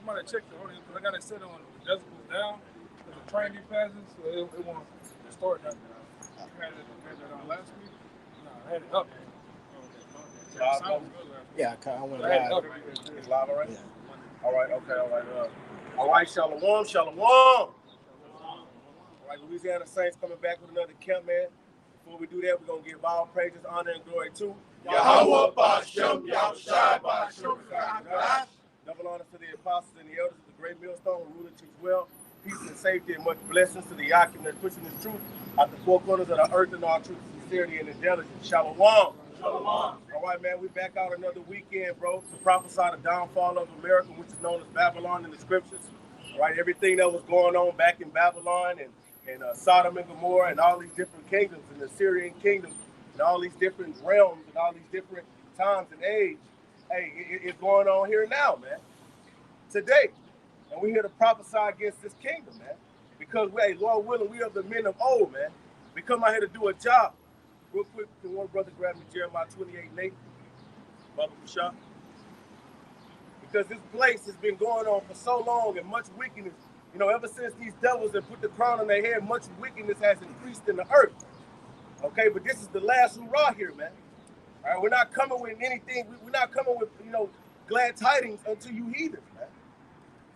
somebody check the audio because I got it set on the decibels down. There's a train passes, so it won't distort that. I had it on last week. No, I had it up. Yeah, I went live. It's live already? Yeah. All right, okay, all right. All right, shalom, shalom. All right, Louisiana Saints coming back with another camp, man. Before we do that, we're going to give all praises, honor, and glory to Yahweh Bashem, Yahushai Bashem. Double honor to the apostles and the elders of the great millstone who rule and teach well. Peace and safety and much blessings to the Yakim that's pushing this truth at the four corners of the earth and all truth, sincerity, and intelligence. Shalom. Shalom. All right, man, we back out another weekend, bro, to prophesy the downfall of America, which is known as Babylon in the scriptures. All right, everything that was going on back in Babylon and Sodom and Gomorrah and all these different kingdoms and the Syrian kingdom and all these different realms and all these different times and age. Hey, it's going on here now, man. Today. And we're here to prophesy against this kingdom, man. Because, hey, Lord willing, we are the men of old, man. We come out here to do a job. Real quick, can one brother grab me Jeremiah 28:8? Baba Kusha. Because this place has been going on for so long and much wickedness. You know, ever since these devils have put the crown on their head, much wickedness has increased in the earth. Okay, but this is the last hurrah here, man. All right, we're not coming with anything. We're not coming with, glad tidings unto you heathens, man.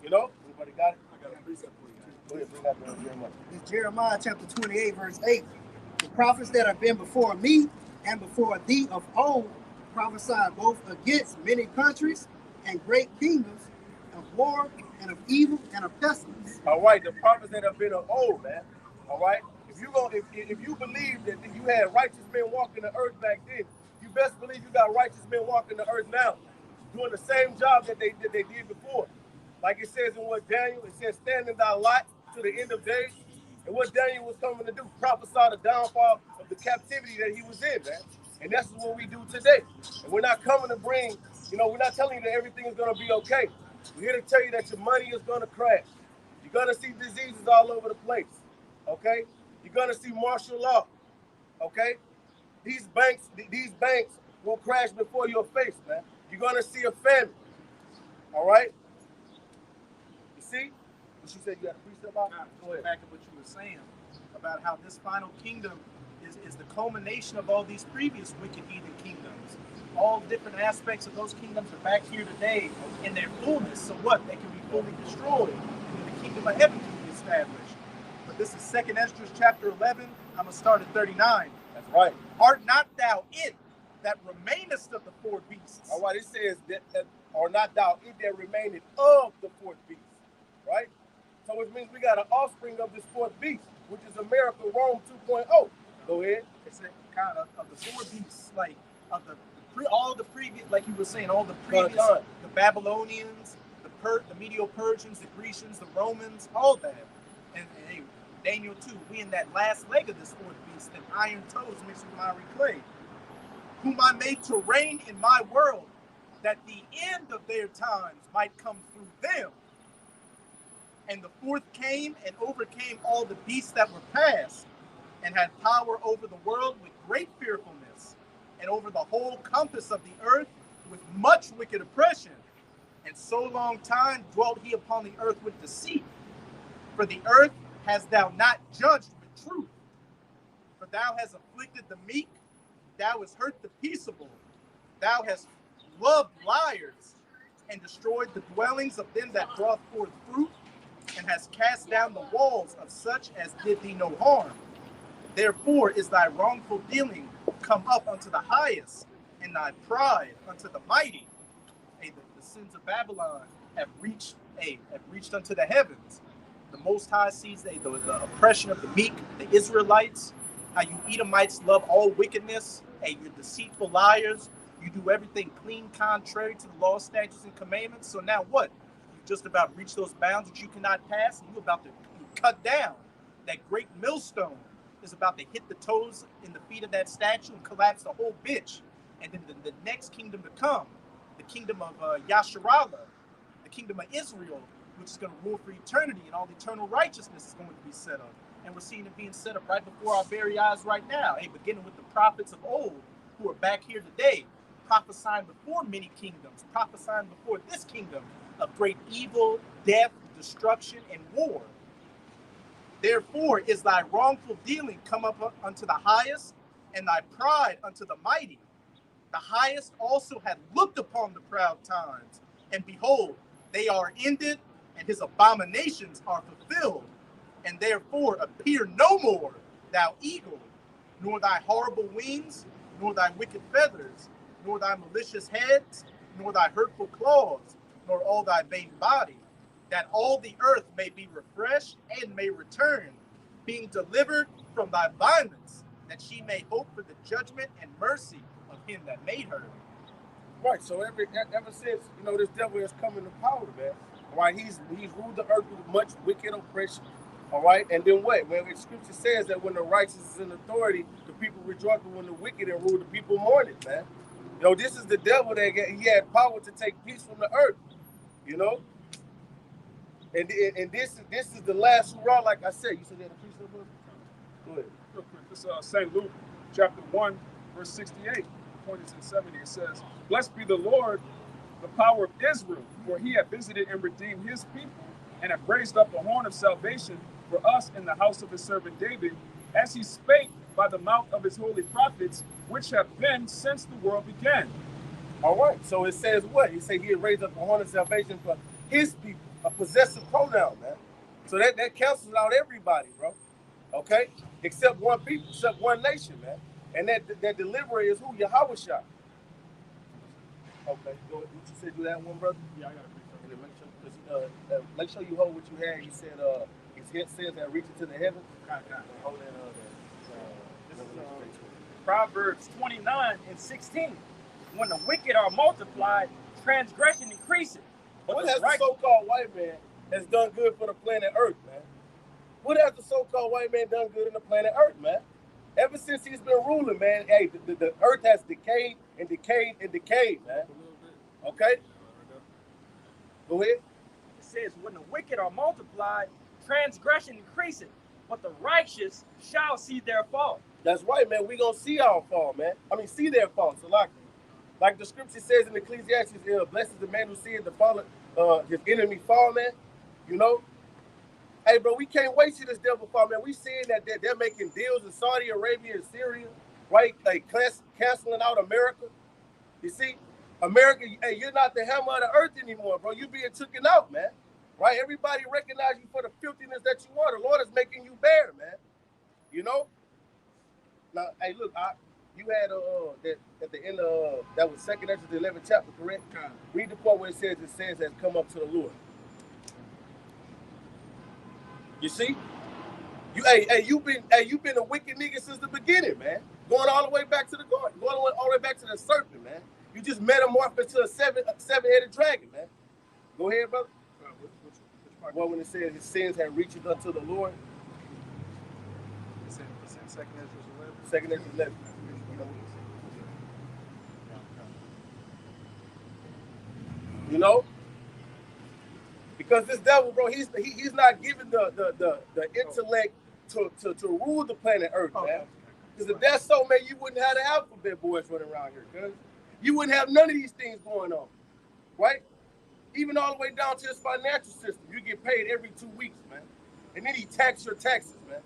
You know? Anybody got it? I got a precept for you. Go ahead, bring that down, Jeremiah. It's Jeremiah chapter 28, verse 8. The prophets that have been before me and before thee of old prophesied both against many countries and great kingdoms of war and of evil and of pestilence. All right, the prophets that have been of old, man. All right? If you believe that you had righteous men walking the earth back then, you best believe you got righteous men walking the earth now, doing the same job that they did before. Like it says in what Daniel, it says, stand in thy lot to the end of days. And what Daniel was coming to do, prophesy the downfall of the captivity that he was in, man. And that's what we do today. And we're not coming to bring, we're not telling you that everything is going to be okay. We're here to tell you that your money is going to crash. You're going to see diseases all over the place, okay? You're going to see martial law, okay? These banks will crash before your face, man. You're going to see a famine, all right? You see? What you said you got a precept about? Go ahead. Back to what you were saying about how this final kingdom is the culmination of all these previous wicked heathen kingdoms. All different aspects of those kingdoms are back here today in their fullness. So what? They can be fully destroyed, and then the kingdom of heaven can be established. But this is 2nd Esdras chapter 11. I'm going to start at 39. That's right. Art not thou it that remainest of the four beasts? All right, it says that or not thou it that remaineth of the fourth beast, right? So which means we got an offspring of this fourth beast, which is America Rome 2.0. Go ahead. It's a kind of the four beasts, like of all the previous, like you were saying, all the previous, the Babylonians, the Medo-Persians, the Grecians, the Romans, all that. And hey, Daniel 2, we in that last leg of this fourth beast, and iron toes mixed with miry clay, whom I made to reign in my world, that the end of their times might come through them. And the fourth came and overcame all the beasts that were past, and had power over the world with great fearfulness, and over the whole compass of the earth with much wicked oppression. And so long time dwelt he upon the earth with deceit. For the earth hast thou not judged with truth. For thou hast afflicted the meek, thou hast hurt the peaceable, thou hast loved liars, and destroyed the dwellings of them that brought forth fruit, and hast cast down the walls of such as did thee no harm. Therefore is thy wrongful dealing come up unto the highest, and thy pride unto the mighty. Hey, the sins of Babylon have reached unto the heavens. The Most High sees the oppression of the meek, the Israelites, how you Edomites love all wickedness. Hey, you're deceitful liars. You do everything clean, contrary to the law, statutes, and commandments. So now what? You just about reach those bounds that you cannot pass, and you're about to cut down. That great millstone is about to hit the toes in the feet of that statue and collapse the whole bitch. And then the next kingdom to come, the kingdom of Yasharallah, the kingdom of Israel, which is going to rule for eternity, and all eternal righteousness is going to be set up. And we're seeing it being set up right before our very eyes right now. Hey, beginning with the prophets of old who are back here today, prophesying before many kingdoms, prophesying before this kingdom, of great evil, death, destruction, and war. Therefore is thy wrongful dealing come up unto the highest, and thy pride unto the mighty. The highest also hath looked upon the proud times, and behold, they are ended, and his abominations are fulfilled. And therefore appear no more, thou eagle, nor thy horrible wings, nor thy wicked feathers, nor thy malicious heads, nor thy hurtful claws, nor all thy vain body, that all the earth may be refreshed and may return, being delivered from thy violence, that she may hope for the judgment and mercy of him that made her. Right. So ever since this devil has come into power, man. Right. He's ruled the earth with much wicked oppression. All right. And then what? When the scripture says that when the righteous is in authority, the people rejoice, but when the wicked and rule, the people mourn it, man. This is the devil that he had power to take peace from the earth. And this is the last hurrah, like I said. You said that a piece of book? Go ahead. Real quick. This is St. Luke, chapter 1, verse 68. Point is in 70. It says, "Blessed be the Lord, the power of Israel, for he hath visited and redeemed his people, and hath raised up a horn of salvation for us in the house of his servant David, as he spake by the mouth of his holy prophets, which have been since the world began." All right. So it says what? He said he had raised up a horn of salvation for his people, a possessive pronoun, man. So that cancels out everybody, bro. Okay? Except one people, except one nation, man. And that deliverer is who? Yahweh Shah. Okay. Go ahead. You said you had one, brother? Yeah, I got a brief. Make sure you hold what you had. He said it says that reaching to the heavens. Hold that This is Proverbs 29 and 16. When the wicked are multiplied, transgression increases. What has the so-called white man has done good for the planet Earth, man? What has the so-called white man done good in the planet Earth, man? Ever since he's been ruling, man, hey, the Earth has decayed and decayed and decayed, man. Okay? Go ahead. It says, when the wicked are multiplied, transgression increases, but the righteous shall see their fall. That's right, man. We gonna see our fall, man. See their fall. So like the scripture says in Ecclesiastes, blessed is the man who sees the fall, his enemy fall, man. Hey, bro, we can't wait till this devil fall, man. We seeing that they're making deals in Saudi Arabia and Syria, right? Like canceling out America. You see, America, hey, you're not the hammer of the earth anymore, bro. You being taken out, man. Right? Everybody recognize you for the filthiness that you are. The Lord is making you bare, man. Now, hey, look, you had that at the end of that was 2nd Ezra, the 11th chapter, correct? Read the part where it says has come up to the Lord. You see, you've been a wicked nigga since the beginning, man. Going all the way back to the garden, going all the way back to the serpent, man. You just metamorphed into a seven-headed dragon, man. Go ahead, brother. Which part? When it says his sins have reached unto the Lord. It's in 2nd Ezra 11. 2nd Ezra 11. Because this devil, bro, he's not given the intellect to rule the planet Earth, man. Because if that's so, man, you wouldn't have the alphabet boys running around here, cuz. You wouldn't have none of these things going on, right? Even all the way down to his financial system. You get paid every 2 weeks, man. And then he tax your taxes, man.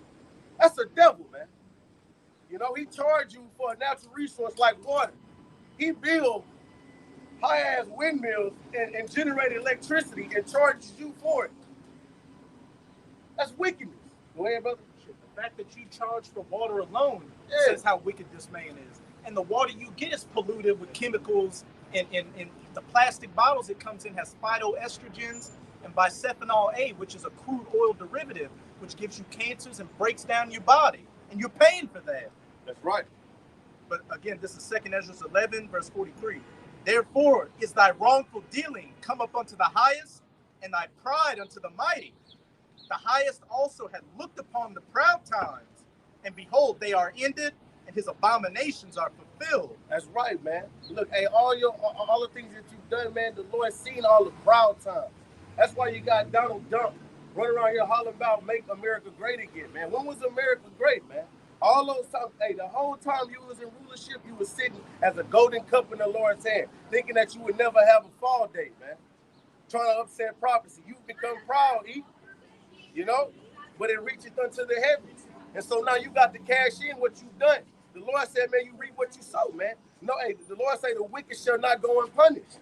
That's a devil, man. He charged you for a natural resource like water. He built high-ass windmills and generated electricity and charges you for it. That's wickedness. Go ahead, brother. The fact that you charge for water alone says how wicked this man is. And the water you get is polluted with chemicals, and the plastic bottles it comes in has phytoestrogens and bisphenol A, which is a crude oil derivative, which gives you cancers and breaks down your body. And you're paying for that. That's right. But again, this is 2nd Ezra 11, verse 43. Therefore is thy wrongful dealing come up unto the highest, and thy pride unto the mighty. The highest also had looked upon the proud times, and behold, they are ended, and his abominations are fulfilled. That's right, man. Look, hey, all the things that you've done, man, the Lord's seen all the proud times. That's why you got Donald Trump running around here hollering about make America great again, man. When was America great, man? All those times, hey, the whole time you was in rulership, you was sitting as a golden cup in the Lord's hand, thinking that you would never have a fall date, man. trying to upset prophecy. You become proud, you know, but it reacheth unto the heavens. And so now you got to cash in what you've done. The Lord said, man, you reap what you sow, man. No, hey, the Lord say the wicked shall not go unpunished.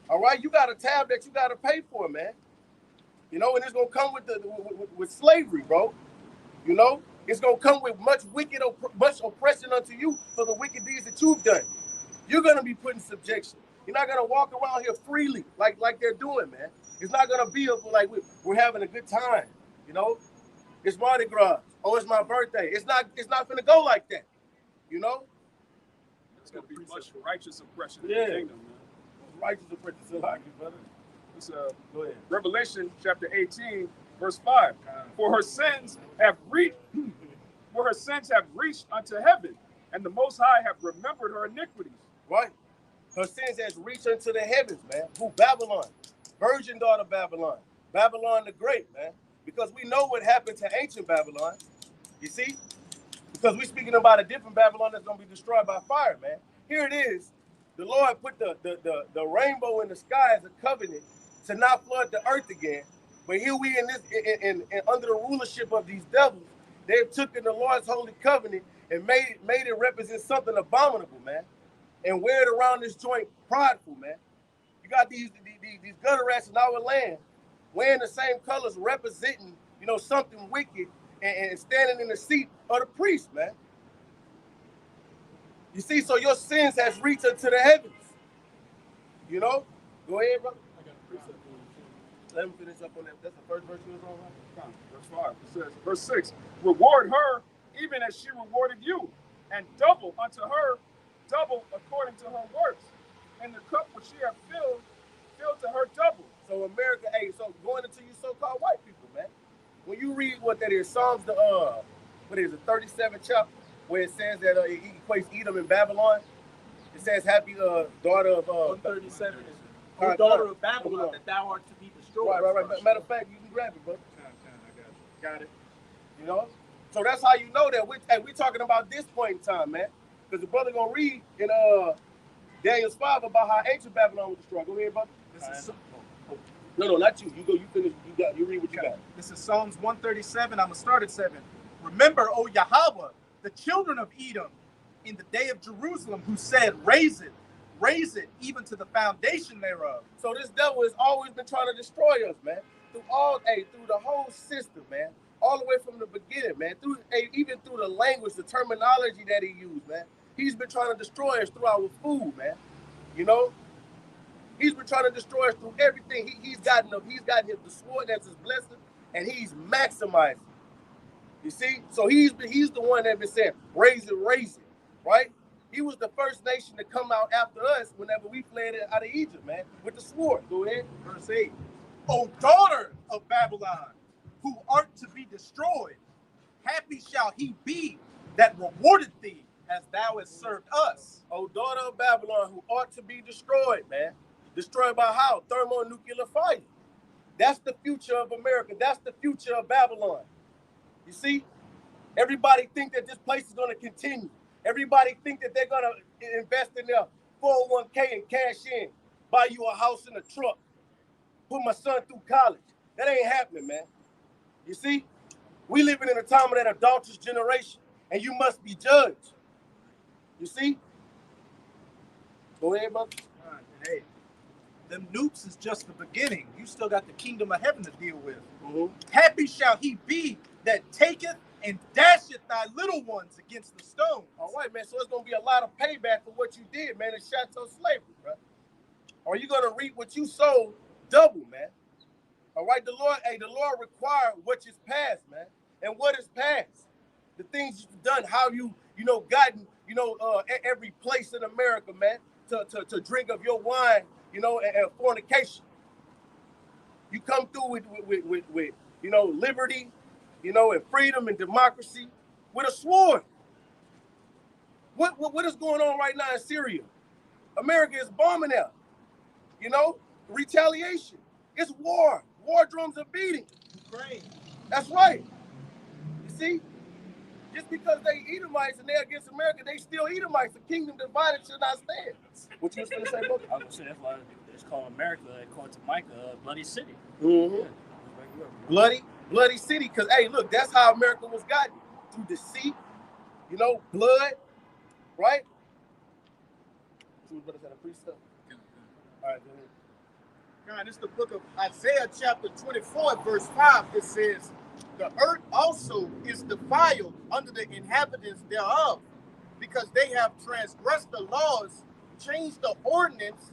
All right, you got a tab that you got to pay for, man. You know, and it's gonna come with slavery, bro. You know, it's gonna come with much oppression unto you for the wicked deeds that you've done. You're gonna be put in subjection. You're not gonna walk around here freely like they're doing, man. It's not gonna be like we're having a good time. You know, it's Mardi Gras. Oh, it's my birthday. It's not gonna go like that. You know, it's gonna be much righteous oppression in the kingdom, man. Righteous oppression, so like you, brother. It's Revelation chapter 18, verse 5. For her sins have reached unto heaven, and the Most High have remembered her iniquities. Right. Her sins has reached unto the heavens, man. Who? Babylon. Virgin daughter Babylon. Babylon the Great, man. Because we know what happened to ancient Babylon. You see? Because we're speaking about a different Babylon that's going to be destroyed by fire, man. Here it is. The Lord put the rainbow in the sky as a covenant to not flood the earth again. But here we in under the rulership of these devils, they've taken the Lord's holy covenant and made it represent something abominable, man. And wear it around this joint prideful, man. You got these gutter rats in our land wearing the same colors, representing, you know, something wicked and standing in the seat of the priest, man. You see, so your sins has reached unto the heavens. You know? Go ahead, brother. I got a precept. Let him finish up on that. That's the first verse you was on, right? Verse 5. It says, verse 6. Reward her even as she rewarded you, and double unto her, double according to her works. And the cup which she hath filled to her double. So America, hey, so going into you so-called white people, man. When you read what that is, Psalms the 37th chapter, where it says that it equates Edom and Babylon. It says, happy daughter of 137 is the daughter of Babylon, that thou art to be destroyed. Right. Matter of fact, you can grab it, bro. I got it. You know? So that's how you know that we're talking about this point in time, man. Because the brother gonna read in Daniel 5 about how ancient Babylon was destroyed. Go ahead, brother. No, not you. You finish. You read what you got. This is Psalms 137. I'm gonna start at 7. Remember, O Yahweh, the children of Edom, in the day of Jerusalem, who said, raise it, even to the foundation thereof. So this devil has always been trying to destroy us, man. Through the whole system, man. All the way from the beginning, man. Even through the language, the terminology that he used, man. He's been trying to destroy us through our food, man. You know? He's been trying to destroy us through everything. He's gotten the sword that's his blessing, and he's maximizing. You see? So he's the one that been saying, raise it, right? He was the first nation to come out after us whenever we fled out of Egypt, man, with the sword. Go ahead. Verse 8. O daughter of Babylon, who art to be destroyed, happy shall he be that rewarded thee as thou hast served us. O daughter of Babylon, who ought to be destroyed, man. Destroyed by how? Thermonuclear fire. That's the future of America. That's the future of Babylon. You see? Everybody think that this place is going to continue. Everybody think that they're going to invest in their 401k and cash in, buy you a house and a truck, put my son through college. That ain't happening, man. You see? We living in a time of that adulterous generation, and you must be judged. You see? Go ahead, brother. Hey, them nukes is just the beginning. You still got the kingdom of heaven to deal with. Mm-hmm. Happy shall he be that taketh and dasheth thy little ones against the stones. All right, man. So it's going to be a lot of payback for what you did, man, in chattel slavery, bro. Or you going to reap what you sowed double, man. All right, the Lord required what is past, man. And what is past? The things you've done, how you gotten, every place in America, man, to drink of your wine, and fornication. You come through with liberty, and freedom and democracy with a sword. What is going on right now in Syria? America is bombing out. Retaliation. It's war. War drums are beating. Ukraine. That's right. You see? Just because they Edomites and they're against America, they still Edomites. The kingdom divided should not stand. What you was going to say, brother? I was going to say, that's why It's called America, according to Micah, Bloody City. Mm-hmm. Bloody city. Because, hey, look, that's how America was gotten. Through deceit, you know, blood, right? All right, go ahead. God, it's the book of Isaiah chapter 24, verse 5. It says, the earth also is defiled under the inhabitants thereof, because they have transgressed the laws, changed the ordinance,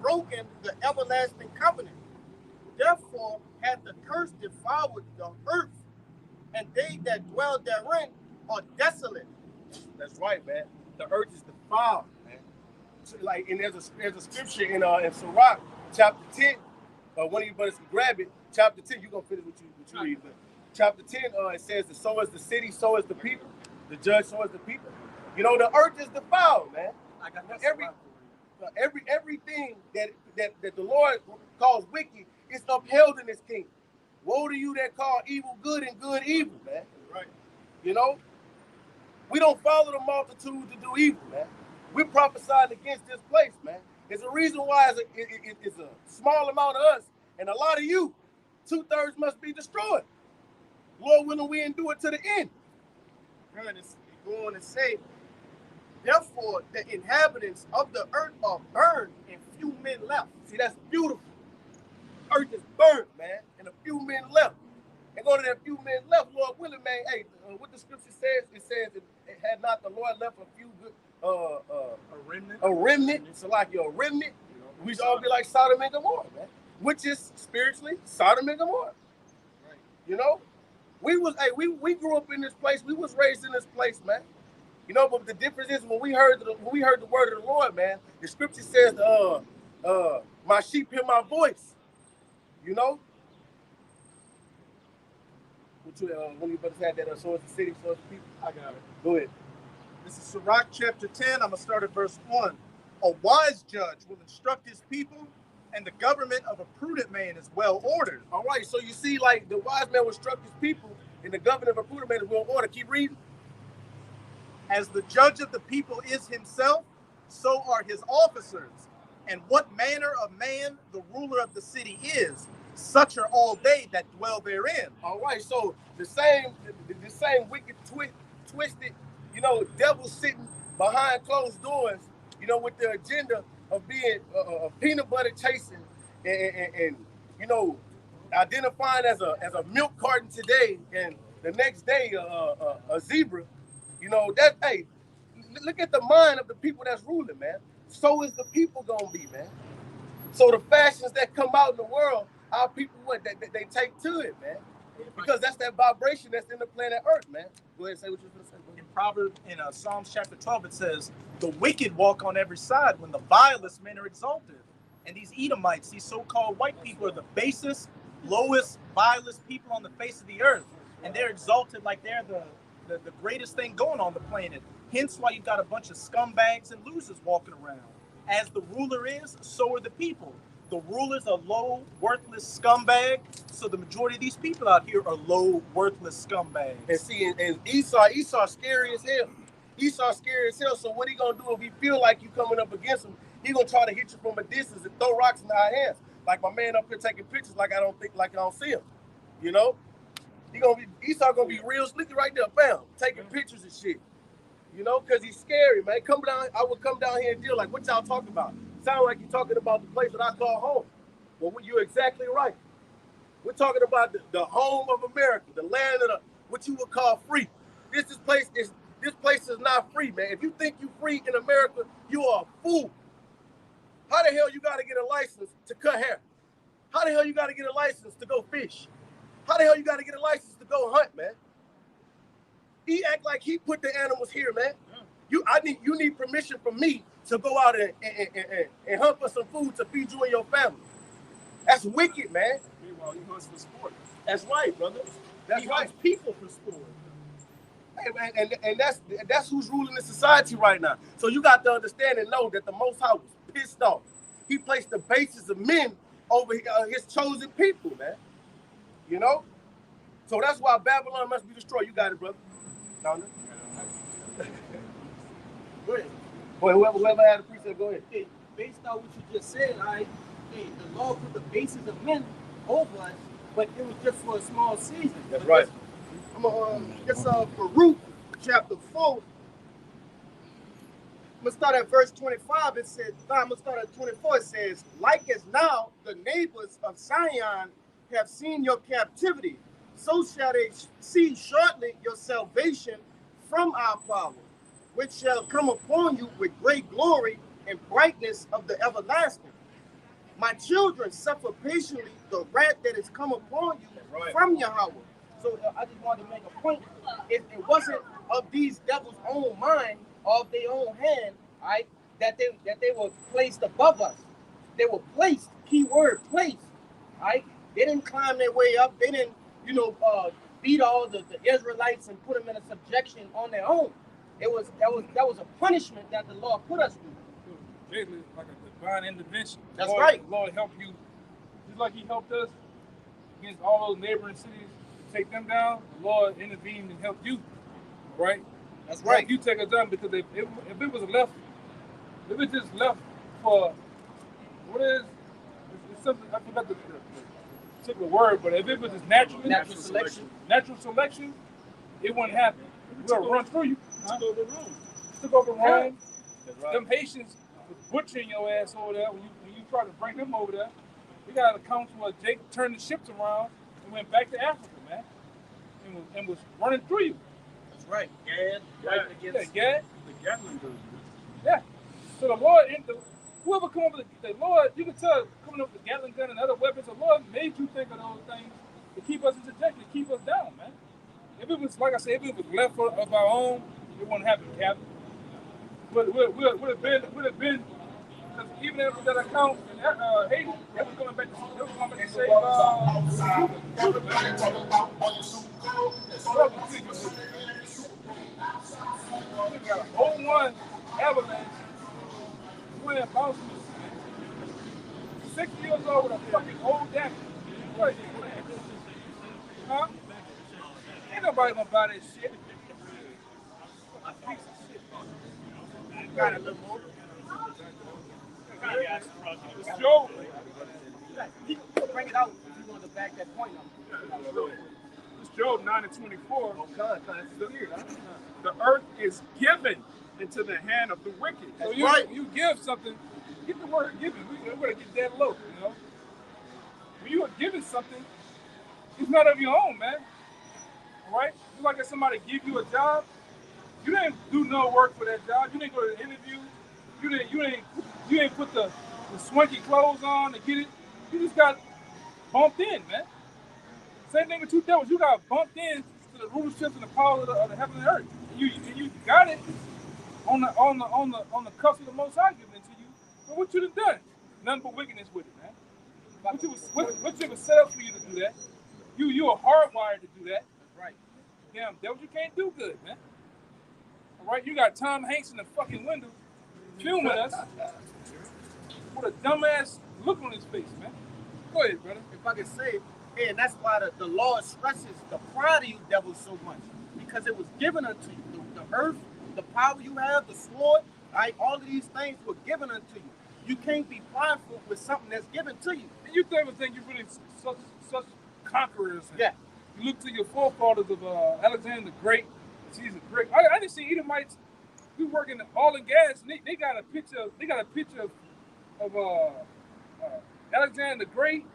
broken the everlasting covenant. Therefore hath the curse devoured the earth, and they that dwell therein are desolate. That's right, man. The earth is defiled, man. So, like, and there's a scripture in Sirach, chapter 10. One of you brothers can grab it. Chapter 10, you're gonna finish what you read, but chapter 10, it says that so is the city, so is the people. The judge, so is the people. You know, the earth is defiled, man. I got that. Everything that the Lord calls wicked is upheld in His kingdom. Woe to you that call evil good and good evil, man. Right. You know, we don't follow the multitude to do evil, man. We're prophesying against this place, man. There's a reason why it's a small amount of us and a lot of you. 2/3 must be destroyed. Lord willing, we endure to the end. And it's going to say, therefore the inhabitants of the earth are burned and few men left. See, that's beautiful. Earth is burned, man, and a few men left. And go to that few men left, Lord willing, man. Hey, what the scripture says, it says it had not the Lord left a few good, a remnant. It's like a remnant. We should all be like Sodom and Gomorrah, man. Which is spiritually Sodom and Gomorrah. Right. You know, we grew up in this place. We was raised in this place, man. You know, but the difference is when we heard the word of the Lord, man. The scripture says, "My sheep hear my voice." You know. When you brothers had that, so is the city, so is the people. I got it. Go ahead. This is Sirach chapter 10. I'm going to start at verse 1. A wise judge will instruct his people, and the government of a prudent man is well ordered. All right, so you see, like, the wise man will instruct his people, and the government of a prudent man is well ordered. Keep reading. As the judge of the people is himself, so are his officers. And what manner of man the ruler of the city is, such are all they that dwell therein. All right, so the same wicked, twisted, you know, devil sitting behind closed doors, you know, with the agenda of being peanut butter chasing and you know, identifying as a milk carton today and the next day a zebra. You know, that, hey, look at the mind of the people that's ruling, man. So is the people gonna be, man. So the fashions that come out in the world, our people, they take to it, man. Because that's that vibration that's in the planet Earth, man. Go ahead and say what you're going to say. In Proverbs, in Psalms chapter 12, it says, the wicked walk on every side when the vilest men are exalted. And these Edomites, these so-called white people, are the basest, lowest, vilest people on the face of the earth. And they're exalted like they're the greatest thing going on the planet. Hence why you've got a bunch of scumbags and losers walking around. As the ruler is, so are the people. The ruler's a low, worthless scumbag, so the majority of these people out here are low, worthless scumbags. And see, and Esau scary as hell. Esau scary as hell, so what he gonna do if he feel like you coming up against him, he gonna try to hit you from a distance and throw rocks in our hands. Like my man up here taking pictures like I don't see him. You know? Esau gonna be real slicky right there, bam, taking pictures and shit. You know, because he's scary, man. I would come down here and deal like, what y'all talking about? Sound like you're talking about the place that I call home. Well, you're exactly right. We're talking about the home of America, the land of what you would call free. This place is not free, man. If you think you're free in America, you are a fool. How the hell you got to get a license to cut hair? How the hell you got to get a license to go fish? How the hell you got to get a license to go hunt, man? He act like he put the animals here, man. You need permission from me to go out and hunt for some food to feed you and your family. That's wicked, man. Meanwhile, he hunts for sport. That's right, brother. That's right. Hunts people for sport. Hey, man, and that's who's ruling the society right now. So you got to understand and know that the Most High was pissed off. He placed the bases of men over his chosen people, man. You know? So that's why Babylon must be destroyed. You got it, brother. No. Go ahead. Whoever had a precept, go ahead. Hey, based on what you just said, the law put the basis of men over us, but it was just for a small season. That's right. It's Baruch chapter 4. I'm going to start at verse 25. It says, I'm going to start at 24. It says, like as now the neighbors of Zion have seen your captivity, so shall they see shortly your salvation from our power, which shall come upon you with great glory and brightness of the everlasting. My children, suffer patiently the wrath that is come upon you from Yahweh. So I just wanted to make a point. It wasn't of these devils' own mind, of their own hand, right, that they were placed above us. They were placed, key word, placed, right? They didn't climb their way up. They didn't, beat all the Israelites and put them in a subjection on their own. That was a punishment that the Lord put us through. Basically, like a divine intervention. That's Lord, right. The Lord helped you, just like He helped us against all those neighboring cities to take them down. The Lord intervened and helped you, right? That's right. You take us down, because if it was left, if it just left for what is it's something, I forgot the particular word, but if it was just natural selection, it wouldn't happen. We'll run through you. Took over Rome. Right. Them Haitians was butchering your ass over there when you try to bring them over there. We got an account where Jake turned the ships around and went back to Africa, man, and was running through you. That's right. Gad. The Gatling dude. Yeah. So the Lord, whoever come up with the Lord, you can tell coming up with the Gatling gun and other weapons, the Lord made you think of those things to keep us in subjection, to keep us down, man. If it was, like I said, if it was left of our own, it wouldn't happen, Captain. Would have been, because even if that account in Haiti, they was coming back to save we got a whole one avalanche. We went bouncing 6 years old with a fucking old damage. What? Huh? Ain't nobody gonna buy that shit. A piece of shit. Got a little more. It's Joe. You can bring it out if you want to back that point up. It's Job 9:24. The earth is given into the hand of the wicked. So you give something, get the word given. We're going to get that low, you know. When you are given something, it's not of your own, man. All right? It's like if somebody give you a job, you didn't do no work for that job. You didn't go to the interview. You didn't put the swanky clothes on to get it. You just got bumped in, man. Same thing with two devils. You got bumped in to the rulerships and the power of the heaven and earth. And you got it on the cuffs of the Most High giving it to you. But what you done? Nothing but wickedness with it, man. What you was set up for you to do that. You are hardwired to do that. Right. Damn devils, you can't do good, man. All right, you got Tom Hanks in the fucking window filming us with a dumbass look on his face, man. Go ahead, brother. If I can say it, and that's why the Lord stresses the pride of you devils so much, because it was given unto you. The earth, the power you have, the sword, right? All of these things were given unto you. You can't be prideful with something that's given to you. And you think you're really such conquerors. Yeah. You look to your forefathers of Alexander the Great. Caesar the Great. I didn't see Edomites. We working oil and gas. And they got a picture. They got a picture of Alexander the Great.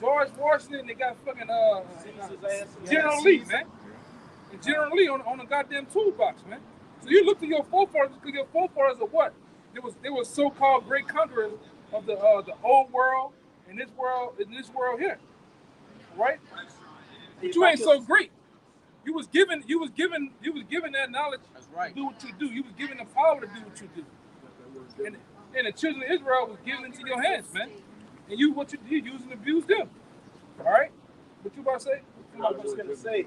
George Washington. They got fucking General Lee, man. And General Lee on a goddamn toolbox, man. So you look to your forefathers, because your forefathers are what? They were so-called great conquerors of the old world and this world here, right? But you ain't so great. You was given that knowledge to do what you do. You was given the power to do what you do. And the children of Israel was given into your hands, man. And what you did, use and abuse them. All right? What you about to say? I was going to say,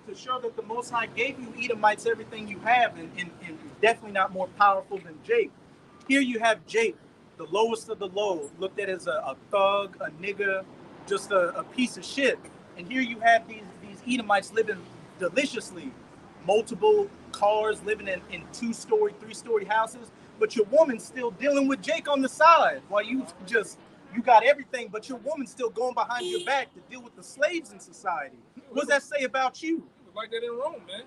to show that the Most High gave you Edomites everything you have, and definitely not more powerful than Jake. Here you have Jake, the lowest of the low, looked at as a thug, a nigger, just a piece of shit. And here you have these Edomites living deliciously, multiple cars, living in 2-story, 3-story houses. but your woman's still dealing with Jake on the side while you got everything, but your woman's still going behind your back to deal with the slaves in society. What does that say about you? It was like that in Rome, man.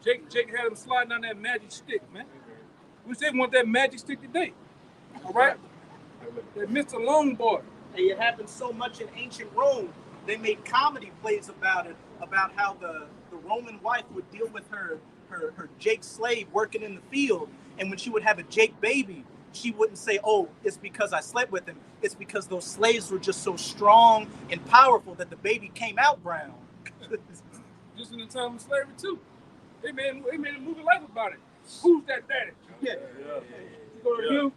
Jake had him sliding on that magic stick, man. We said want that magic stick today. All right? That Mr. Longboard. And it happened so much in ancient Rome. They made comedy plays about it, about how the Roman wife would deal with her Jake slave working in the field. And when she would have a Jake baby, she wouldn't say, oh, it's because I slept with him. It's because those slaves were just so strong and powerful that the baby came out brown. Just in the time of slavery, too. They made a movie life about it. Who's that daddy? Yeah. You go to him.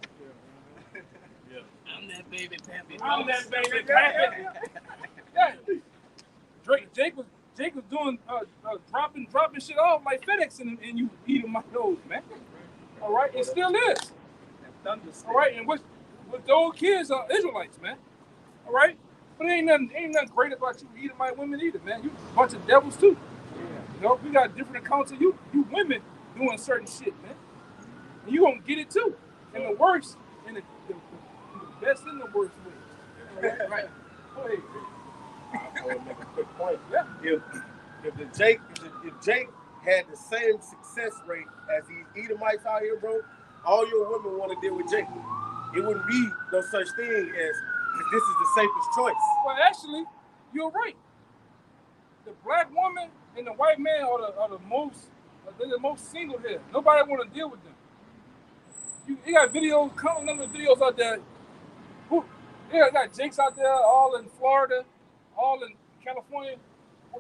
I'm that baby pappy. I'm that baby pappy. Yeah. Jake was doing dropping shit off like FedEx and you eating my nose, man. All right, it still is. All right, and with those kids are Israelites, man. All right, but ain't nothing great about you eating my women either, man. You a bunch of devils too. You know, we got different accounts of you women doing certain shit, man. And you gonna get it too. And the worst, and the best in the worst way. Right. Go ahead. I want to make a quick point. Yeah. If Jake had the same success rate as these Edomites out here, bro, all your women want to deal with Jake. It wouldn't be no such thing as this is the safest choice. Well, actually, you're right. The black woman and the white man are the most single here. Nobody want to deal with them. You got videos, countless number of videos out there. Got Jakes out there, all in Florida, all in California.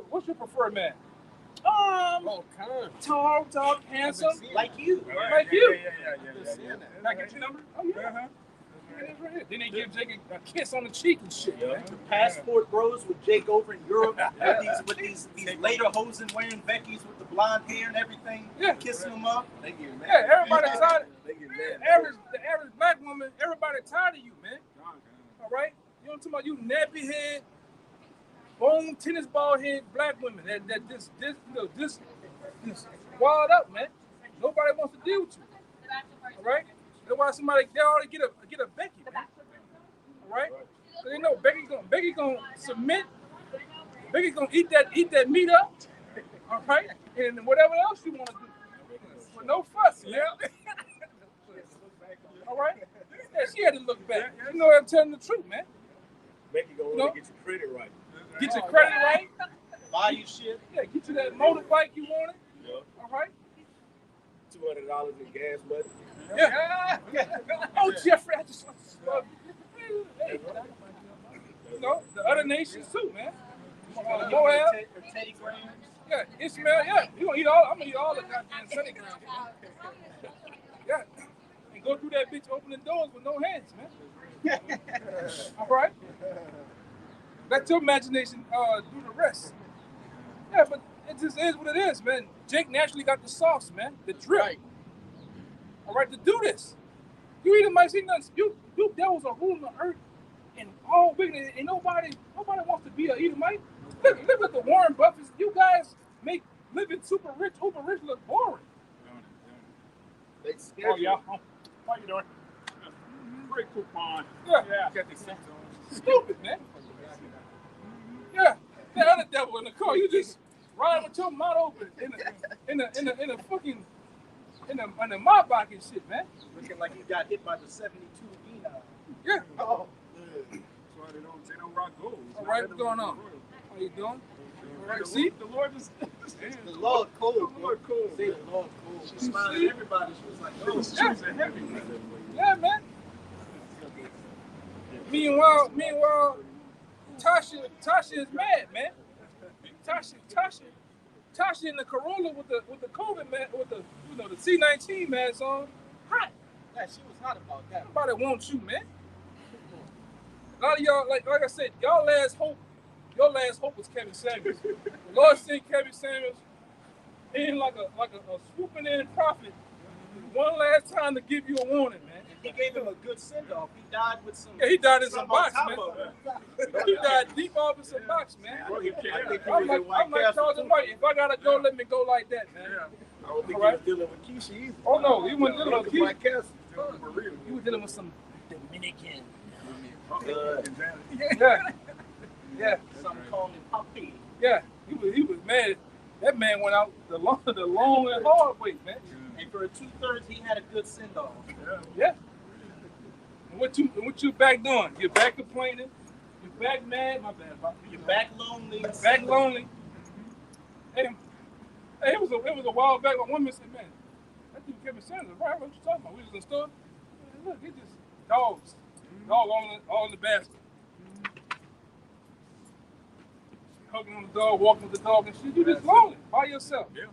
What's your preferred man? Tall, handsome, like you. Like you. Yeah. Can I get your number? Oh yeah. Uh-huh. Right here. Then they give Jake a kiss on the cheek and shit. Yeah. The passport bros with Jake over in Europe with these later hosen wearing Becky's with the blonde hair and everything. Yeah. Kissing them up. They get mad. Yeah, everybody tired. They get mad. The average black woman, everybody tired of you, man. All right? You know what I'm talking about? You nappy head, bone tennis ball head black women that this wild up, man. Nobody wants to deal with you. All right? That's why they already get a Becky, man. All right? So they know Becky gonna submit. Becky gonna eat that meat up. All right? And whatever else you want to do. With no fuss, yeah. All right? Yeah, she had to look back. You know I'm telling the truth, man. Becky gonna want to get your credit right. Get your credit right. Buy you shit. Yeah, get you that motorbike you wanted. Yeah. All right? $200 in gas money. Yeah. Oh, Jeffrey, I just hey. You know, the other nations too, man. Moab. Teddy Graham. Yeah, Ishmael, yeah. I'm gonna eat all the goddamn Teddy Graham. Yeah. And go through that bitch opening doors with no hands, man. All right? Let your imagination do the rest. Yeah, but it just is what it is, man. Jake naturally got the sauce, man. The drip. Right. All right, to do this. You either might see nothing. You devils are ruling the earth and all wickedness, and nobody wants to be an Edomite. Look at the Warren Buffetts. You guys make living super rich, uber rich look boring. Oh, y'all. How you doing? Great coupon. Yeah. Stupid, man. Yeah. The other devil in the car. You just ride with your mouth open in a fucking in the mob box and shit, man. Looking like he got hit by the 72 Enoch. Yeah. Oh. That's why they don't rock gold. All right, what's going on? How you doing? All right, see? The Lord is... The Lord cool. The Lord cool. See, the Lord cool. She smiled at everybody. She was like, oh, Those shoes are heavy. Yeah, man. Meanwhile, Tasha is mad, man. Tasha in the Corolla with the COVID man, with the the C-19 mask on, hot. yeah, she was hot about that. Nobody wants you, man. A lot of y'all, like I said, your last hope was Kevin Samuels. The Lord sent Kevin Samuels in like a swooping in prophet one last time to give you a warning, man. he gave him a good send-off. He died with some. Yeah, he died in some on box, top man. of it. He died deep off in some box, man. I think he I'm was in White like Castle, Charles too. White. If I gotta go, let me go like that, man. I don't think All right. he was dealing with Keisha either. Oh no, he wasn't dealing with White Keisha. Castle. For real. You were dealing with some Dominican. Yeah, yeah, Some called him Poppy. yeah. He was mad. That man went out the long and hard way, man. And for a 2/3, he had a good send-off. Yeah. And what you back doing? You're back complaining. You're back mad. My bad. You're back lonely. Back lonely. Hey, it was a while back. A woman said, "Man, that dude Kevin Sanders, right? What you talking about? We was in the store. Man, look, get this dogs, dog all in the basket. Hugging on the dog, walking with the dog and shit. You just lonely by yourself. Yeah.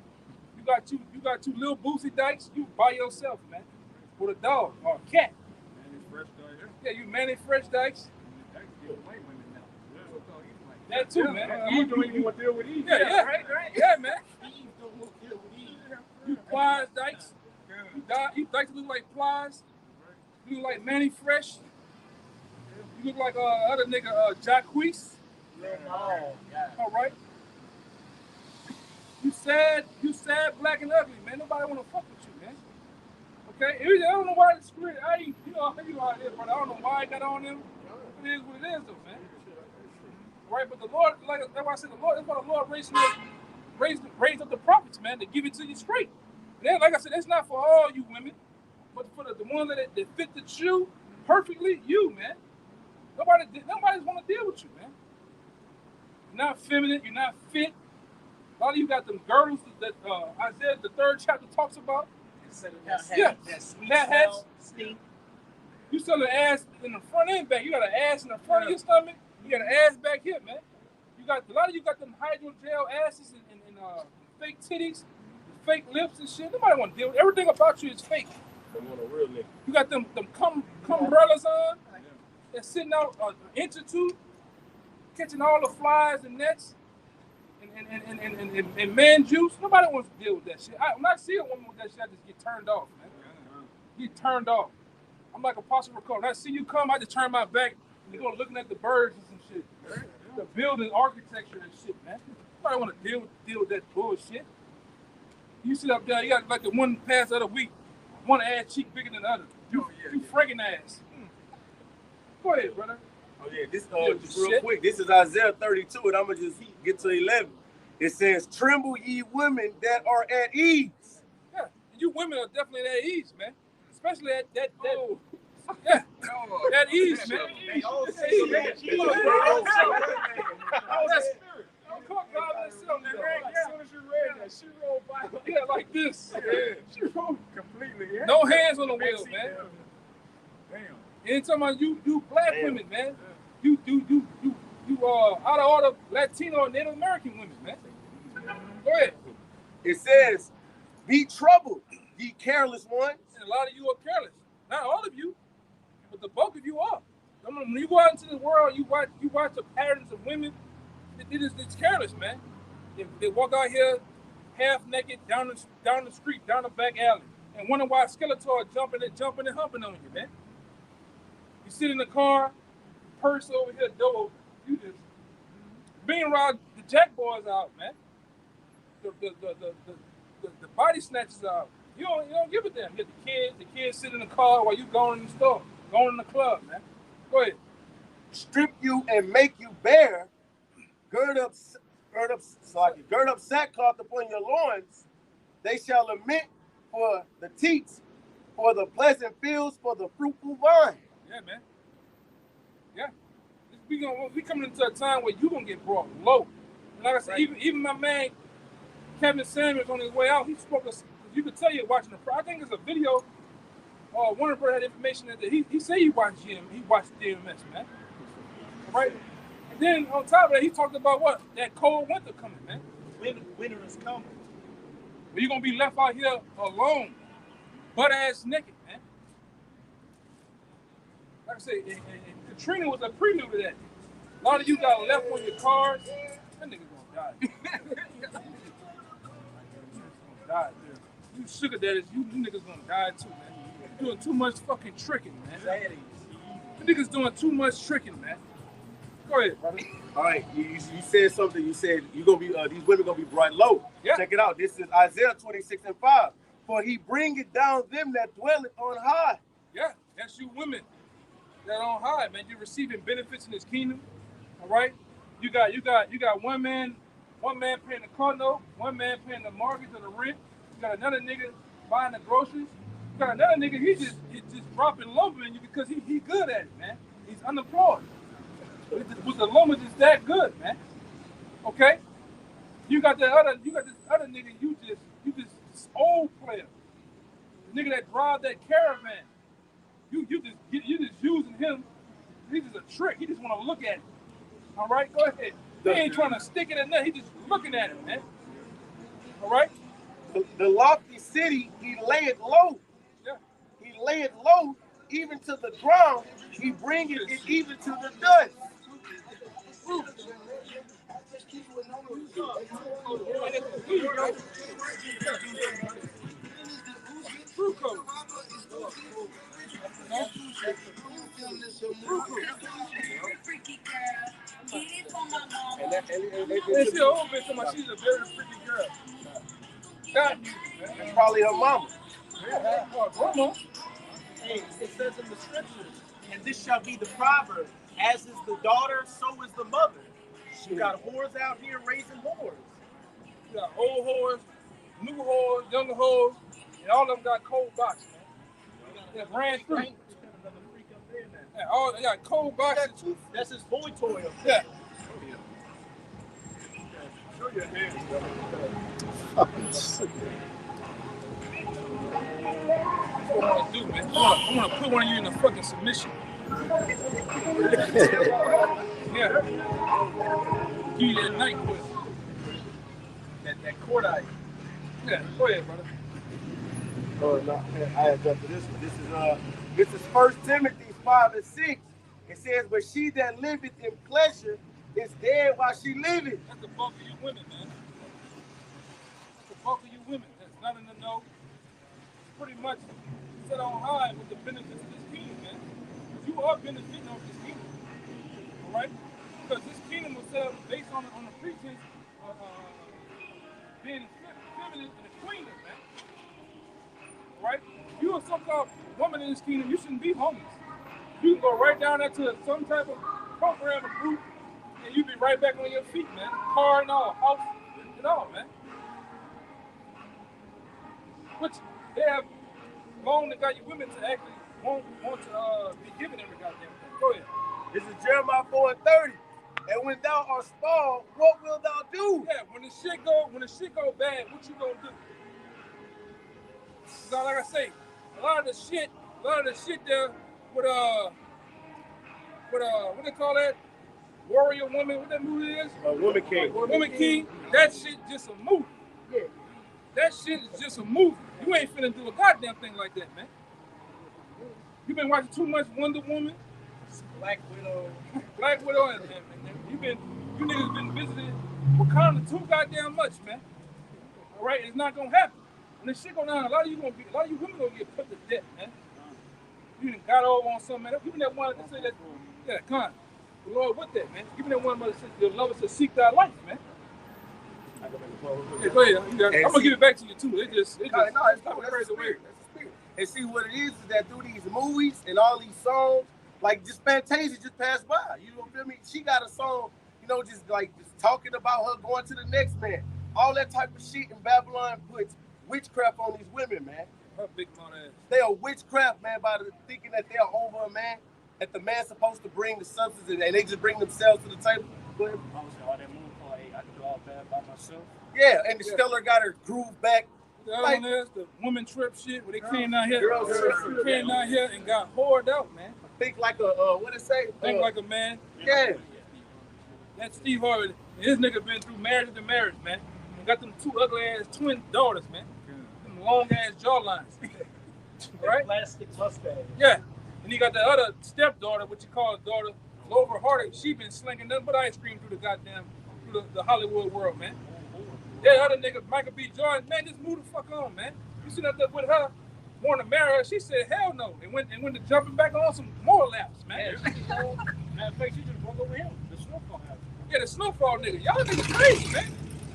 You got two little boozy dykes. You by yourself, man, with a dog or a cat. Yeah, you Manny Fresh dykes. That too, man. You don't even want to deal with Eve. Yeah, Right. yeah, man. Eve don't look good with Eve. You Plies dykes. You dykes look like Plies. You look like Manny Fresh. You look like other nigga Jacquees. Oh, yeah. All right. You sad, black and ugly, man. Nobody wanna fuck with you, man. Okay? I don't know why the spirit. You know how it is, but I don't know why I got on them. It is what it is, though, man. Right? But the Lord, like that's why I said the Lord. That's why the Lord raised up the prophets, man, to give it to you straight. And then, like I said, it's not for all you women, but for the ones that fit the shoe perfectly. You, man. Nobody's want to deal with you, man. You're not feminine. You're not fit. A lot of you got them girdles that Isaiah the 3rd chapter talks about. Yeah, That sweet that smell, has- stink. You sell an ass in the front and back. You got an ass in the front of your stomach. You got an ass back here, man. You got a lot of you got them hydrogel asses and fake titties, fake lips and shit. Nobody want to deal with everything about you is fake. They want a real nigga. You got them umbrellas on. They're sitting out an inch or two, catching all the flies and nets and man juice. Nobody wants to deal with that shit. When I see a woman with that shit, I just get turned off, man. Get turned off. I'm like Apostle Rico. When I see you come, I just turn my back and go looking at the birds and some shit. The building architecture and shit, man. Nobody want to deal with that bullshit. You sit up there, you got like the one past the other week, one ass cheek bigger than the other. You friggin' ass. Go ahead, brother. Oh yeah, this Yeah, just real shit. quick. This is Isaiah 32, and I'm gonna just get to 11. It says, "Tremble, ye women that are at ease." Yeah, you women are definitely at ease, man. Especially at that yeah, at ease, man. They all say Ease, so man. much. Come on, bro. That's spirit. Come on, God, let's sit on that. As soon as you read that, she rolled by. Yeah, like this. She rolled completely. Yeah. No hands on the wheel, man. Damn. Anytime you black women, man. You out of all the Latino and Native American women, man. Go ahead. It says, "Be troubled, ye careless ones." And a lot of you are careless. Not all of you, but the bulk of you are. When you go out into the world, you watch the patterns of women. It's careless, man. They walk out here half naked down the street, down the back alley, and wonder why Skeletor jumping and humping on you, man. You sit in the car, purse over here, door. You just meanwhile the jack boys out, man. The body snatchers out. You don't give a damn. You get the kids sit in the car while you going in the store, going in the club, man. Go ahead. "Strip you and make you bare. Gird up sackcloth upon your loins. They shall lament for the teats, for the pleasant fields, for the fruitful vine." Yeah, man. Yeah. We coming into a time where you gonna get brought low. And like I said, Right. even my man Kevin Samuels on his way out, he spoke us. You could tell you're watching I think it's a video. Warner Brother had information that he said he watched GMS, man. Right? And then on top of that, he talked about what? That cold winter coming, man. Winter is coming. But you're gonna be left out here alone, butt ass naked, man. Like I said, and Katrina was a prelude to that. A lot of you got left on your cars. That nigga gonna die. Die, dude. You sugar daddies, you niggas gonna die too, man. Doing too much fucking tricking, man. The niggas doing too much tricking, man. Go ahead, brother. All right, you said something. You said you gonna be these women gonna be brought low. Yeah. Check it out. This is Isaiah 26:5. For he bringeth down them that dwelleth on high. Yeah, that's you women that on high, man. You're receiving benefits in his kingdom. All right. You got one man paying the car note, one man paying the mortgage or the rent. You got another nigga buying the groceries. You got another nigga, he's just dropping lumber in you because he good at it, man. He's unemployed. With the lumber just that good, man. Okay? You got this other nigga, you just old player. The nigga that drive that caravan. You just using him. He's just a trick. He just want to look at it. All right, go ahead. He ain't trying to stick it in there. He just looking at it, man. All right. The lofty city, he lay it low. Yeah. He lay it low, even to the ground. He bringeth it even to the dust. And she old bitch, she's a very pretty girl. That's probably her mama. Yeah, grandma. Hey, it says in the scriptures, and this shall be the proverb, as is the daughter, so is the mother. You got whores out here raising whores. You got old whores, new whores, younger whores, and all of them got cold boxes, man. That ran through. Yeah, all they got cold boxes. That's his boy toy. Yeah. Show your hands, brother. That's what I want to do, man. I want to put one of you in a fucking submission. Yeah. Give you that night quick. That court eye. Yeah, go ahead, brother. Oh no, I had jumped to this one. This is 1 Timothy 5:6. It says, but she that liveth in pleasure is dead while she liveth. That's the bulk of you women, man. That's the bulk of you women. That's not in the know. It's pretty much set on high with the benefits of this kingdom, man. You are benefiting off this kingdom. All right? Because this kingdom was set up based on the pretense of being feminine and a queen, man. All right? If you're a so-called woman in this kingdom, you shouldn't be homeless. You can go right down there to some type of program or group, and you be right back on your feet, man. Car and all, house and all, man. Which they have long that got you women to actually want to be given every goddamn thing. Go ahead. This is Jeremiah 4:30. And when thou art small, what wilt thou do? Yeah, when the shit go bad, what you gonna do? So like I say, a lot of the shit there with what they call that? Warrior Woman, what that movie is? Woman King. Woman King, that shit just a movie. Yeah. That shit is just a movie. You ain't finna do a goddamn thing like that, man. You been watching too much Wonder Woman, Black Widow, and you niggas been visiting Wakanda too goddamn much, man. All right, it's not gonna happen. When this shit go down, a lot of you women gonna get put to death, man. You done got over on something, man. Give me that one that say that, yeah, come on. The Lord with that, man. Give me that one that says your love is to seek thy life, man. Yeah, go ahead. I'm gonna give it back to you too. It's No, it's not. That's the spirit. That's the spirit. And see what it is that through these movies and all these songs, like just Fantasia just passed by. You know feel me? She got a song, just talking about her going to the next man. All that type of shit in Babylon puts witchcraft on these women, man. Her big mouth ass. They are witchcraft, man, by thinking that they are over a man, that the man's supposed to bring the substance and they just bring themselves to the table. Go ahead. All that movie called I Can Do All Bad by Myself. Yeah, and the Stellar got her groove back. The other one is the woman trip shit where they came down here. Came down here and got whored out, man. Think like a what it say? Think like a man. Yeah. That Steve Harvey, his nigga been through marriage to marriage, man. And got them two ugly ass twin daughters, man. Them long ass jawlines. Right? plastic mustache. Yeah. And he got the other stepdaughter, what you call a daughter, Lover Hardy. She been slinging nothing but ice cream through the Hollywood world, man. That other nigga, Michael B. Jordan, man, just move the fuck on, man. You sitting up there with her want to marry her. She said, hell no. And went to jumping back on some more laps, man. Matter of fact, she just broke over him. The snowfall happened. Yeah, the snowfall nigga. Y'all niggas crazy, man.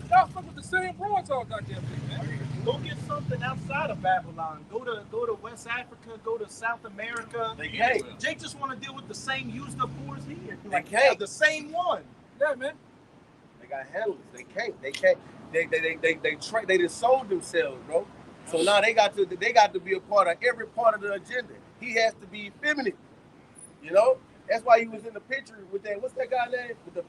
Y'all fuck with the same broads all goddamn thing, man. Go get something outside of Babylon. Go to West Africa. Go to South America. They can't. Jake just want to deal with the same used up whores here. They can't. The same one. Yeah, man. They got handlers. They can't. They just sold themselves, bro. So now they got to be a part of every part of the agenda. He has to be feminine. You know? That's why he was in the picture with that. What's that guy name? With the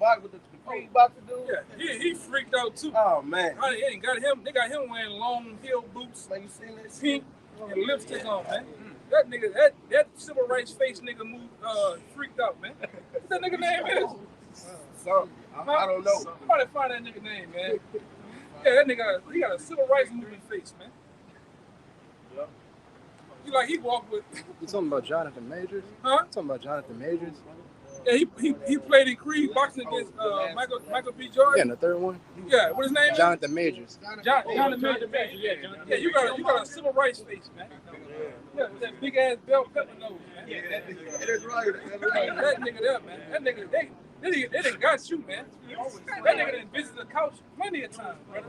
green boxer dude? Yeah, he freaked out too. Oh man. They got him wearing long heel boots, Man, you seen that? pink, and lipstick on, man. That nigga, that civil rights face nigga moved freaked out, man. What's that nigga name is? I don't know. Somebody find that nigga name, man. Yeah, that nigga, he got a civil rights movement face, man. Yeah. He like he walked with. You talking about Jonathan Majors? Huh? You talking about Jonathan Majors? Yeah, he played in Creed boxing against Michael B. Jordan. Yeah, and the third one? Yeah, what his name? Jonathan Majors. Jonathan Majors. Yeah, you got a civil rights face, man. Yeah, with that big ass bell pepper nose, man. Yeah, that's right. That nigga there, man. That nigga, they done got you, man. That nigga done visited the couch plenty of times, brother.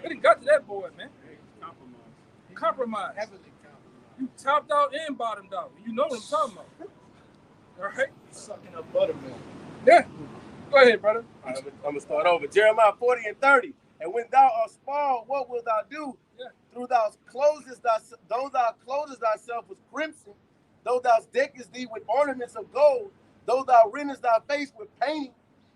They done got to that boy, man. Compromise. You topped out and bottomed out. You know what I'm talking about. All right? Sucking up buttermilk. Yeah. Go ahead, brother. I'm going to start over. Jeremiah 40 and 30. And when thou art small, what wilt thou do? Yeah. Though thou closest thyself with crimson, though thou deckest thee with ornaments of gold, though thou rentest thy face with painting,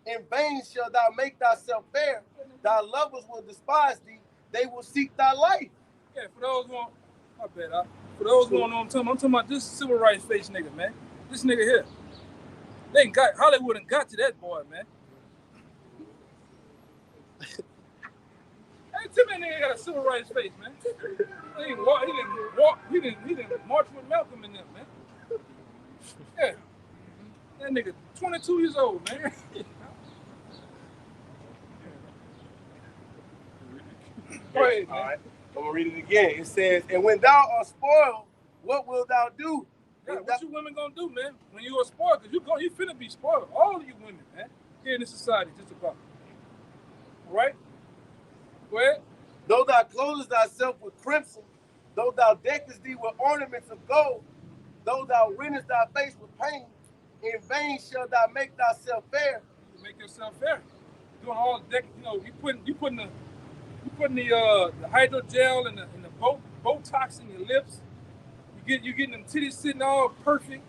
in vain shalt thou make thyself fair. Thy lovers will despise thee. They will seek thy life. Yeah, for those who want, my bad, for those who don't know what I'm talking about this civil rights face nigga, man. This nigga here. They ain't got, Hollywood ain't got to that boy, man. Hey, tell me that nigga got a civil rights face, man. He didn't march with Malcolm in them, man. Yeah. That nigga 22 years old, man. Go ahead, man. All right. I'm going to read it again. It says, and when thou art spoiled, what wilt thou do? Yeah, what you women gonna do, man? When you are spoiled, because you finna be spoiled. All of you women, man, here in this society, just about. All right? Go ahead. Though thou closest thyself with crimson, though thou deckest thee with ornaments of gold, though thou rentest thy face with pain, in vain shalt thou make thyself fair. You make yourself fair. Doing all the deck, you putting the hydrogel and the Botox in your lips. You getting them titties sitting all perfect,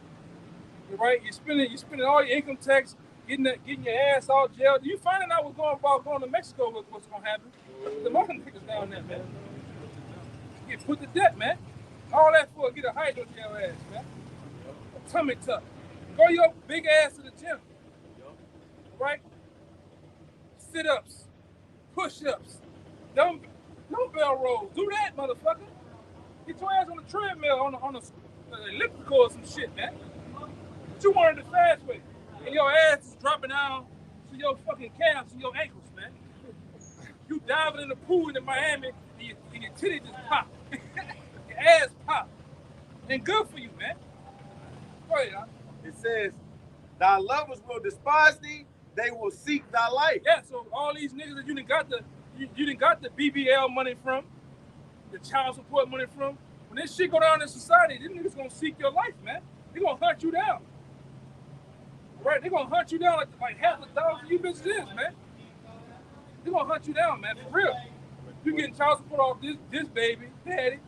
right? You spending all your income tax, getting your ass all gelled. You finding out what's going to Mexico, what's gonna happen? The other niggas down there, man. You get put to death, man. All that for get a hydrogel ass, man. A tummy tuck. Go your big ass to the gym, right? Sit-ups, push-ups, dumbbell rolls. Do that, motherfucker. Get your ass on the treadmill, on the elliptical or some shit, man. But you wanted the fast way. And your ass is dropping down to your fucking calves and your ankles, man. You diving in the pool in Miami and your titty just pop. Your ass pop. And good for you, man. Go ahead, huh? It says, thy lovers will despise thee, they will seek thy life. Yeah, so all these niggas that you done got the BBL money from, the child support money from. When this shit go down in society, these niggas gonna seek your life, man. They gonna hunt you down. Right? They gonna hunt you down like half the $1,000 you bitches is, man. They gonna hunt you down, man, for real. You getting child support off this baby, daddy.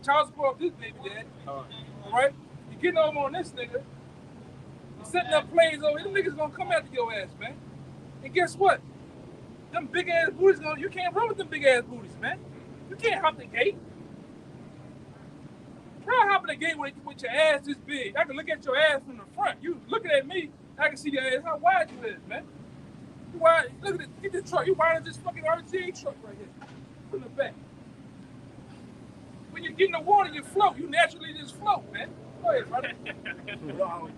Child support off this baby, daddy. All right? You getting over on this nigga. You setting up planes over here. Them niggas gonna come after your ass, man. And guess what? Them big ass booties you can't run with them big ass booties, man. You can't hop the gate. Try hopping the gate with your ass this big. I can look at your ass from the front. You looking at me, I can see your ass, how wide you is, man. You wide, look at this, get this truck. You wide as this fucking RTA truck right here. From the back. When you get in the water, you float. You naturally just float, man. Go ahead, brother.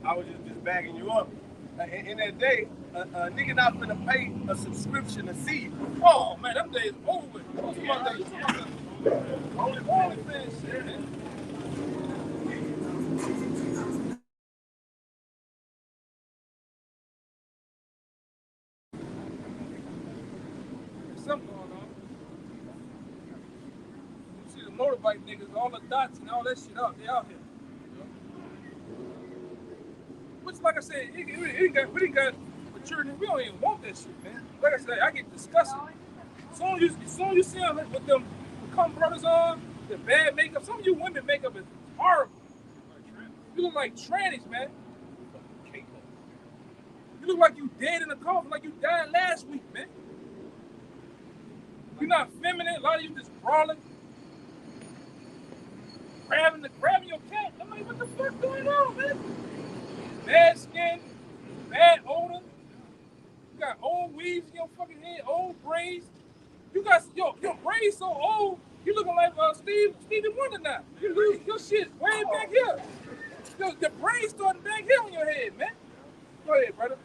I was just bagging you up. In that day, a nigga not finna pay a subscription to see you. Oh, man, them days over with. Those are my days. Only fans shit, man. something going on. You see the motorbike niggas, all the dots and all that shit out. They out here. You know? Which, like I said, we ain't got maturity. We don't even want that shit, man. Like I said, I get disgusted. As soon as you see them with them come brothers on, the bad makeup. Some of you women makeup is horrible. You look like trannies, man. You look like you dead in the coffin, like you died last week, man. You're not feminine. A lot of you just brawling, grabbing your cat. I'm like, what the fuck going on, man? Bad skin, bad odor. You got old weaves in your fucking head, old braids. You got your braids so old. You looking like Stevie Wonder now. Your shit way back here. The braids starting back here on your head, man. Go ahead, brother.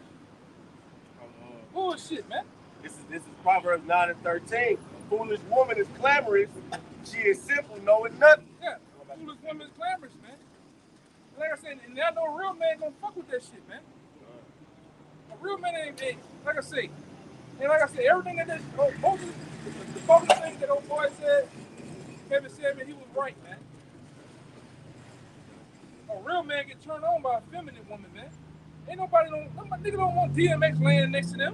Bullshit, man. This is Proverbs 9:13. A foolish woman is clamorous. She is simple, knowing nothing. Yeah, a foolish woman is clamorous, man. Like I said, and I know a real man gonna fuck with that shit, man. A real man ain't like I say, everything that most of the bogus things that old boy said, Kevin said, man, he was right, man. A real man get turned on by a feminine woman, man. Ain't nobody nigga don't want DMX laying next to them.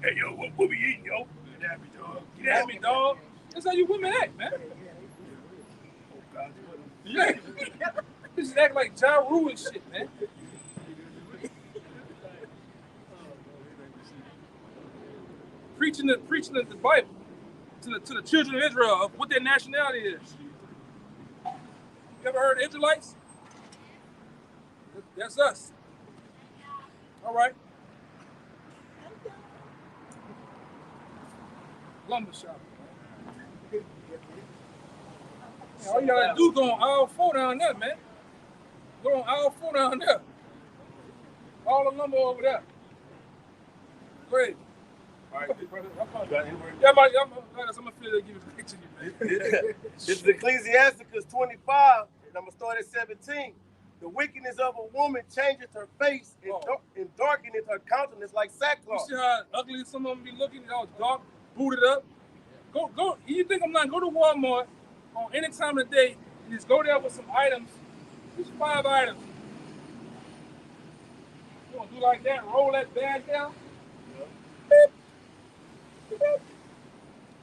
Hey, yo, what we eating, yo? Get at me, dog. Get at me, dog. That's how you women act, man. Oh, God. Yeah. Just act like Ja Rule and shit, man. Preaching the Bible to the children of Israel of what their nationality is. You ever heard of Israelites? That's us. All right. Lumber shop. All you gotta do is go on aisle 4 down there, man. Go on aisle 4 down there. All the lumber over there. Great. All right, brother. I'm gonna feel like give it back to you, man. This is Ecclesiasticus 25, and I'm gonna start at 17. The wickedness of a woman changes her face and darkeneth her countenance like sackcloth. You see how ugly some of them be looking, all dark, booted up? Go. You think I'm not go to Walmart on any time of the day and just go there with some items. Just 5 items. You gonna do like that? Roll that bag down. Beep. Beep.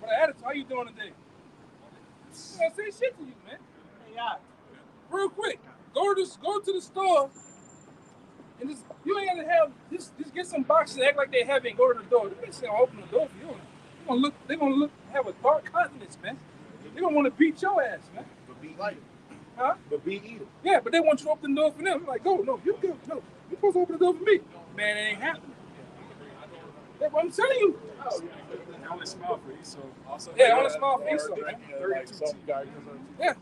But attitude, how you doing today? I'm gonna say shit to you, man. Hey, yeah. Real quick, go to the store and just you ain't gotta have just get some boxes and act like they heavy and go to the door. They ain't gonna open the door for you. They're gonna have a dark countenance, man. They're gonna want to beat your ass, man. But be eater. Huh? But be eater. Yeah, but they want you to open the door for them. I'm like, go, no, you good. No, you're supposed to open the door for me. Man, it ain't happening. That's what I'm telling you. They only smile for Esau. Also, Yeah, only smile for Esau, man. Yeah.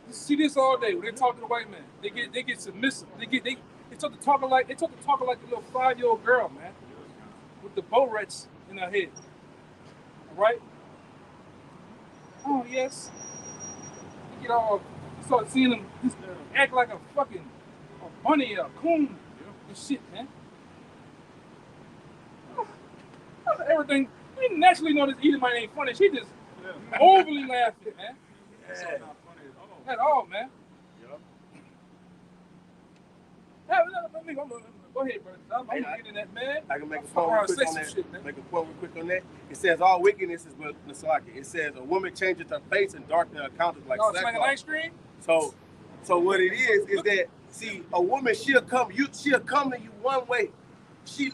You see this all day when they talk to the white man. They get submissive. They talk to talking like a little 5-year-old girl, man, with the Borettes in her head. All right? Oh yes. You start seeing them just act like a fucking bunny, a coon, and shit, man. Everything. You naturally know this Edomite ain't funny. She just overly laughing, man. That's not funny At all, man. Yeah, go ahead, brother. I'm gonna get in that, man. I can make a point real quick on that. Make a point real quick on that. It says all wickedness is what Nasalaki. It says a woman changes her face and darkens her countenance like sackcloth. Like an ice cream? So what it is that see a woman she'll come to you one way. She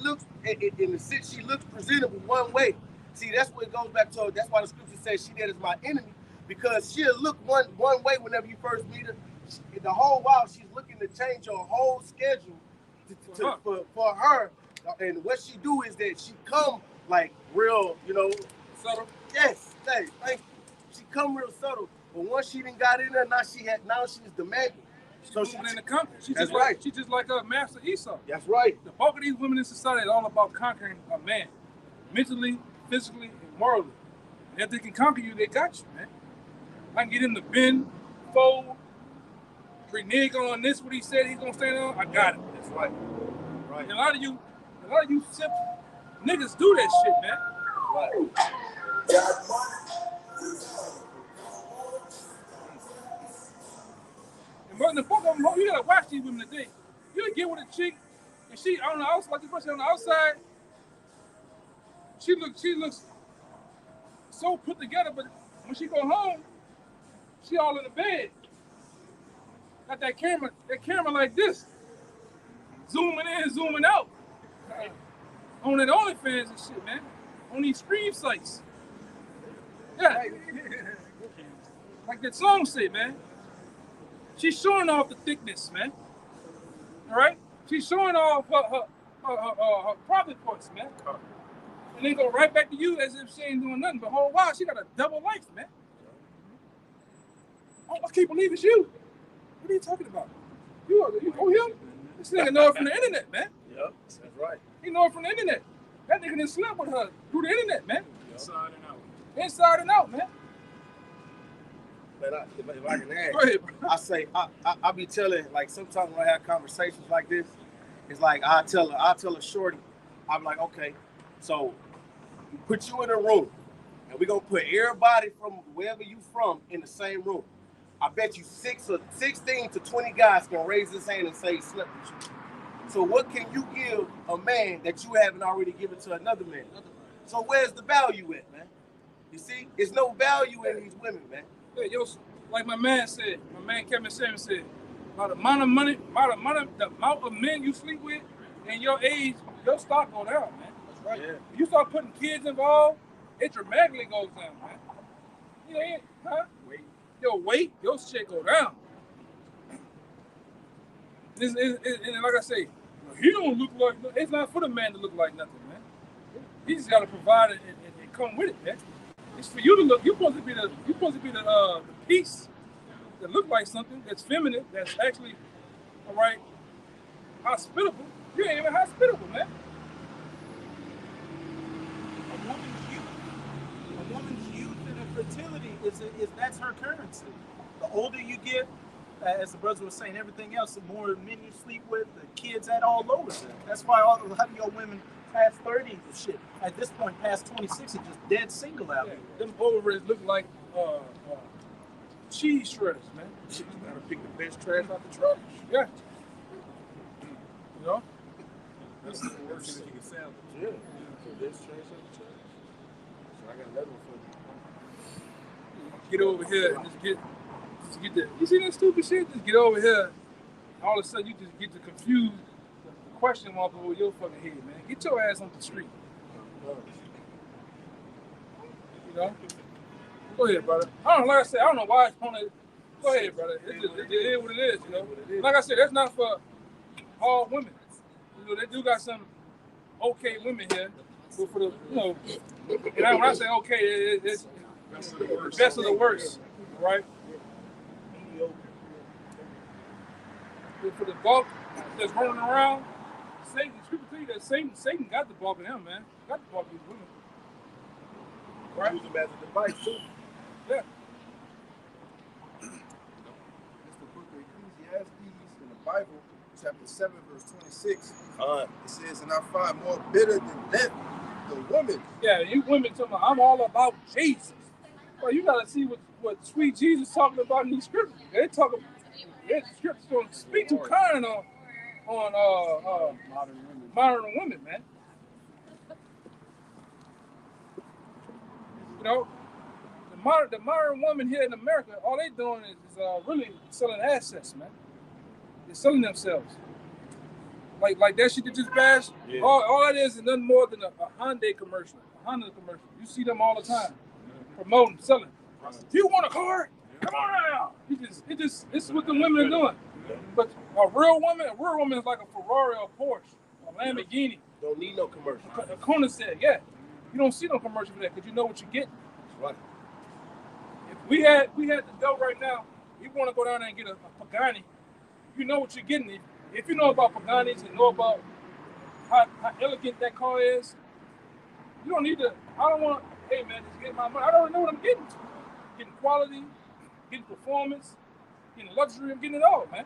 looks in the sense she looks presentable one way. See, that's what it goes back to. That's why the scripture says she that is my enemy, because she'll look one way whenever you first meet her. The whole while she's looking to change your whole schedule for her. And what she do is that she come like real, subtle. Yes, thank you. She come real subtle, but once she done got in there, now she's demanding. So she's in the company. She's that's just right. She's just like Master Esau. That's right. The bulk of these women in society is all about conquering a man, mentally, physically, and morally. And if they can conquer you, they got you, man. I can get him to bend, fold, renege on this, what he said he's gonna stand on. I got it. That's right. Right. And a lot of you simple, Niggas do that shit, man. Right. And but the fuck of them, you gotta watch these women today. You get with a chick, and she on the outside, like this person on the outside, she looks so put together, but when she go home, she all in the bed. Got that camera like this, zooming in, zooming out. On that OnlyFans and shit, man. On these stream sites. Yeah. Like that song said, man. She's showing off the thickness, man. All right? She's showing off her private parts, man. And then go right back to you as if she ain't doing nothing. But whole while, she got a double life, man. Oh, I can't believe it's you. What are you talking about? You know him? This nigga know it from the internet, man. Yep, that's right. He know it from the internet. That nigga done slept with her through the internet, man. Inside and out. Inside and out, man. But if I can add, Go ahead, bro. I say I be telling, like, sometimes when I have conversations like this, it's like I tell a shorty, I'm like, okay, so we put you in a room and we're gonna put everybody from wherever you from in the same room. I bet you 16 to 20 guys gonna raise his hand and say he slept with you. So what can you give a man that you haven't already given to another man? So where's the value at, man? You see, there's no value in these women, man. Yeah, yo, like my man Kevin Samuel said, by the amount of money, the amount of men you sleep with, and your age, your stock go down, man. That's right. Yeah. If you start putting kids involved, it dramatically goes down, man. Yeah, huh? Your weight, your shit go down. And like I say, he don't look like. It's not for the man to look like nothing, man. He just got to provide it and come with it, man. It's for you to look. You're supposed to be the piece that look like something that's feminine, that's actually, all right, hospitable. You ain't even hospitable, man. A woman's youth and her fertility is that's her currency. The older you get, as the brother was saying, everything else, the more men you sleep with, the kids that all over them. That's why a lot of your women past 30 and shit, at this point, past 26, are just dead single out here. Them ovaries look like cheese shreds, man. You gotta pick the best trash out the trash. Yeah. You know? That's the worst thing you can salvage. Yeah. The best trash out the trash. So I got another one for you. Get over here and just get the. You see that stupid shit? Just get over here. All of a sudden, you just get to confuse the question mark over your fucking head, man. Get your ass on the street. You know? Go ahead, brother. I don't know, like I said, I don't know why it's on it. Go ahead, brother. It is what it is, you know? Like I said, that's not for all women. You know, they do got some okay women here, but for the, you know, and when I say okay, it's the best of the worst, right? But for the bulk that's running around, Satan, people tell you that Satan got the bulk of them, man. Got the bulk of these women. Right? Use them as a device, too. Yeah. It's the book of Ecclesiastes in the Bible, chapter 7, verse 26. It says, and I find more bitter than death the woman. Yeah, you women talking about, I'm all about Jesus. Well, you gotta see what sweet Jesus talking about in these scriptures. They talking, the scriptures don't speak too kind on modern women, man. You know, the modern woman here in America, all they doing is really selling assets, man. They're selling themselves. Like that shit that just passed. Yeah. All that is nothing more than a Hyundai commercial, a Honda commercial. You see them all the time, promoting, selling. Do you want a car? Come on now. This is what the women are doing. But a real woman is like a Ferrari or a Porsche, a Lamborghini. Don't need no commercial. A Kona said, yeah. You don't see no commercial for that because you know what you're getting. That's right. If we had the dough right now, you want to go down there and get a Pagani, you know what you're getting. If you know about Paganis and know about how elegant that car is, you don't need to, I don't want, hey man, just get my money. I don't know what I'm getting. Getting quality, getting performance, getting luxury, I'm getting it all, man.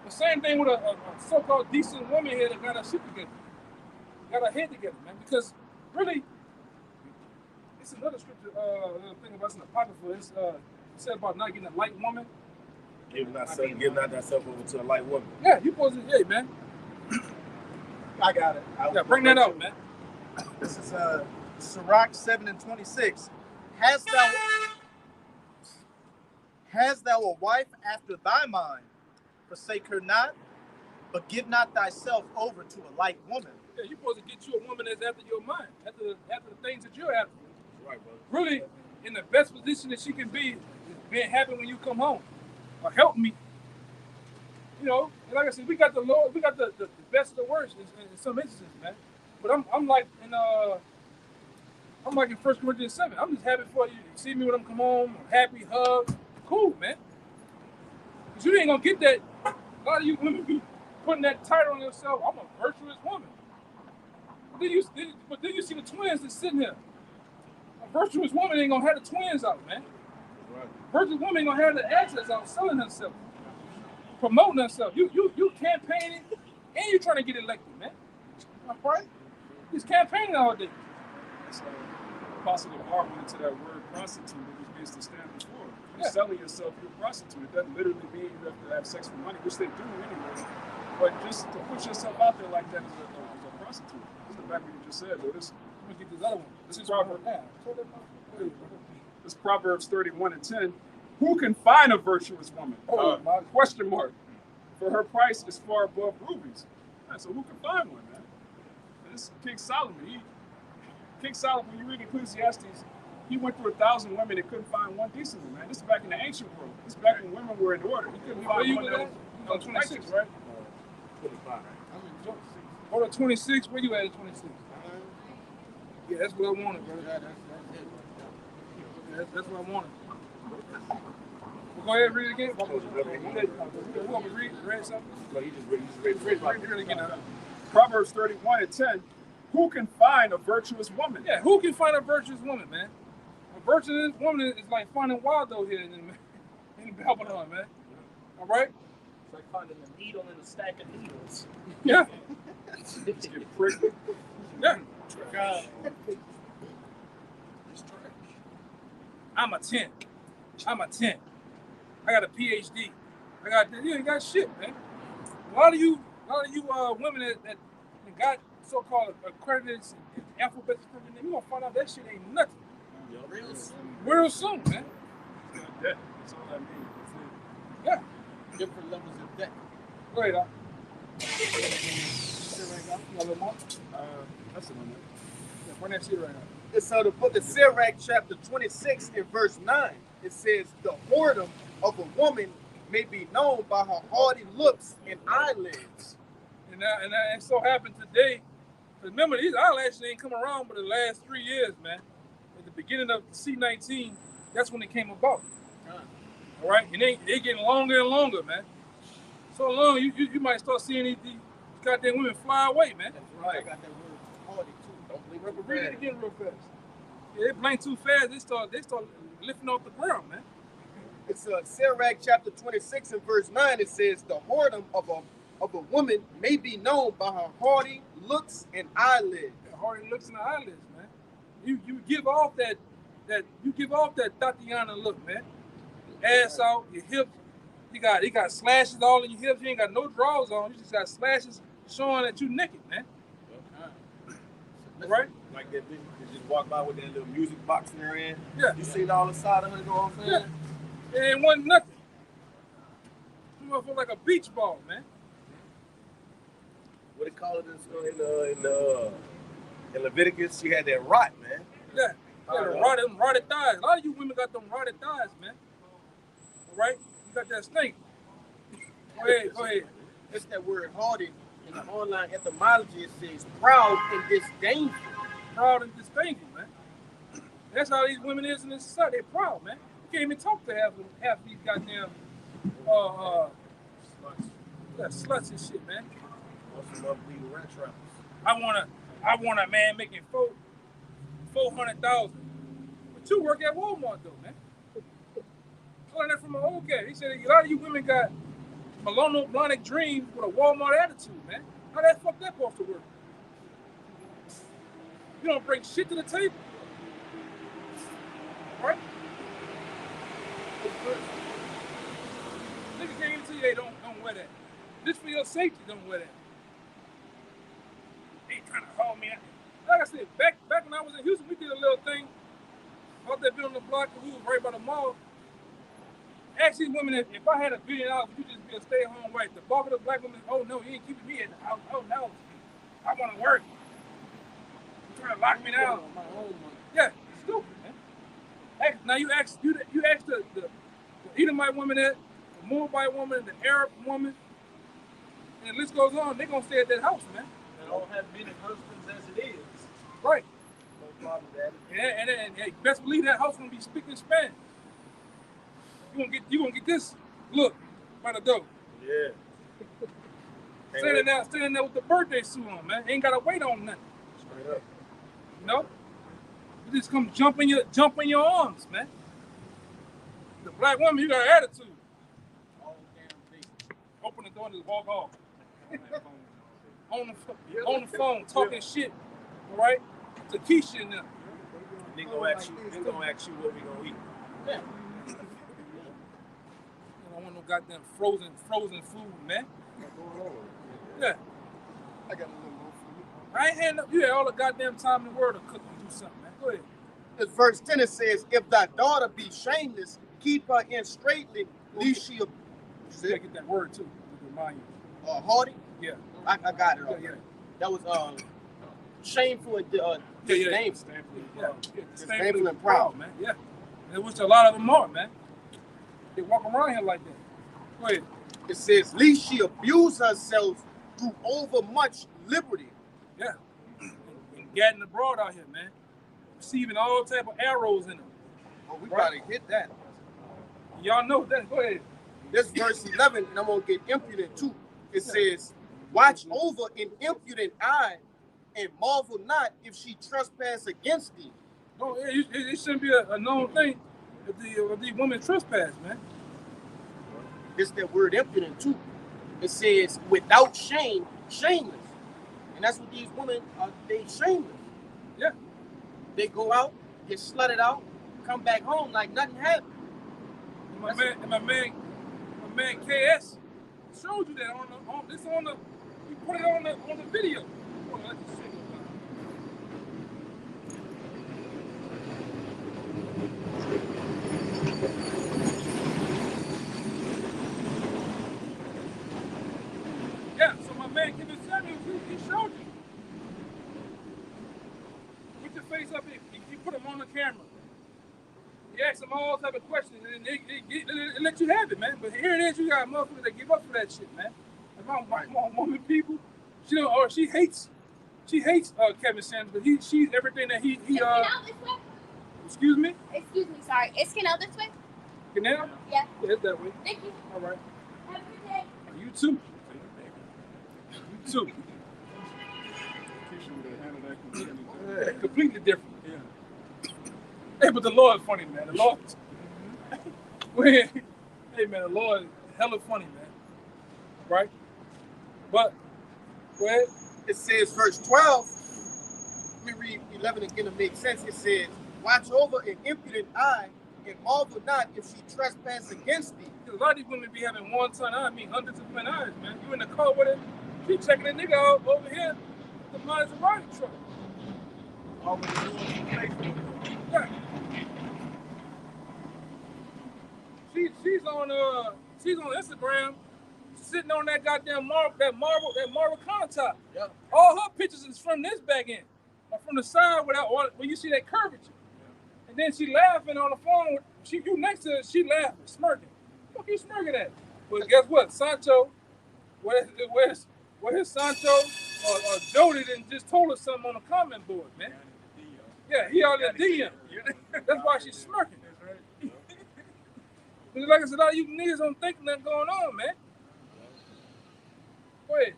The same thing with a so-called decent woman here that got her shit together. got our head together, man. Because really, it's another scripture, another thing about it's an apocryphal. It's said about not getting a light woman. Giving not thyself over to a light woman. Yeah, you supposed to, hey, man. I got it. Yeah, bring that out, man. This is Sirach 7:26. Hast thou a wife after thy mind? Forsake her not, but give not thyself over to a light woman. Yeah, you're supposed to get you a woman that's after your mind, after the things that you're after. Right, brother. Really, in the best position that she can be, is being happy when you come home. Or help me. You know, and like I said, we got the Lord, we got the best of the worst in some instances, man. But I'm like in 1 Corinthians 7. I'm just happy for you. You see me when I'm come home, I'm happy, hug, cool, man. But you ain't gonna get that. A lot of you women be putting that title on yourself. I'm a virtuous woman. But then you see the twins that's sitting here. A virtuous woman ain't gonna have the twins out, man. Right. Virtuous woman ain't gonna have the assets out selling herself, promoting herself. You campaigning and you trying to get elected, man. All right? He's campaigning all day. It's Apostle Bar went into that word prostitute, which means to stand before. You're Yeah. selling yourself, you're a prostitute. It doesn't literally mean you have to have sex for money, which they do anyway. But just to put yourself out there like that is a prostitute. This is back what you just said, though. This I'm gonna get this other one. This is Proverbs 31:10. Who can find a virtuous woman? My question mark. For her price is far above rubies. Man, so who can find one, man? And this is King Solomon. King Solomon, when you read Ecclesiastes, he went through 1,000 women and couldn't find one decent one, man. This is back in the ancient world. This is back when women were in order. He couldn't find one that was 26, right? 25. Go to 26. Where you at 26? Yeah, that's what I wanted, brother. That's what I wanted. Well, go ahead and read it again. You want me to read something? No, he just read Read it again. Proverbs 31:10. Who can find a virtuous woman? Yeah, who can find a virtuous woman, man? A virtuous woman is like finding Waldo here in Babylon, man. All right? It's like finding a needle in a stack of needles. Yeah. Let's get prickly. Yeah. God. I'm a 10. I'm a 10. I got a PhD. You ain't got shit, man. A lot of you women that got so-called accredited alphabets, you gonna find out that shit ain't nothing. Real soon, man. That's all that means. Yeah. Different levels of debt. Go ahead, That's the one. Yeah, bring that shit right now. It's the book of Sirach, chapter 26, and verse 9. It says, the whoredom of a woman may be known by her haughty looks and eyelids. And it so happened today. Remember, these eyelashes ain't come around but the last 3 years, man. At the beginning of C19, that's when it came about. All right? And they getting longer and longer, man. So long, you might start seeing these goddamn women fly away, man. That's right. I got that word haughty, too. Don't believe it. Read it again real fast. Yeah, they blink too fast, they start lifting off the ground, man. It's Sirach chapter 26 and verse 9. It says, the whoredom of a woman may be known by her haughty looks and eyelids. The haughty looks in the eyelids, man. You give off that Tatiana look, man. Ass out, your hips. You got slashes all in your hips. You ain't got no drawers on. You just got slashes showing that you naked, man. Right? Like that bitch that just walk by with that little music box in her hand. Yeah. You see all the side of her, you know what I'm saying? Yeah. It ain't wasn't nothing. You motherfucker like a beach ball, man. What they call it in Leviticus? She had that rot, man. Yeah. Rotted thighs. A lot of you women got them rotted thighs, man. All right? You got that stink. Go ahead. It's that word haughty. In the online etymology, it says proud and disdainful. Proud and disdainful, man. That's how these women is in this society. They're proud, man. You can't even talk to half these goddamn sluts and shit, man. I want a man making $400,000. But you work at Walmart though, man. I learned that from my old guy. He said a lot of you women got melanoblonic dreams with a Walmart attitude, man. How that fuck that supposed to work? You don't bring shit to the table. Right? Niggas can't even tell you, hey, don't wear that. Just for your safety, don't wear that. They trying to hold me out. Like I said, back when I was in Houston, we did a little thing out there building the block, and we was right by the mall. Ask these women if I had $1 billion, would you just be a stay-at-home wife? The bulk of the black women, oh no, you ain't keeping me in the house. Oh no, I want to work. You trying to lock me down? Yeah, it's stupid, man. Now you ask the Edomite woman that, the Moabite woman, the Arab woman, and the list goes on. They're gonna stay at that house, man. They don't have many husbands as it is. Right. No problem, Daddy. And best believe that house gonna be speaking Spanish. You gonna get this look by the door. Yeah. Standing there with the birthday suit on, man. Ain't gotta wait on nothing. Straight up. You know? You just come jump in your arms, man. The black woman, you got an attitude. All damn day. Open the door and just walk off. on the phone, talking shit, all right? To Keisha and them. They gonna ask you what we gonna eat. Yeah. I don't want no goddamn frozen food, man. Yeah. I got a little more for you. I ain't had you had all the goddamn time in the world to cook and do something, man. Go ahead. This verse 10 it says, if thy daughter be shameless, keep her in straitly, lest she You gotta get that word too. To remind you. haughty. Yeah. I got it. Yeah. That was shameful and disdainful. Yeah. Disdainful and proud, man. Yeah. And which a lot of them are, man. They walk around here like that. Go ahead. It says, lest she abuse herself through overmuch liberty. Yeah. And gadding abroad out here, man. Receiving all type of arrows in them. Oh, we gotta hit that. Y'all know that. Go ahead. This verse 11, and I'm gonna get impudent too. It says, watch over an impudent eye, and marvel not if she trespass against thee. No, it shouldn't be a known thing if the women trespass, man. It's that word impudent too. It says, without shame, shameless. And that's what these women are, they shameless. Yeah. They go out, get slutted out, come back home like nothing happened. And my man KS showed you that he put it on the video. Oh, let's just see. Yeah, so my man Kevin Samuels, he showed you. Put your face up here. He put him on the camera. He asked them all type of questions, and they let you have it, man. But here it is, you got motherfuckers that give up for that shit, man. And my woman people, she hates Kevin Sanders, but she's everything that he Excuse me? Excuse me, sorry. Is Canal this way? Canal? Yeah. Yeah, it's that way. Thank you. All right. Have a good day. You too. You too. Yeah, completely different. Yeah. Hey, but the Lord is funny, man. The Lord. Hey, man, the Lord is hella funny, man. Right? But, go ahead. It says, verse 12, let me read 11 again to make sense. It says, watch over an impudent eye, and marvel not if she trespass against thee. A lot of these women be having one ton eye, I mean hundreds of twin eyes, man. You in the car with it, she checking a nigga out over here, the Maserati truck. Yeah. She's on Instagram, sitting on that goddamn marble countertop. Yep. All her pictures is from this back end, or from the side where you see that curvature. And then she laughing on the phone. You next to her, she laughing, smirking. What you smirking at? But guess what? Sancho, where's Sancho or Jody done just told us something on the comment board, man. Yeah, he out there DM. That's why she's smirking. Like I said, a lot of you niggas don't think nothing going on, man. Go ahead.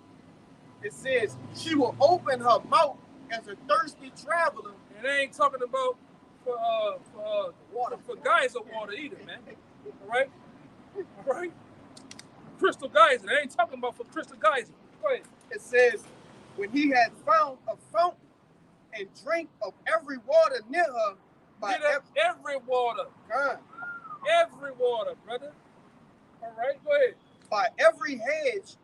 It says, she will open her mouth as a thirsty traveler. And they ain't talking about for geyser water either, man. All right? Crystal geyser. They ain't talking about for crystal geyser. Go ahead. It says, when he had found a fountain and drink of every water near her. By every water. God. Every water, brother. All right, go ahead. By every hedge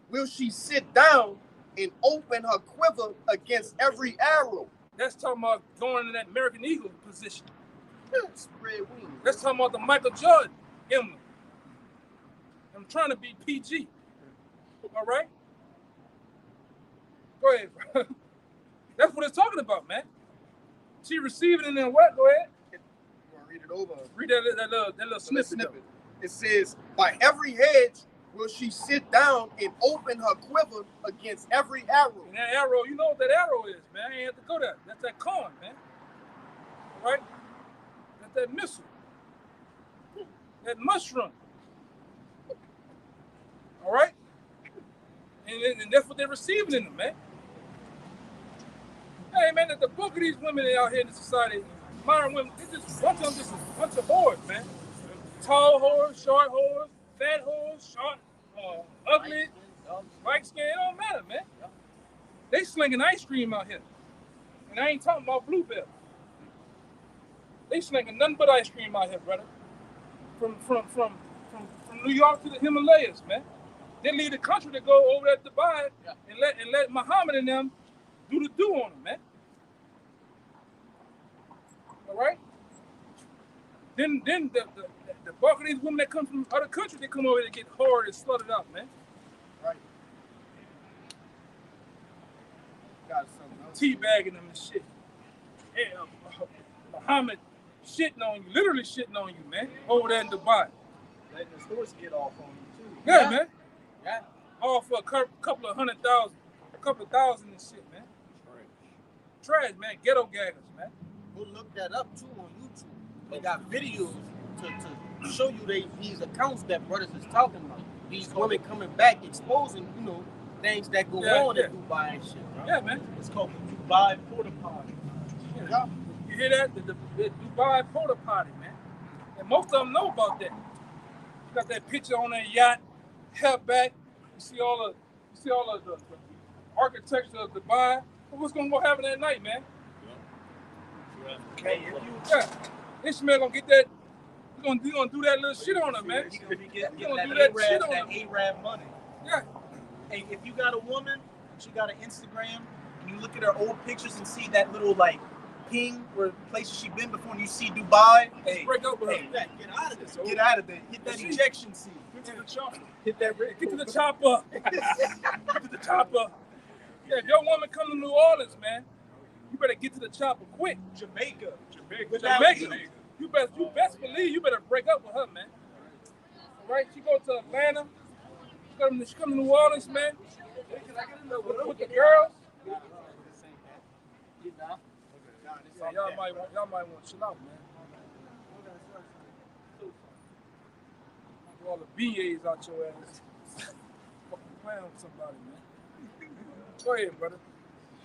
will she sit down and open her quiver against every arrow. That's talking about going in that American Eagle position. Spread wings. That's talking about the Michael Jordan emblem. I'm trying to be PG. All right? Go ahead, bro. That's what it's talking about, man. She receiving it in what? Go ahead. You want to read it over? Read that little snippet. It says, by every hedge will she sit down and open her quiver against every arrow. And that arrow, you know what that arrow is, man. I ain't have to go there. That's that corn, man. All right? That's that missile. That mushroom. All right? And that's what they're receiving in them, man. Hey, man, the bulk of these women out here in the society, modern women, they just, bunch of them just a bunch of whores, man. Tall whores, short whores, fat whores, short, ugly, light skin, it don't matter, man. They slinging ice cream out here. And I ain't talking about Bluebell. They slinging nothing but ice cream out here, brother. From New York to the Himalayas, man. They leave the country to go over there to Dubai and let Muhammad and them do the do on them, man. All right? Then the bulk of these women that come from other countries, they come over here to get hard and slutted up, man. Right. Teabagging them and shit. Yeah, Muhammad shitting on you, literally shitting on you, man. Over there in Dubai. Letting the horse get off on you too. Yeah, man. Yeah. All for a couple of $100,000, a couple of thousand and shit, man. Trash, man. Ghetto gaggers, man. Go look that up too on YouTube. They got videos to show you these accounts that brothers is talking about. These women coming back exposing, things that go on in Dubai and shit. Bro. Yeah, man. It's called the Dubai Porta Potty. Yeah. You hear that? The Dubai Porta Potty, man. And most of them know about that. You got that picture on that yacht, hair back. You see all the architecture of Dubai. What's gonna go happen that night, man? Hey, this man gonna get that. He's gonna do that little shit on her, man. He's gonna get gonna do that that shit on her. Arab money. Yeah. Hey, if you got a woman, she got an Instagram, and you look at her old pictures and see that little like ping where places she been before, and you see Dubai. Hey, break up with her. Get out of this. Get out of there. Hit that ejection seat. Get to the chopper. Hit that. Get to the chopper. Get to the chopper. Yeah, if your woman come to New Orleans, man, you better get to the chopper quick. Jamaica. You best believe you better break up with her, man. All right, she go to Atlanta. She come to New Orleans, man. With the girls. Yeah, y'all might want to chill out, man. All the BAs out your ass. Fucking playing with somebody, man. Go ahead, brother.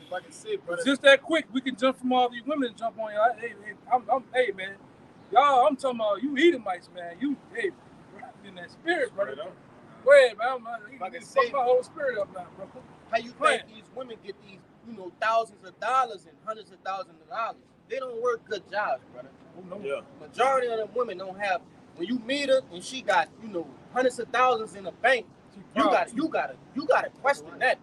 If I can say, brother. Just that quick, we can jump from all these women and jump on you. Hey, man. Y'all, I'm talking about you Edomites, man. You, hey, in that spirit, brother. Go ahead, man. You can fuck my whole spirit up now, bro. How you think these women get these, thousands of dollars and hundreds of thousands of dollars? They don't work good jobs, brother. Yeah. Majority of them women don't have. When you meet her and she got, hundreds of thousands in the bank, you gotta question that.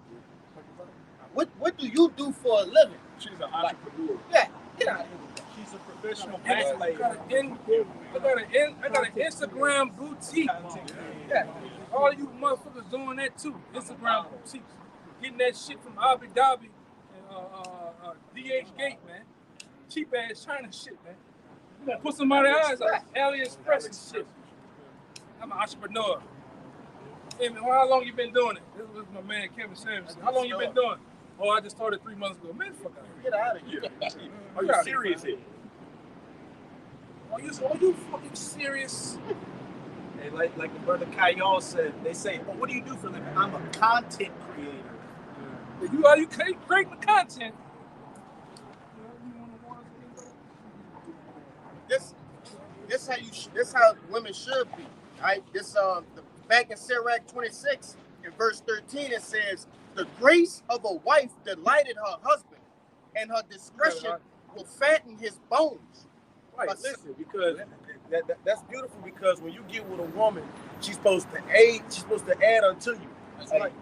What do you do for a living? She's an entrepreneur. Yeah, get out of here. She's a professional I athlete. got an Instagram boutique. Yeah. All you motherfuckers doing that too. Instagram boutiques. Getting that shit from Abu Dhabi and DH Gate, man. Cheap ass China shit, man. You gonna put somebody's eyes on AliExpress and shit. I'm an entrepreneur. Hey, man, how long you been doing it? This was my man Kevin Samuelson. How long you been doing it? Oh, I just started 3 months ago. Man, fuck out of here. Get out of here. Are you serious here? Are you fucking serious? Hey, like the brother Kyle said, they say, "Oh, what do you do for a living?" I'm a content creator. You create the content. This how women should be. Right? This back in Sirach 26 in verse 13 it says, "The grace of a wife delighted her husband, and her discretion will fatten his bones. Right, But listen, because that's beautiful, because when you get with a woman, she's supposed to aid, she's supposed to add unto you. That's right.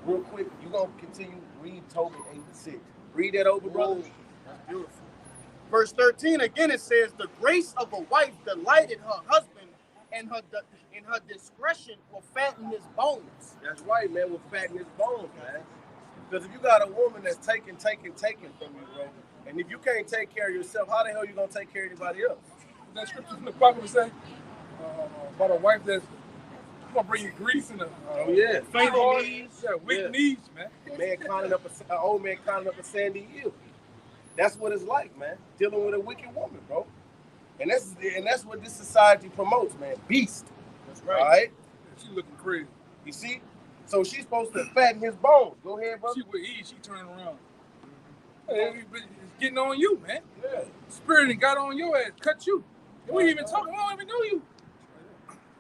Real quick, you're going to continue, read Tobit 8-6. Read that over, brother. That's beautiful. Verse 13, again it says, the grace of a wife delighted her husband, and her discretion will fatten his bones. That's right, man, will fatten his bones, man. Because if you got a woman that's taking from you, bro, and if you can't take care of yourself, how the hell you going to take care of anybody else? That scripture from the Bible say about a wife that's gonna bring you grease and faint knees, weak knees, man. Old man climbing up a sandy hill. That's what it's like, man. Dealing with a wicked woman, bro. And that's what this society promotes, man. Beast. That's right. All right. She looking crazy. You see? So she's supposed to fatten his bones. Go ahead, bro. She with ease. She turning around. Hey, it's getting on you, man. Yeah. Spirit and got on your ass, cut you. And we even talking. We don't even know you.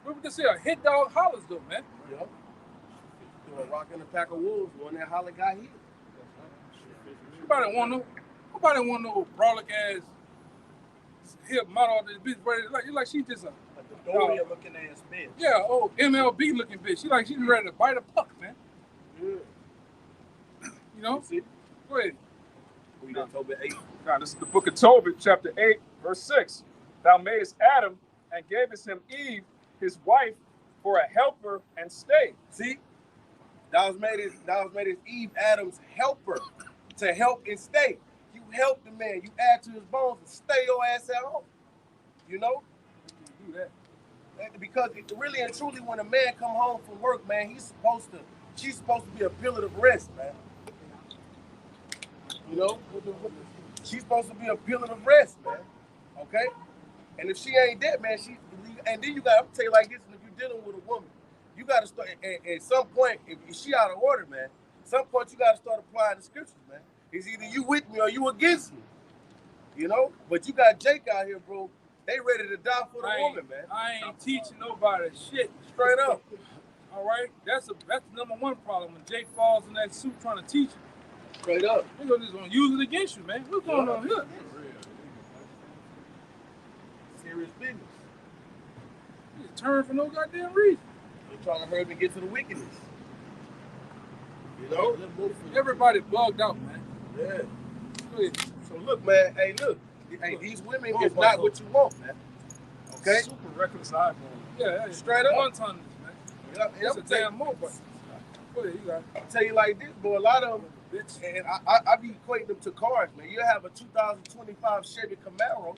We would just say a hit dog hollers though, man. Yep. Doing rock in the pack of wolves, one that holler got hit. Nobody want no brolic ass hip model of this bitch, but it's like she's just a Doria looking ass bitch. Yeah, MLB looking bitch. She's ready to bite a puck, man. Yeah. You know? See? Go ahead. We done Tobit 8. Now, this is the book of Tobit, chapter 8, verse 6. Thou madest Adam and gavest him Eve, his wife, for a helper and stay. See? Thou was made as Eve, Adam's helper, to help and stay. You help the man. You add to his bones and stay your ass at home. You know? Do that. Because really and truly, when a man come home from work, man, she's supposed to be a pillar of rest, man. You know? She's supposed to be a pillar of rest, man. Okay? And if she ain't that, man, and then you got to tell you like this, if you're dealing with a woman, you got to start, at some point, if she out of order, man, at some point you got to start applying the scriptures, man. It's either you with me or you against me. You know? But you got Jake out here, bro. They ready to die for the woman, man. I ain't teaching nobody shit. Straight up. All right? That's the number one problem. When Jake falls in that suit trying to teach you. Straight up. They're just going to use it against you, man. What's going on here? Serious business. You just turn for no goddamn reason. They're trying to hurry me get to the wickedness. You know? Everybody bugged out, man. Yeah. So look, man. Hey, look. Hey, these women is not what you want, man. Okay? Super reckless iPhone. Yeah, straight up. One ton, man. Yep, It's a damn mobile. Go ahead, you got it. I'll tell you like this, boy. A lot of them, and I be equating them to cars, man. You have a 2025 Chevy Camaro,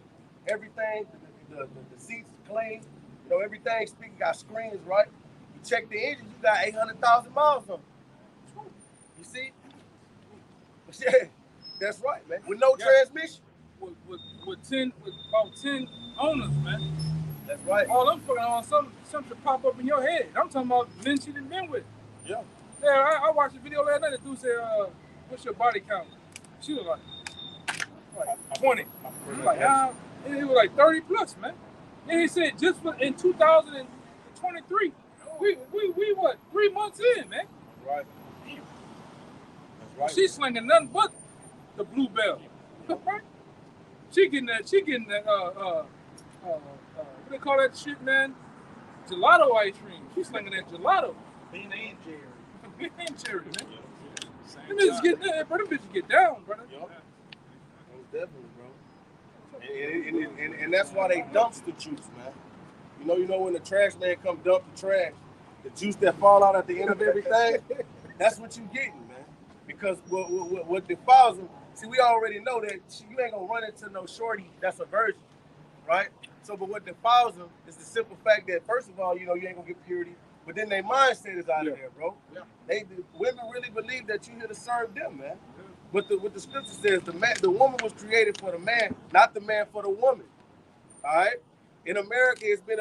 everything, the seats clean, you know, everything speaking, got screens, right? You check the engine, you got 800,000 miles on it. You see? But yeah, that's right, man. With no transmission. With about 10 owners, man. That's right. All I'm putting on something pop up in your head. I'm talking about men she done been with. Yeah. Yeah, I watched a video last night. The dude said, "What's your body count?" She was like 20. He was like, it was like 30 plus, man. And he said just in 2023, we what 3 months in, man. Right. That's right. She's slinging nothing but the blue bell. Right? She getting that, what they call that shit, man? Gelato ice cream. She's slinging that gelato. Bean and Jerry. Bean and Jerry, man. Them bitches get down, bro. Them bitches get down, brother. Yep. Definitely, bro. And that's why they dumpster juice, man. You know when the trash man come dump the trash, the juice that fall out at the end of everything, that's what you getting, man. Because what defiles them, see, we already know that you ain't gonna run into no shorty that's a virgin, right? So, but what defiles them is the simple fact that, first of all, you know, you ain't gonna get purity, but then their mindset is out of there, bro. Yeah. The women really believe that you here to serve them, man. But what the scripture says, the woman was created for the man, not the man for the woman. All right. In America, it's been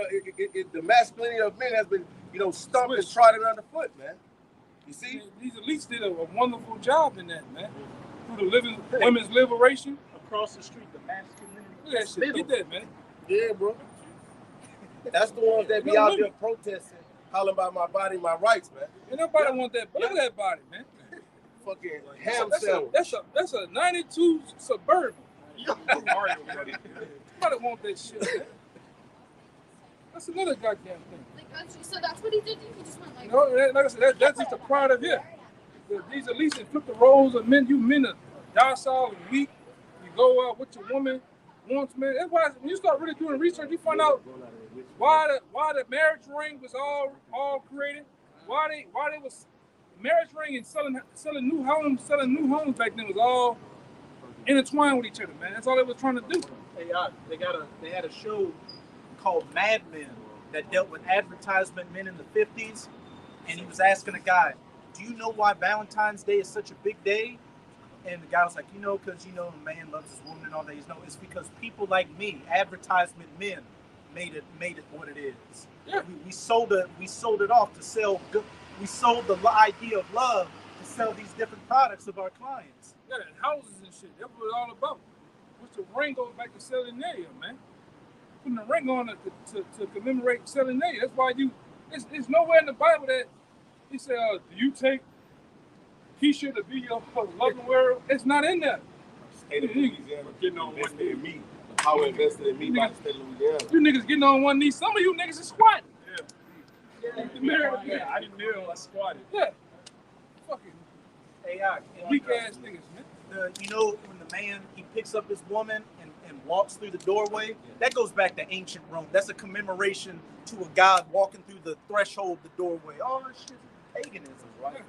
the masculinity of men has been, you know, stumped and trodden underfoot, man. You see, these elites did a wonderful job in that, man. Through the women's liberation. Across the street, the masculinity. Look at that shit. Get that, man. Yeah, bro. That's the ones that be out there protesting, hollering about my body, my rights, man. Ain't nobody want that. But look at that body, man. fucking ham That's sandwich. a 92 Suburban. Mario, buddy. Nobody want that shit, man. That's another goddamn thing. Like, so that's what he did. He just went like. No, like I said, that's just a product of him. These at least flip the roles of men. You men are docile and weak. You go out what your woman wants, man. That's why when you start really doing research, you find out why the marriage ring was all created. Why they was marriage ring and selling new homes back then was all intertwined with each other, man. That's all they was trying to do. They had a show called Mad Men that dealt with advertisement men in the 50s, and he was asking a guy, do you know why Valentine's Day is such a big day? And the guy was like, because a man loves his woman and all that. He's no, it's because people like me, advertisement men, made it what it is. Yeah. We sold it off to sell good. We sold the idea of love to sell these different products of our clients. Yeah, and houses and shit. That's what it's all about. What's the ring goes back to Saturnalia, man. Putting a ring on it to commemorate Saturnalia. That's why it's nowhere in the Bible that he said, do you take Keisha to be your loving world? It's not in there. State of Louisiana getting on one knee in me. How invested in me by the state of Louisiana. You niggas getting on one knee. Some of you niggas is squatting. Yeah, I didn't kneel, I squatted. Yeah. Fucking AI. weak ass niggas, man. When the man, he picks up his woman and walks through the doorway, that goes back to ancient Rome. That's a commemoration to a god walking through the threshold of the doorway. All this shit is paganism, right?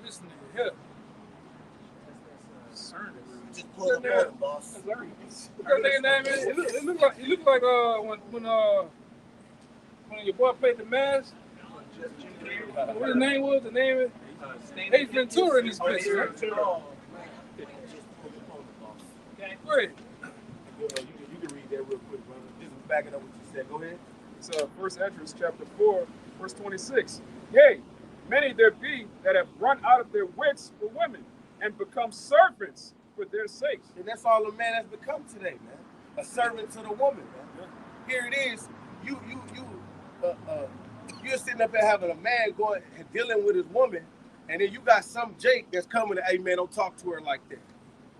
This nigga here. Just pull up on him, boss. What's that nigga name is? It looked like when your boy played the mask. What his name was? The name is Ace Ventura in this bitch. Right? Go ahead. You can read that real quick, brother. This is backing up what you said. Go ahead. It's 1 Esdras chapter 4, verse 26. Yea, many there be that have run out of their wits for women and become servants for their sakes. And that's all a man has become today, man. A servant to the woman, man. Here it is. You're sitting up there having a man going and dealing with his woman, and then you got some Jake that's coming to, hey man, don't talk to her like that.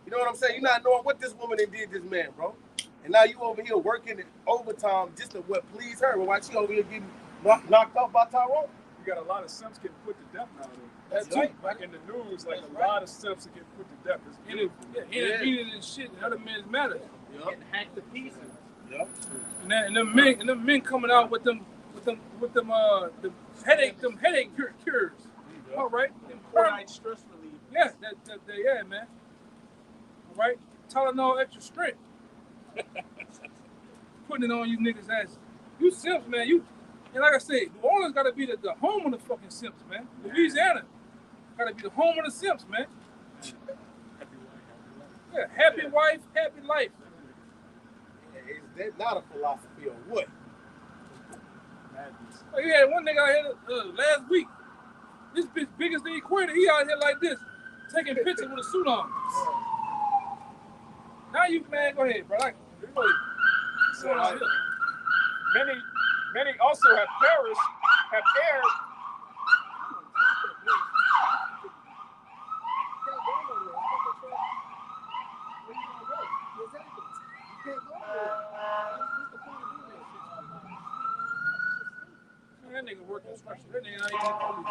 You know what I'm saying? You're not knowing what this woman did this man, bro. And now you over here working overtime just to please her. But why she over here getting knocked off by Tyrone? You got a lot of simps getting put to death nowadays. That's right. Like in the news, like a lot of simps are getting put to death. It's Intervening and shit in other men's matters. Getting hacked to pieces. Yep. And them men coming out with them headache cures. Yep. All right. Chloride stress relief. Yeah, yeah, man. All right. Tylenol extra strength. Putting it on you niggas' asses. You simps, man. And like I said, New Orleans got to be the home of the fucking simps, man. Louisiana got to be the home of the simps, man. Yeah, happy wife, happy life. Is that not a philosophy or what? Like, you had one nigga out here last week. This bitch big as the equator. He out here like this, taking pictures with a suit on. Now you, man, go ahead, bro. So, many also have perished, have erred. That nigga working construction. That nigga not even police.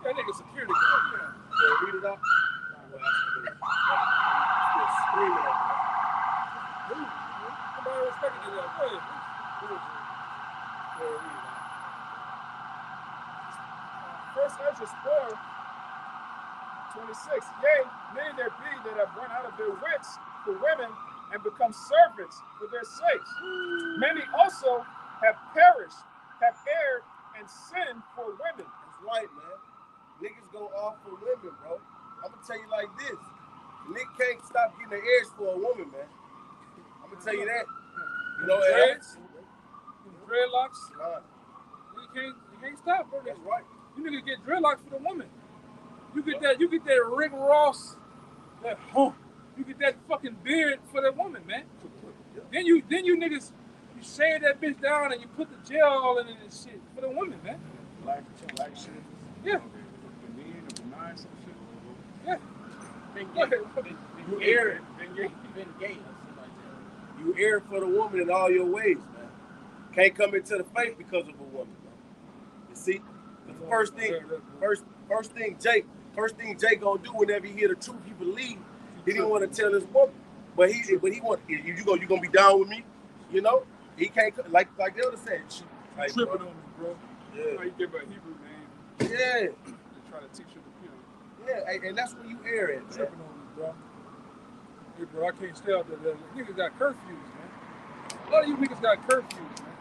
That nigga security guard. Yeah, read it up. Still screaming at me. Nobody respecting you. Go ahead. First Esdras 4, 26. Yea, many there be that have run out of their wits for women and become servants for their sakes. Many also have perished, have erred, and sinned for women. That's right, man. Niggas go off for women, bro. I'm gonna tell you like this. Nick can't stop getting the edge for a woman, man. I'm gonna tell you that. You know Dreads, dreadlocks. Nah, You can't stop, bro. that's right. You niggas get dreadlocks for the woman. You get that Rick Ross, that hump. You get that fucking beard for the woman, man. Then you niggas, you shave that bitch down and you put the gel all in it and shit for the woman, man. black shit. Yeah. The mean, the benign, some shit. Yeah. You air it. Been gay. You air it for the woman in all your ways, man. Can't come into the faith because of a woman, man. You see? The first thing Jake gonna do whenever he hear the truth, he believe. He didn't want to tell his woman, but he want you gonna be down with me, you know? He can't like the other said. Like, tripping on me, bro. Yeah. How you give a Hebrew name? Yeah. They try to teach you the Yeah, and that's where you air it, man. Tripping on me, bro. Hey, bro, I can't stay out there. Niggas got curfews, man. A lot of you niggas got curfews, man.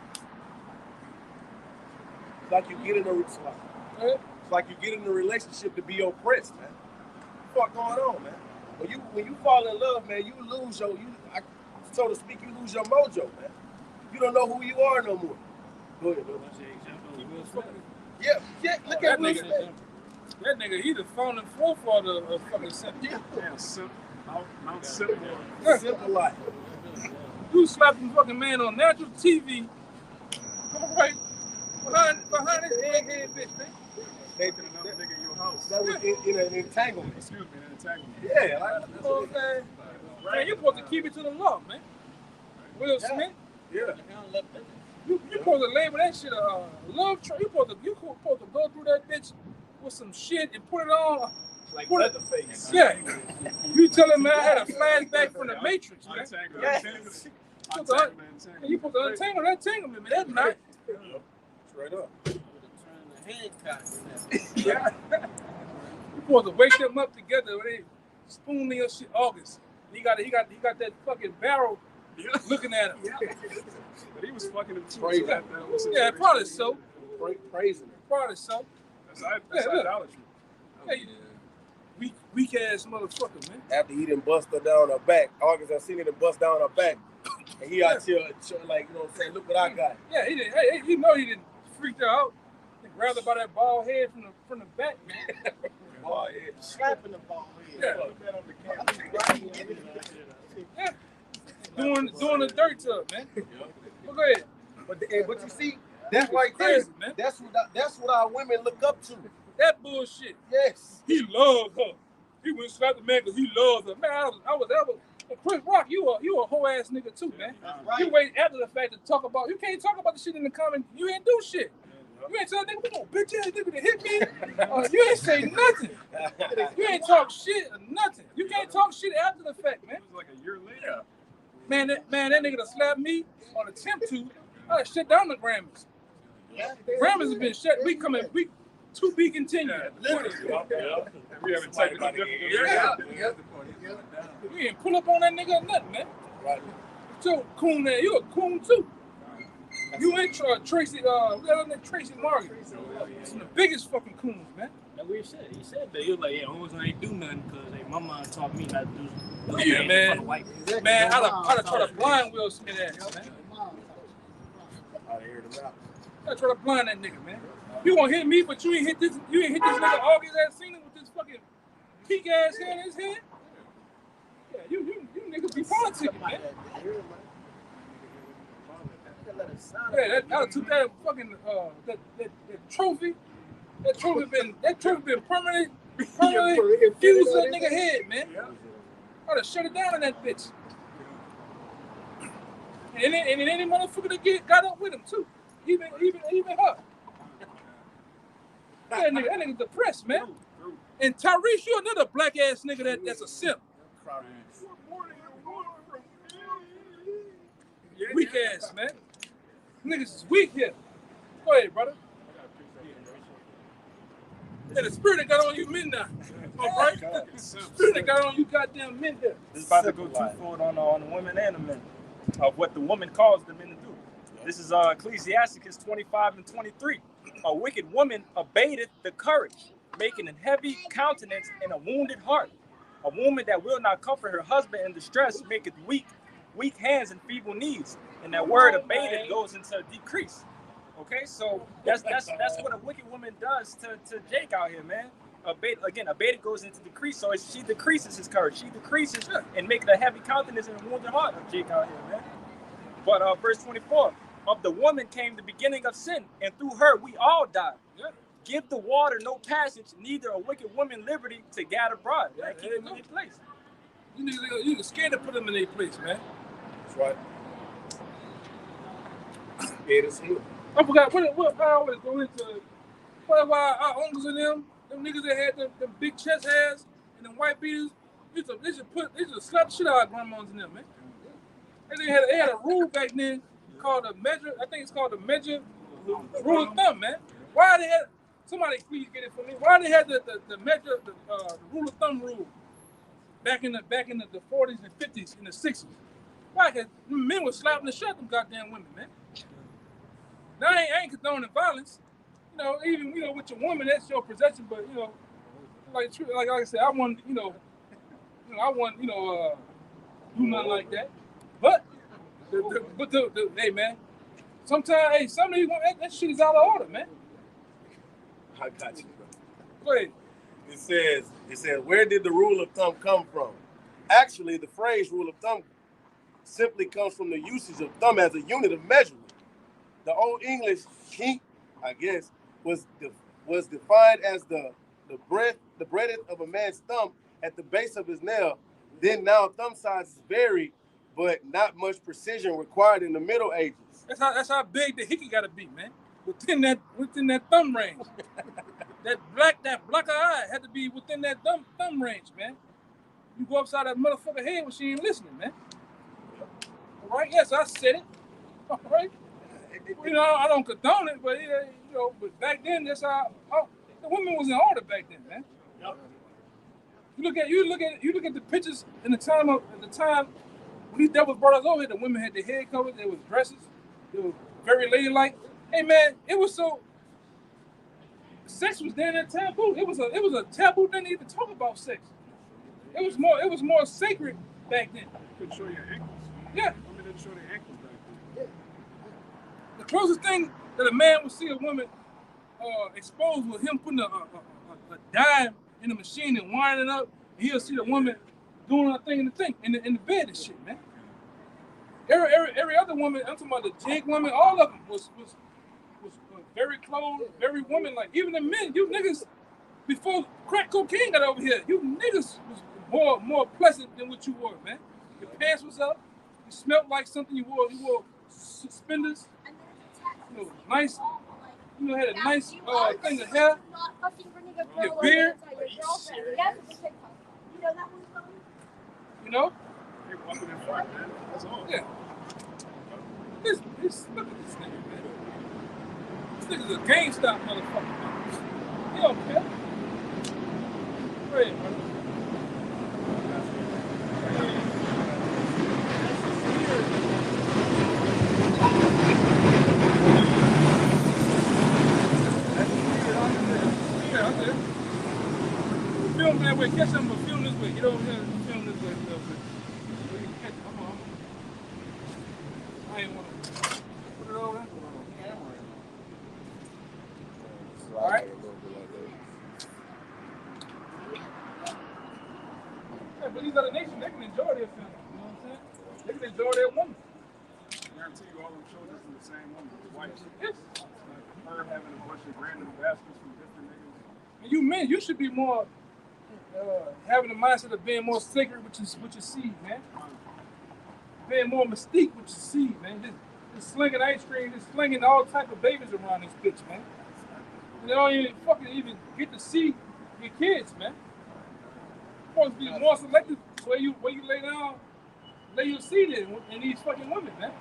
It's like you get in a relationship to be oppressed, man. What the fuck going on, man? When you fall in love, man, you lose so to speak, you lose your mojo, man. You don't know who you are no more. Go ahead, bro. Yeah, look at Will Smith. That nigga, he the founding forefather of fucking simple. Yeah, simple. Mount Simple. Simple life. You slapped the fucking man on natural TV. Right behind his egghead bitch, man. They Fucking another nigga in your house. That was in an entanglement. Excuse me, an entanglement. Yeah, You know what I'm saying? Man, you supposed to keep it to the law, man. Will Smith. Yeah. You supposed to label that shit a love trick. You supposed to go through that bitch with some shit and put it on. Like put it, Leatherface. yeah. You telling me I had a flashback from the Matrix, man. Yes. You supposed to untangle that entanglement, man. That's not. Straight up. Yeah. You supposed to wake them up together when they spoon your shit August. He got that fucking barrel looking at him. But he was fucking him too. Crazy. Yeah, probably so. Praising him. Probably so. That's idolatry. Hey, weak ass motherfucker, man. After he didn't bust her down her back, August I seen him bust down her back, and he out here like, you know what I'm saying? Look what I got. Yeah, he didn't. Hey, you know he didn't freak her out. He grabbed her by that bald head from the back, man. Bald head. Slapping the ball head. Yeah. Doing the dirt to her, man. Well, go ahead. But you see, that's right Crazy, there. man. That's what our women look up to. That bullshit. Yes. He loved her. He went and slapped the man because he loved her. Man, I was and Chris Rock, you a whole ass nigga too, man. Right. You wait after the fact to talk about. You can't talk about the shit in the comment. You ain't do shit. You ain't tell nigga, we gonna bitch ass nigga to hit me. You ain't say nothing. You ain't talk shit or nothing. You can't talk shit after the fact, man. It was like a year later. Man, that nigga to slap me or attempt to, I shut down the Grammys. Grammys have been shut. We to be continued. Literally. We haven't taken no different. You ain't pull up on that nigga or nothing, man. Right. So coon there, you a coon too. You ain't Tracy Morgan. It's the biggest fucking coons, man. That's what he said. He said that. He was like, yeah, hoes ain't do nothing because my mom taught me not to do Yeah, man. Man, I'd have tried to blind Will Smith ass, man. I'd try to blind that nigga, man. You gonna hit me, but you ain't hit this nigga August ass seen him with this fucking peak ass hair in his head? Yeah, you niggas be politicking, man. Yeah, I took that fucking that trophy. That trophy been permanently fused to that nigga head, man. I'd have shut it down in that bitch. And any motherfucker that got up with him too. Even her. That nigga depressed, man. And Tyrese, you another black ass nigga that's a simp. Weak ass, man. Niggas is weak here. Go ahead, brother. Yeah, the spirit that got on you men now. All right? The spirit that got on you goddamn men here. This is about to go twofold on the women and the men of what the woman calls the men to do. This is Ecclesiasticus 25 and 23. A wicked woman abateth the courage, making a heavy countenance and a wounded heart. A woman that will not comfort her husband in distress maketh weak hands and feeble knees. And that word abated goes into decrease. Okay, so that's what a wicked woman does to Jake out here, man. Abated goes into decrease. So she decreases his courage. She decreases and making a heavy countenance and a wounded heart of Jake out here, man. But verse 24, of the woman came the beginning of sin, and through her we all died. Yeah. Give the water no passage, neither a wicked woman liberty to gather bride. Yeah, Keep them in their place. You niggas, you scared to put them in their place, man. That's right. Scared as hell. I forgot what I always go into. Why our uncles and them niggas that had them big chest hairs and them white beaters, they just slap the shit out of grandmas and them, man. And they had a rule back then called a measure. I think it's called the measure rule of thumb, man. Why they had somebody please get it for me? Why they had the measure the rule of thumb rule back in the 40s and 50s and the 60s? Why? Because men were slapping the shit out of them goddamn women, man. Now I ain't condoning violence. You know, even with your woman, that's your possession. But like I said, I want do nothing like that. But hey, man, sometimes some of these that shit is out of order, man. I got you, bro. Go ahead. It says, where did the rule of thumb come from? Actually, the phrase rule of thumb simply comes from the usage of thumb as a unit of measurement. The Old English "heap," I guess, was defined as the breadth of a man's thumb at the base of his nail. Then now thumb sizes vary, but not much precision required in the Middle Ages. That's how big the hickey gotta be, man. Within that thumb range. that black eye had to be within that thumb range, man. You go upside that motherfucker head when she ain't listening, man. All right, yes, I said it. All right. I don't condone it, but but back then that's how the women was in order back then, man. Yep. You look at the pictures in the time when these devils brought us over here. The women had their head covered. There was dresses. They were very ladylike. Hey, man, it was so. Sex was damn that taboo. It was a taboo. Didn't even talk about sex. It was more sacred back then. You could show your ankles. Yeah. Women didn't show their ankles back then. The closest thing that a man would see a woman exposed was him putting a dime in the machine and winding it up. And he'll see the woman doing her thing in the bed and shit, man. Every other woman, I'm talking about the jig woman, all of them was very close, very woman-like. Even the men, you niggas, before crack cocaine got over here, you niggas was more pleasant than what you were, man. Your pants was up, you smelled like something you wore suspenders, nice, had a nice thing of hair, your beard, They walking in front, man. That's all. Yeah. Look at this nigga, man. This nigga's a GameStop motherfucker, man. He don't care. Go ahead, brother. Film that way, catch him, but film this way. Get over here and film this way a little bit. So you can catch him. Come on. I ain't want to put it over there. All right. Yeah, but these other nations, they can enjoy their film. You know what I'm saying? They can enjoy their woman. I guarantee you all them children from the same woman, the wife. Yes. Like her having a bunch of random baskets from different niggas. And you men, you should be more having the mindset of being more sacred with your seed, man. Being more mystique with your seed, man. Just slinging ice cream, just slinging all type of babies around this bitch, man. And they don't even get to see your kids, man. You're supposed to be more selective where you lay your seed in these fucking women, man.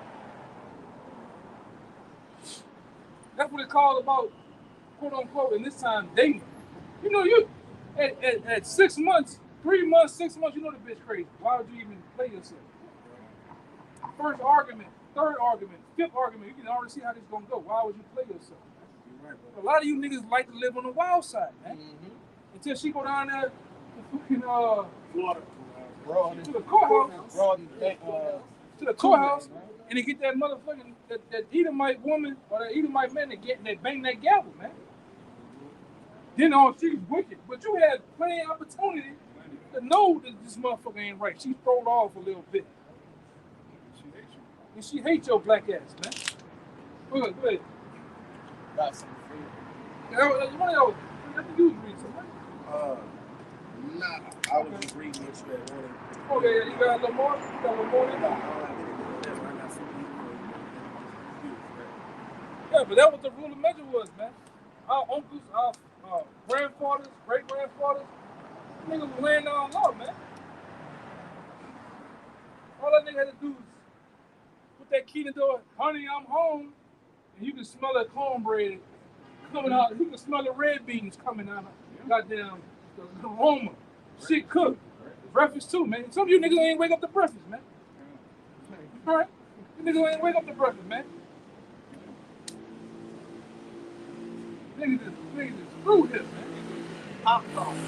That's what it's called about, quote unquote, in this time dating. You at 6 months, 3 months, 6 months, you know the bitch crazy. Why would you even play yourself? First argument, third argument, fifth argument, you can already see how this is gonna go. Why would you play yourself? Right, a lot of you niggas like to live on the wild side, man. Mm-hmm. Until she go down there to fucking to the courthouse, and they get that motherfucking that Edomite woman or that Edomite man that bang that gavel, man. Then she's wicked, but you had plenty of opportunity to know that this motherfucker ain't right. She throwed off a little bit. And she hates your black ass, man. Go ahead. Got some free. One of those. I think you was reading something. Nah, I was just reading this shit. Okay, yeah, you got a little more? You got a little more than that? Yeah, but that was the rule of measure was, man. Our uncles, our grandfathers, great-grandfathers, niggas was laying down law, man. All that nigga had to do is put that key in the door, honey, I'm home, and you can smell that cornbread coming out. You can smell the red beans coming out. Goddamn, the aroma. Shit cooked. Breakfast too, man. Some of you niggas ain't wake up to breakfast, man. All right? You niggas ain't wake up to breakfast, man. Niggas is screwed here, man. Pop-Tarts.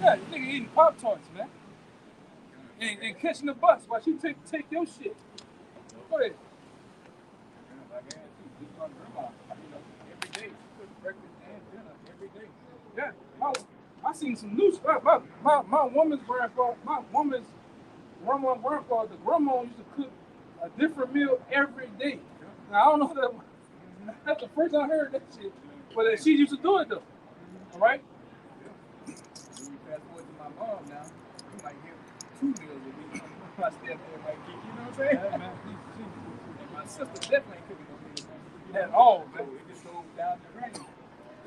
Yeah, nigga eating Pop-Tarts, man. And catching the bus while she take your shit. Go ahead. Every day, she cooked breakfast and dinner every day. Yeah, I seen some new stuff. My woman's grandfather, my woman's grandma and grandfather, the grandma used to cook a different meal every day. Now, I don't know that. That's the first time I heard that shit. But she used to do it though. All right? When you fast forward to my mom now, you might get 2 meals a week. My stepdad might get, you know what I'm saying? Yeah, man. And my sister definitely ain't cooking no meals At all, man. It just goes down the drain.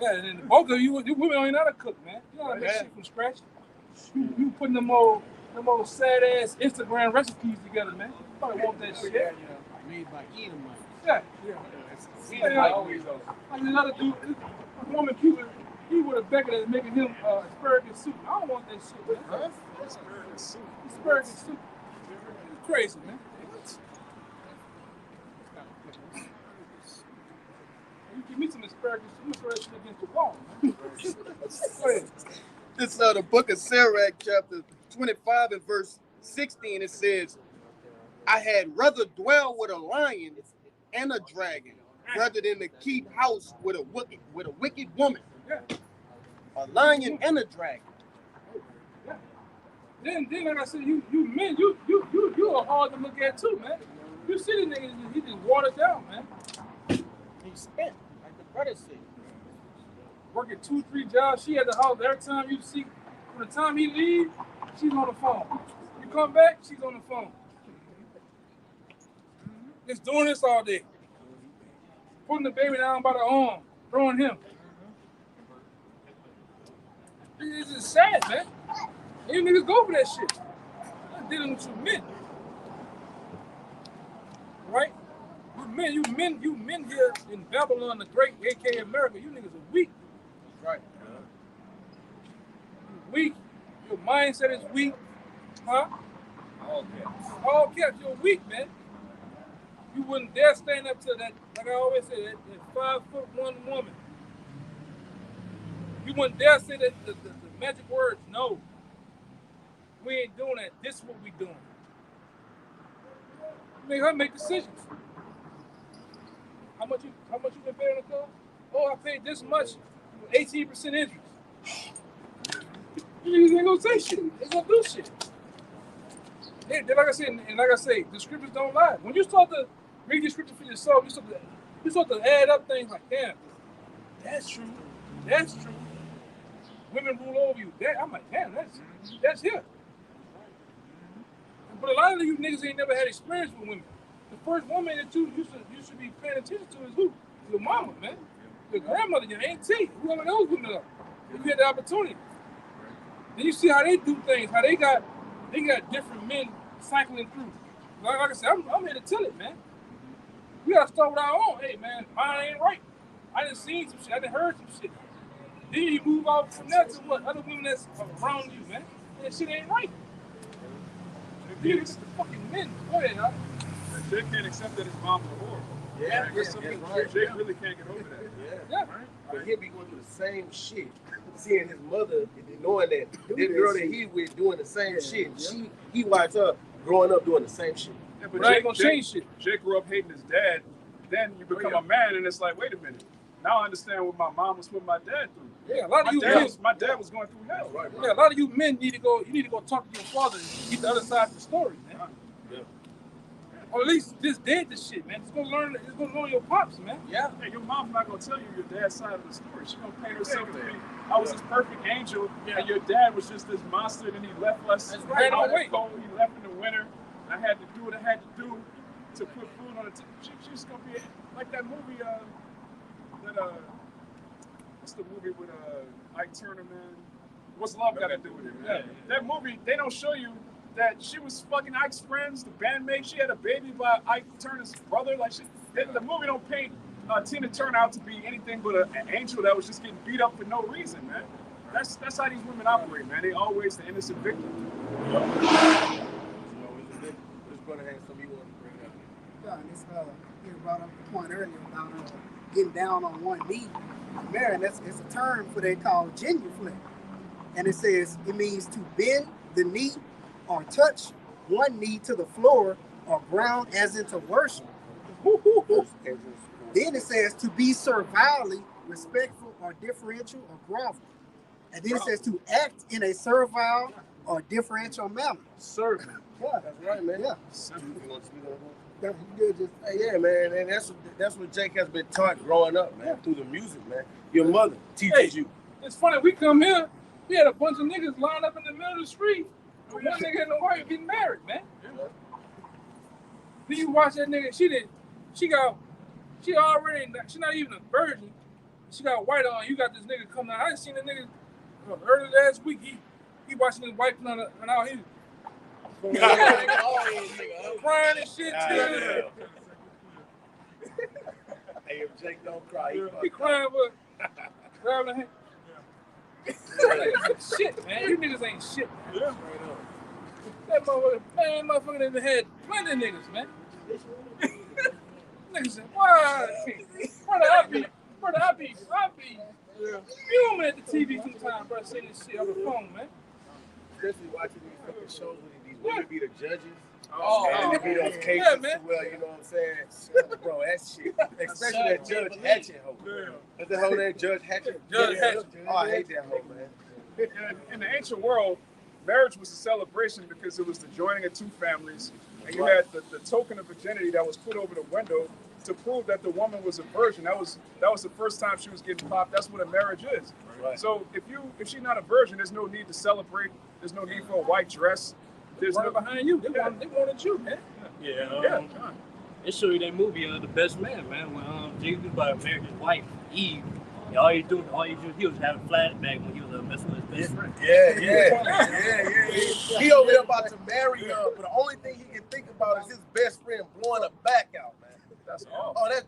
Yeah, and then both of you women don't even know how to cook, man. You know how to make shit from scratch. You putting them old sad ass Instagram recipes together, man. You probably want that shit. Yeah, made by Edomite. Yeah. Edomite always though. Like another dude, this woman, he would have Beckett that's making him asparagus soup. I don't want that shit, man. Huh? Asparagus soup. Asparagus soup. It's crazy, man. You give me some asparagus, I'm gonna throw that shit against the wall, man. Go ahead. This the book of Sirach, chapter 25 and verse 16. It says, I had rather dwell with a lion and a dragon rather than to keep house with a wicked woman. Yeah. A lion and a dragon. Yeah. Then like I said, you men, you are hard to look at too, man. You see the nigga, he just watered down, man. He spent, like the brother said. Working 2-3 jobs. She at the house every time you see. From the time he leave, she's on the phone. You come back, she's on the phone. Just doing this all day. Putting the baby down by the arm, throwing him. It's just sad, man. And you niggas go for that shit. I'm dealing with you men. Right? You men here in Babylon the Great, aka America, you niggas are weak. Right. You're weak. Your mindset is weak. Huh? All caps. You're weak, man. You wouldn't dare stand up to that, like I always say, that 5'1" woman. You wouldn't dare say that the magic words, no. We ain't doing that. This is what we doing. Make her make decisions. How much you been paying on the car? Oh, I paid this much, 18% interest. You niggas ain't gonna say shit. They gonna do shit. Like I say, the scriptures don't lie. When you start to read the scripture for yourself, you start to add up things like, damn, that's true. That's true. Women rule over you. I'm like, damn, that's here. But a lot of you niggas ain't never had experience with women. The first woman that you should be paying attention to is who? Your mama, man. Your grandmother, your auntie, whoever those women are. If you had the opportunity. Then you see how they do things, how they got different men cycling through. Like I said, I'm here to tell it, man. We gotta start with our own. Hey, man, mine ain't right. I done seen some shit. I done heard some shit. Then you move out from there to what? Other women that's around you, man. That shit ain't right. Dude, it's the fucking men. Go ahead, huh? Jake can't accept that his mom's a whore. Yeah, Jake really can't get over that. Yeah. Right? But he'll be going through the same shit. Seeing his mother, knowing that this girl that he with doing the same shit. He watched her growing up doing the same shit. Yeah, but But I ain't gonna change shit. Jake grew up hating his dad. Then you become a man, and it's like, wait a minute. Now I understand what my mom was putting my dad through. Yeah, a lot of My dad was going through hell. Right. Yeah, a lot of you men need to go talk to your father and get the other side of the story, man. Or at least just did the shit, man. Just go learn your pops, man. Yeah. Hey, your mom's not gonna tell you your dad's side of the story. She's gonna paint herself to be, I was this perfect angel, and your dad was just this monster, and he left us out in the cold. He left in the winter. I had to do what I had to do to put food on the table. She's gonna be like that movie. What's the movie with Ike Turner, man? What's love got to do with it, man? That movie, they don't show you that she was fucking Ike's friends, the bandmate. She had a baby by Ike Turner's brother. Like, the movie don't paint Tina Turner out to be anything but an angel that was just getting beat up for no reason, man. That's how these women operate, man. They always the innocent victim. Let's go ahead and something you want to bring up. Yeah, and this you brought up the point earlier about getting down on one knee. Man, it's a term for they call genuflect. And it says it means to bend the knee or touch one knee to the floor or ground as into worship. Then it says to be servilely, respectful or differential or grovel. And then it says to act in a servile or differential manner. Serving. Yeah, that's right, man. Yeah. Yeah, man, and that's what Jake has been taught growing up, man, through the music, man. Your mother teaches you. It's funny, we come here, we had a bunch of niggas lined up in the middle of the street. One nigga and the wife getting married, man. Then you watch that nigga, she's not even a virgin. She got white on, you got this nigga coming out. I just seen the nigga early last week, he watching his wife and out here. Crying and shit too. Hey, if Jake don't cry, he crying, but grabbing him. Niggas ain't shit, man. You niggas ain't shit. Yeah. That motherfucker done had plenty of niggas, man. Niggas said, why? Brother, I be fuming at the TV sometimes, bro, seeing this shit on the phone, man. Especially watching these fucking shows with these women be the judges. And they be those cases as well, you know what I'm saying? Bro, that shit. Especially that Judge Hatchet hoe. That's the hoe that Judge Hatchet. Judge Hatchet. Oh, I hate that hoe, man. In the ancient world, marriage was a celebration because it was the joining of two families, and you had the token of virginity that was put over the window to prove that the woman was a virgin. That was the first time she was getting popped. That's what a marriage is. Right. So if she's not a virgin, there's no need to celebrate. There's no need for a white dress. There's no behind you. They wanted you, man. Yeah. It showed you that movie, The Best Man, man, when Jesus about married his wife, Eve. And all he do, he was having a flashback when he was messing with his best friend. Yeah. He over there about to marry her, but the only thing he can think about is his best friend blowing her back out, man. That's all. Oh, that's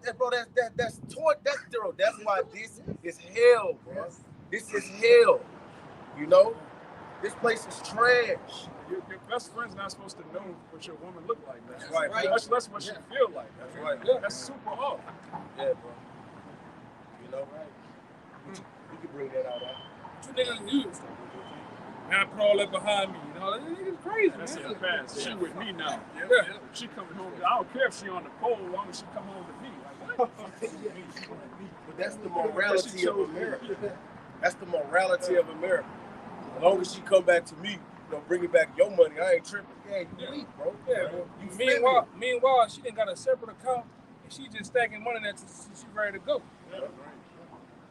why this is hell, bro. This is hell. You know, this place is trash. Your best friend's not supposed to know what your woman look like. That's right. Much less what she feel like. That's right. Yeah. That's super off. Yeah, bro. You know, right? You can bring that out. What you niggas use? Man, I put all that behind me. You know, that nigga's crazy. That's in the past. She with me now. Yeah. She coming home. I don't care if she on the pole, as long as she come home with me. Like, but that's the morality of America. That's the morality of America. As long as she come back to me, bring me back your money. I ain't tripping. Yeah, you weak, bro. Yeah, bro. Meanwhile, she done got a separate account, and she just stacking money there till she's ready to go. Yeah, right.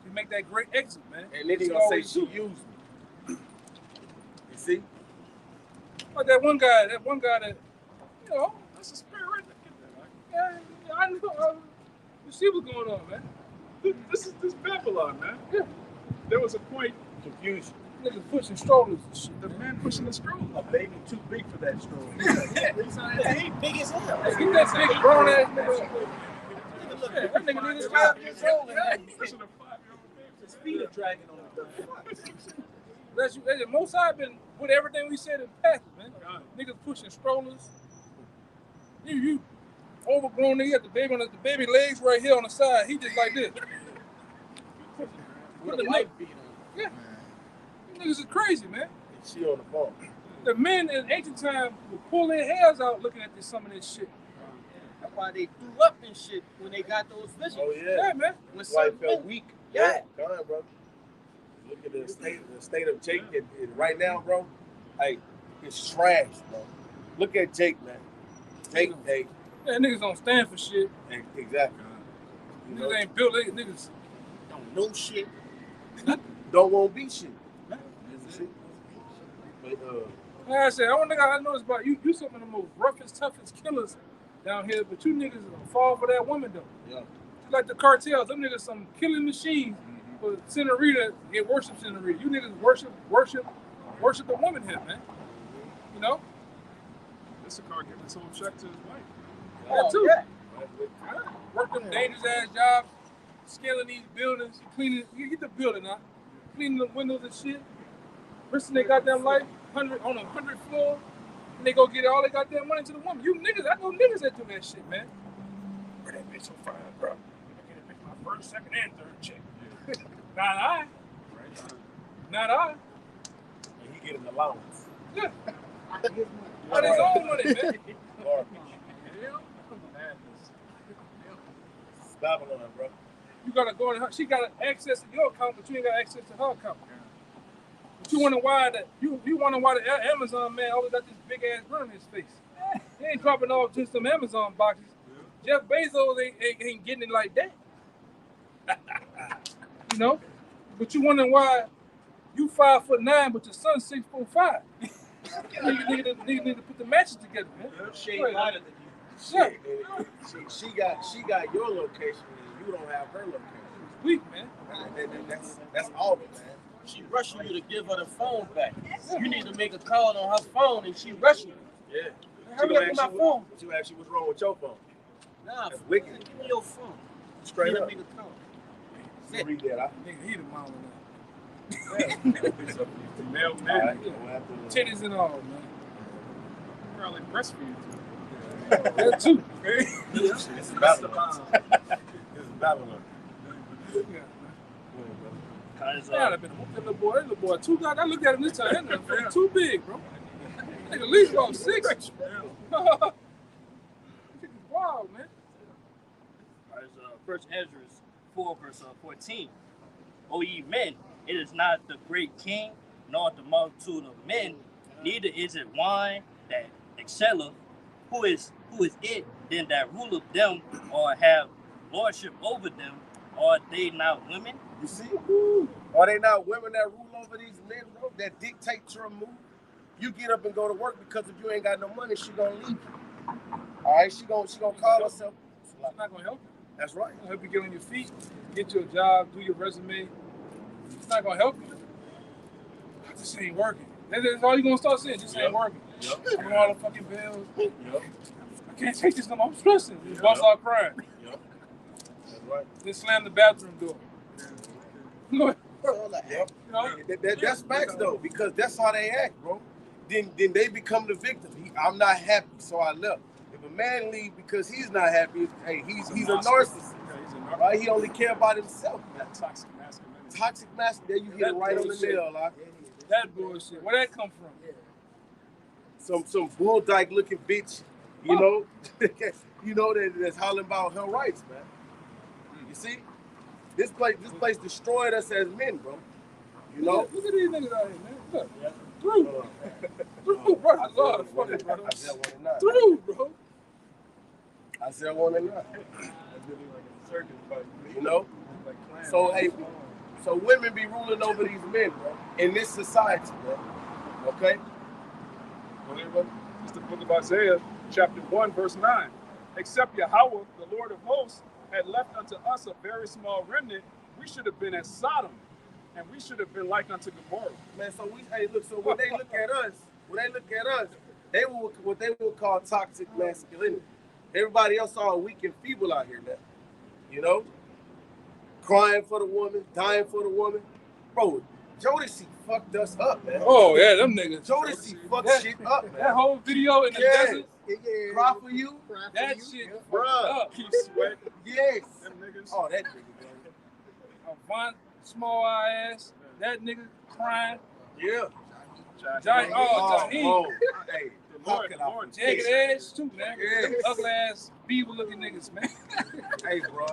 She make that great exit, man. And then he gonna say she used me. You see? Like that one guy that, you know, that's a spirit. Yeah, I know. You see what's going on, man. This is Babylon, man. Yeah. There was a point. Confusion. Niggas pushing strollers and shit. The man pushing the stroller. A baby too big for that stroller. He big as hell. Get that big grown ass nigga. That nigga need his 5 years old. Pushing a 5-year-old baby. His feet are dragging on the most I've been with everything we said in the past, man. Niggas pushing strollers. You overgrown nigga got the baby legs right here on the side. He just like this. With a light beat on. Yeah. Niggas is crazy, man. She on the phone. The men in ancient time would pull their hairs out looking at some of this shit. That's why they threw up and shit when they got those visions. Oh yeah. Yeah, man. When wife felt weak. Yeah. Come on, bro. Look at the state of Jake right now, bro. Hey, it's trash, bro. Look at Jake, man. Jake, hey, Yeah, niggas don't stand for shit. Exactly. You Niggas know? ain't built. Niggas Don't know shit. Don't want to be shit. See? But like I said, one nigga I noticed about you. You some of the most roughest, toughest killers down here, but you niggas fall for that woman though. yeah. Just like the cartels, them niggas some killing machines. But Senorita, they worship Senorita. You niggas worship the woman here, man. You know? This a car giving his whole check to his wife. That too. Yeah. Work them dangerous ass jobs, scaling these buildings, cleaning. You get the building out, cleaning the windows and shit. Risking their goddamn life, on a 100th floor, and they go get all their goddamn money to the woman. You niggas, I know niggas that do that shit, man. Bro, that bitch so fine, bro. I get a bitch my first, second, and third check. Not I. Not I. And he get an allowance. Yeah. On his own money, man. It's Babylon, bro. You gotta go in her. She got access to your account, but you ain't got access to her account. But you wonder why the Amazon man always got this big ass grin on his face. He ain't dropping off just some Amazon boxes. Jeff Bezos ain't getting it like that. You know? But you wondering why you 5'9", but your son's 6'5". Nigga need to put the matches together, man. She ain't lighter than you. Yeah. She got your location and you don't have her location. Weak, man. That's all, man. She rushing you to give her the phone back. You need to make a call on her phone and she rushing you. Yeah. Hurry up with my phone. She asked you what's wrong with your phone. Nah, That's wicked. give me your phone. Straight up. Make a call. Read that. Nigga, he the mama now. Male All man. right, we'll have to- Titties and all, man. Probably breastfeed. That too. This is Babylon. This is Babylon. Yeah, I've been whooping that little boy. Too bad. I looked at him this time. That nigga too big, bro. Nigga, at least about 6. Wow, man. First Ezra 4 verse 14. O ye men, it is not the great king, nor the multitude of men, neither is it wine that excelleth. Who is it then that ruleth them, or have lordship over them? Are they not women? You see? Are they not women that rule over these men, bro? That dictate your move? You get up and go to work because if you ain't got no money, she gonna leave you. All right, she gonna call herself. It's not gonna help you. That's right. It's gonna help you get on your feet, get you a job, do your resume. It's not gonna help you. This ain't working. That's all you're gonna start saying. This ain't working. I'm on all the fucking bills. I can't take this no more. I'm stressing. You bust out crying. That's right. Then slam the bathroom door. Yep. That's facts though, because that's how they act, bro. Then they become the victim. I'm not happy, so I left. If a man leave because he's not happy, hey, he's a narcissist. Right? He only care about himself. That toxic masculinity. Toxic masculinity. There you hit it right on the nail, like. That bullshit. Where that come from? Some bull dyke looking bitch, you know, that's hollering about her rights, man. You see, this place destroyed us as men, bro. You know. Look at these niggas out here, man. Look. Through, bro. Lord, funny, brother. Through, bro. I said 1 and 9. You know. So hey, so women be ruling over these men, bro, in this society, bro. Okay. It's the book of Isaiah, chapter 1, verse 9. Except Yahweh, the Lord of hosts, had left unto us a very small remnant, we should have been as Sodom, and we should have been like unto Gomorrah. Man, so when they look at us, they will what they will call toxic masculinity. Everybody else all weak and feeble out here now. You know? Crying for the woman, dying for the woman. Bro, Jodeci fucked us up, man. Oh, yeah, them niggas. Jodeci fucked shit up, man. That whole video in the desert. Cry for you. That shit Bruh. up. Keep sweating. Yes. Them niggas. Oh, that nigga, bro. Von small ass. That nigga crying. Yeah. Jaheim. Oh, hey. Lord, Jagged Edge too, man. Yes. Ugly ass beaver looking niggas, man. Hey, bro.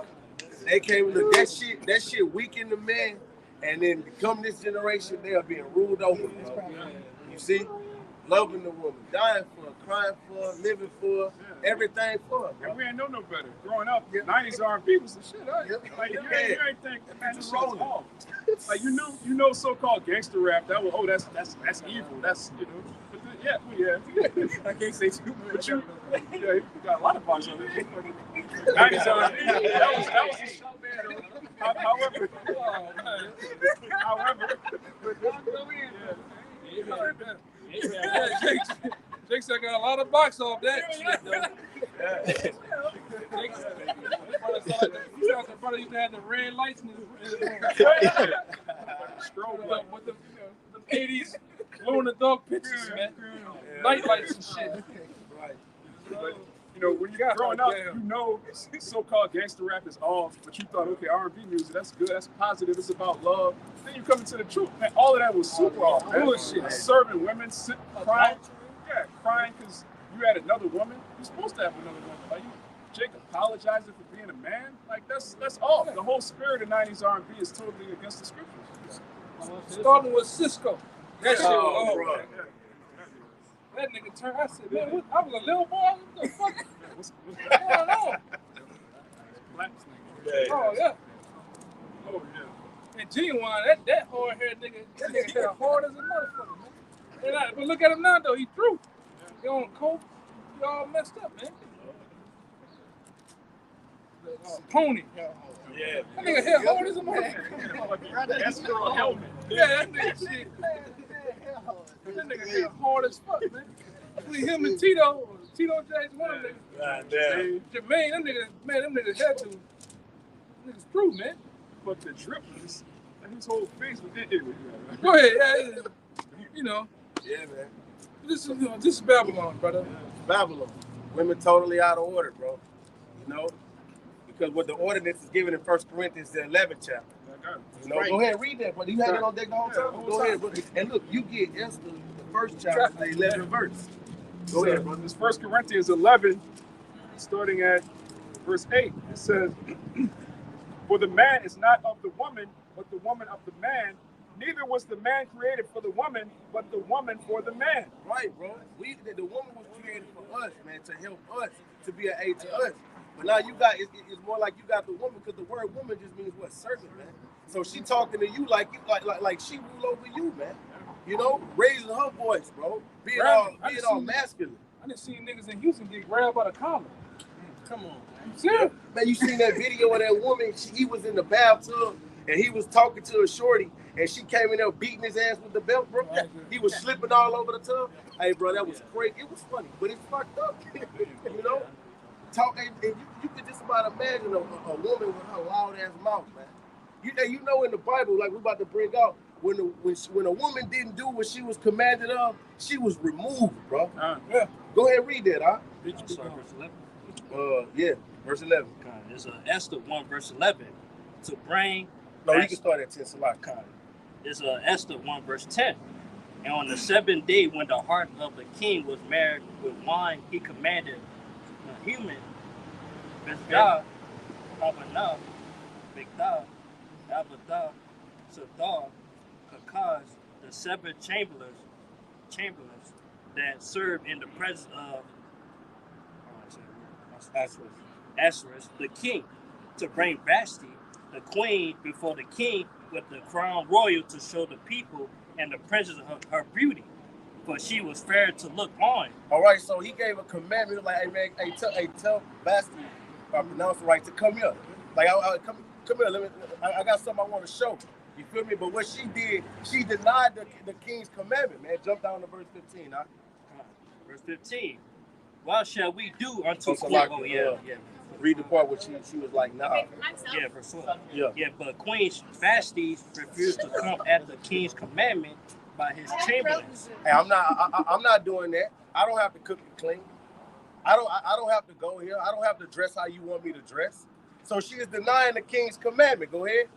They came look that shit weakened the men, and then come this generation, they are being ruled over. Bro. You see, loving the woman, dying for her, crying for her, living for her, everything for her. And we ain't know no better. Growing up, 90s R&B was the shit. Like, you ain't think, man, this shit's off. Like, you know so-called gangster rap. That was, that's evil. That's, you know. But yeah. I can't say too much. But you got a lot of box on it. 90s R&B. That was a show, man. Jake said I got a lot of box off that shit, though. He sounds like brother used to have the red lights in his strobe with the 80s glow in the dark pictures, man. Night lights and shit. Right. But, you know, when you're growing up, you know so-called gangster rap is off, but you thought, okay, R&B music, that's good, that's positive, it's about love. Then you come into the truth, man, all of that was super off. Bullshit. Serving women, crying. Yeah, crying because you had another woman. You're supposed to have another woman. Like, Jake apologizing for being a man? Like, that's off. The whole spirit of 90s R&B is totally against the scriptures. Starting with Cisco. That shit was off. That nigga turned. I said, man, I was a little boy. What the fuck? What's going on? Oh yeah. Oh yeah. And Genuine, that hard haired nigga, that nigga hit hard as a motherfucker, man. But look at him now though. He through. He on coke. He all messed up, man. Pony. Yeah. That nigga hit hard as a motherfucker. That's for a helmet. Yeah, that nigga shit. That nigga hit hard as fuck, man. Between him and Tito J's one of them niggas. Jermaine, them niggas had to. Niggas through, man. But the drip is, his whole face was it. Go ahead, yeah. You know. Yeah, man. This is Babylon, brother. Babylon. Women totally out of order, bro. You know? Because what the ordinance is given in 1 Corinthians, the 11th chapter. You know, go ahead, read that, brother. You had it on deck the whole time. Go ahead, brother. And look, you get Esther, the first chapter, the 11th verse. Go ahead, brother. This 1 Corinthians 11, starting at verse 8, it says, for the man is not of the woman, but the woman of the man. Neither was the man created for the woman, but the woman for the man. Right, bro. The woman was created for us, man, to help us, to be an aid to us. But now you got, it's more like you got the woman, because the word woman just means what? Servant, man. So she talking to you like she rule over you, man. You know, raising her voice, bro. Being all masculine. I done seen niggas in Houston get grabbed by the collar. Come on, man. Serious? Man, you seen that video of that woman? He was in the bathtub and he was talking to a shorty, and she came in there beating his ass with the belt, bro. He was slipping all over the tub. Hey, bro, that was crazy. It was funny, but it's fucked up. You know? And you could just about imagine a woman with her loud ass mouth, man. You know in the Bible, like we're about to bring out, when a woman didn't do what she was commanded of, she was removed, bro. Yeah. Go ahead and read that, huh? Sorry, verse 11. Yeah, verse 11. It's Esther 1, verse 11. To bring. No, you can start at 10. It's a lot. It's Esther 1, verse 10. And on the 7th day, when the heart of the king was married with wine, he commanded the human, Bezdah, Abana, Bigdah, Abadah, Sadar, Kakaz, the 7 chamberlains that served in the presence of Asherus, the king, to bring Vashti, the queen, before the king with the crown royal to show the people and the princes of her beauty, for she was fair to look on. All right, so he gave a commandment like, hey man, tell Vashti, if I pronounce it right, to come here. Like, come here. I got something I want to show. You feel me? But what she did, she denied the king's commandment, man. Jump down to verse 15, huh? Verse 15. What shall we do unto Read the part where she was like, nah. Yeah, verse 1. Yeah, but Queen Vashti refused to come at the king's commandment by his chamberlains. Hey, I'm not doing that. I don't have to cook and clean. I don't have to go here. I don't have to dress how you want me to dress. So she is denying the king's commandment. Go ahead.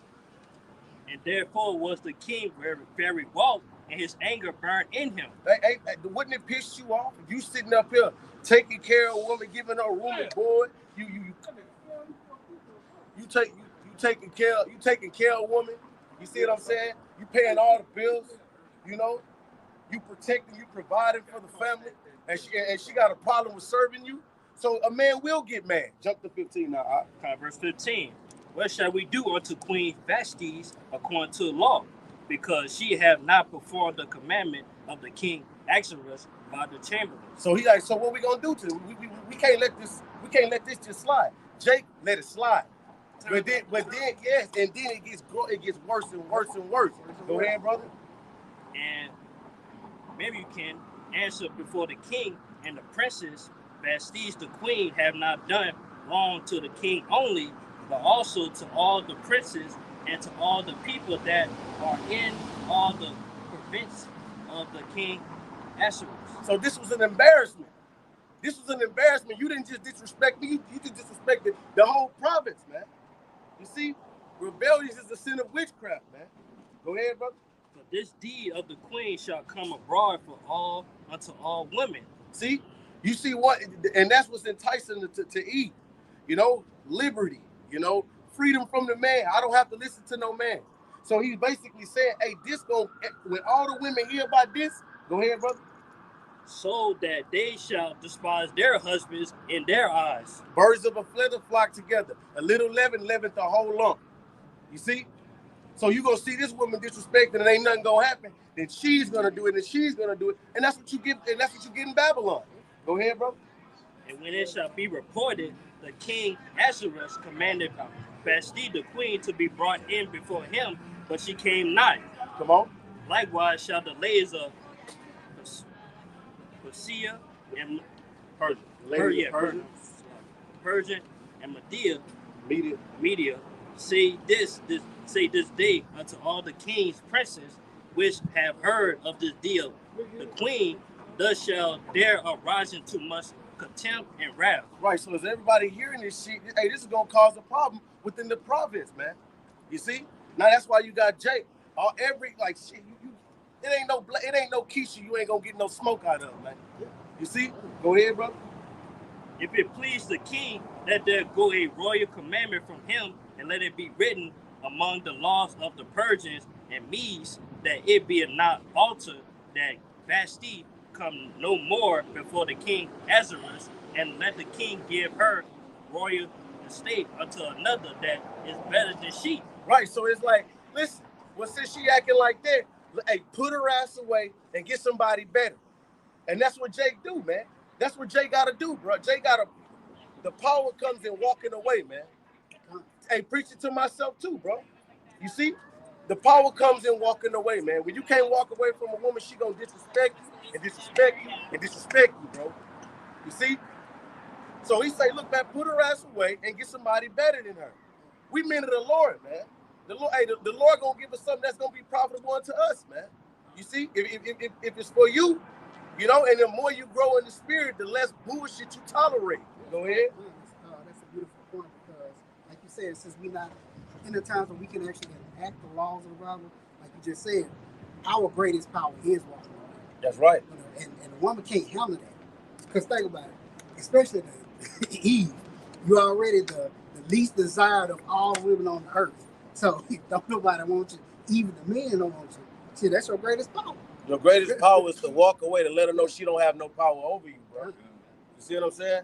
And therefore was the king very wroth, and his anger burned in him. Hey, wouldn't it piss you off if you sitting up here taking care of a woman, giving her room and board? You taking care of a woman. You see what I'm saying? You paying all the bills. You know, you protecting, you providing for the family, and she got a problem with serving you. So a man will get mad. Jump to 15 now. Verse 15. What shall we do unto Queen Vashti according to the law? Because she have not performed the commandment of the king Ahasuerus by the chamberlain. So he like, so what we gonna do to him? We can't let this just slide. Jake let it slide. But then yes, and then it gets worse and worse and worse. Go ahead, brother. And maybe you can answer before the king and the princess. Vashti the queen have not done wrong to the king only, but also to all the princes and to all the people that are in all the province of the king Ahasuerus. So this was an embarrassment. This was an embarrassment. You didn't just disrespect me, you just disrespected the whole province, man. You see, rebellion is a sin of witchcraft, man. Go ahead, brother. For this deed of the queen shall come abroad for all unto all women. See? You see what, and that's what's enticing to Eve. You know, liberty, you know, freedom from the man. I don't have to listen to no man. So he's basically saying, hey, when all the women hear about this, go ahead, brother. So that they shall despise their husbands in their eyes. Birds of a feather flock together. A little leaven leaveth the whole lump. You see? So you gonna see this woman disrespected and ain't nothing gonna happen. Then she's gonna do it and she's gonna do it. And that's what you get, and that's what you get in Babylon. Go ahead, bro. And when it shall be reported, the king Ahasuerus commanded Vashti the queen to be brought in before him, but she came not. Come on. Likewise shall the ladies of Persia and Persian and Media say this day unto all the king's princes which have heard of this deal. The queen thus shall there arise into much contempt and wrath. Right, so as everybody hearing this shit, hey, this is gonna cause a problem within the province, man. You see? Now that's why you got Jake. It ain't no Keisha you ain't gonna get no smoke out of, man. You see? Go ahead, brother. If it please the king, let there go a royal commandment from him, and let it be written among the laws of the Persians and Medes, that it be not altered, that Vashti come no more before the king Ahasuerus, and let the king give her royal estate unto another that is better than she. Right, so it's like, listen, well, since she acting like that, hey, put her ass away and get somebody better. And that's what Jake do, man. That's what Jake gotta do, bro. The power comes in walking away, man. Hey, preach it to myself too, bro. You see? The power comes in walking away, man. When you can't walk away from a woman, she gonna disrespect you and disrespect you and disrespect you, bro. You see? So he say, look, man, put her ass away and get somebody better than her. We men of the Lord, man. The Lord gonna give us something that's gonna be profitable unto us, man. You see? If it's for you, you know, and the more you grow in the spirit, the less bullshit you tolerate. Go ahead. That's a beautiful point because, like you said, since we're not in the times where we can actually enact the laws of the Bible, like you just said, our greatest power is walking away. That's right. And a woman can't handle that. Because think about it, especially Eve, you're already the least desired of all women on the earth. So don't nobody want you, even the men don't want you. See, that's your greatest power. Your greatest power is to walk away, to let her know she don't have no power over you, bro. You see what I'm saying?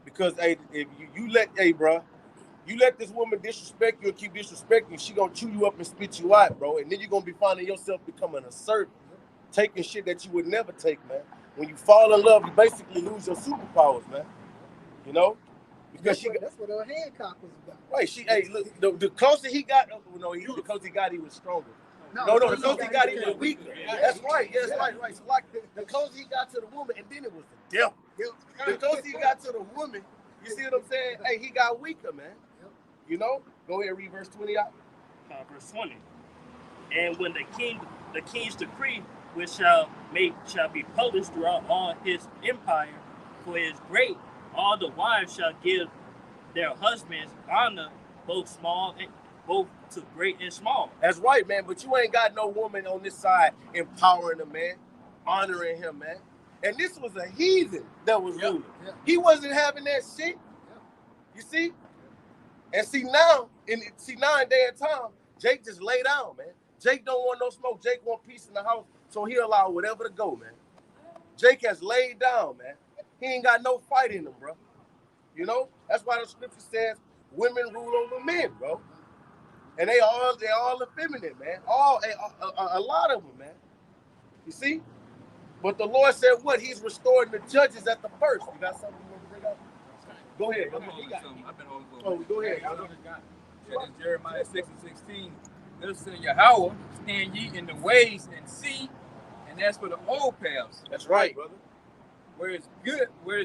Because hey, if you let this woman disrespect you and keep disrespecting you, she gonna chew you up and spit you out, bro. And then you're gonna be finding yourself becoming a servant, taking shit that you would never take, man. When you fall in love, you basically lose your superpowers, man. You know? Because that's what her Hancock was about. Right, look, the closer he got, the closer he got, he was stronger. No, the closer he got, he was weaker. That's right. Yes, right. So like the closer he got to the woman, and then it was the devil. The closer he got to the woman, you see what I'm saying? Hey, he got weaker, man. You know? Go ahead, read verse 20 out. Verse 20. And when the king's decree, which shall be published throughout all his empire, for it is great, all the wives shall give their husbands honor, both to great and small. That's right, man. But you ain't got no woman on this side empowering a man, honoring him, man. And this was a heathen that was ruling. Yeah. He wasn't having that shit. Yeah. You see? And see now in day and time, Jake just lay down, man. Jake don't want no smoke. Jake want peace in the house, so he allow whatever to go, man. Jake has laid down, man. He ain't got no fight in him, bro. You know, that's why the scripture says women rule over men, bro. And they all effeminate, man. A lot of them, man. You see? But the Lord said what? He's restoring the judges at the first. You got something you want to bring up? Go ahead. I've been holding Oh, go ahead. It's Jeremiah 6:16. Listen, Yahweh, stand ye in the ways and see, and that's for the old paths. That's right, brother. Where is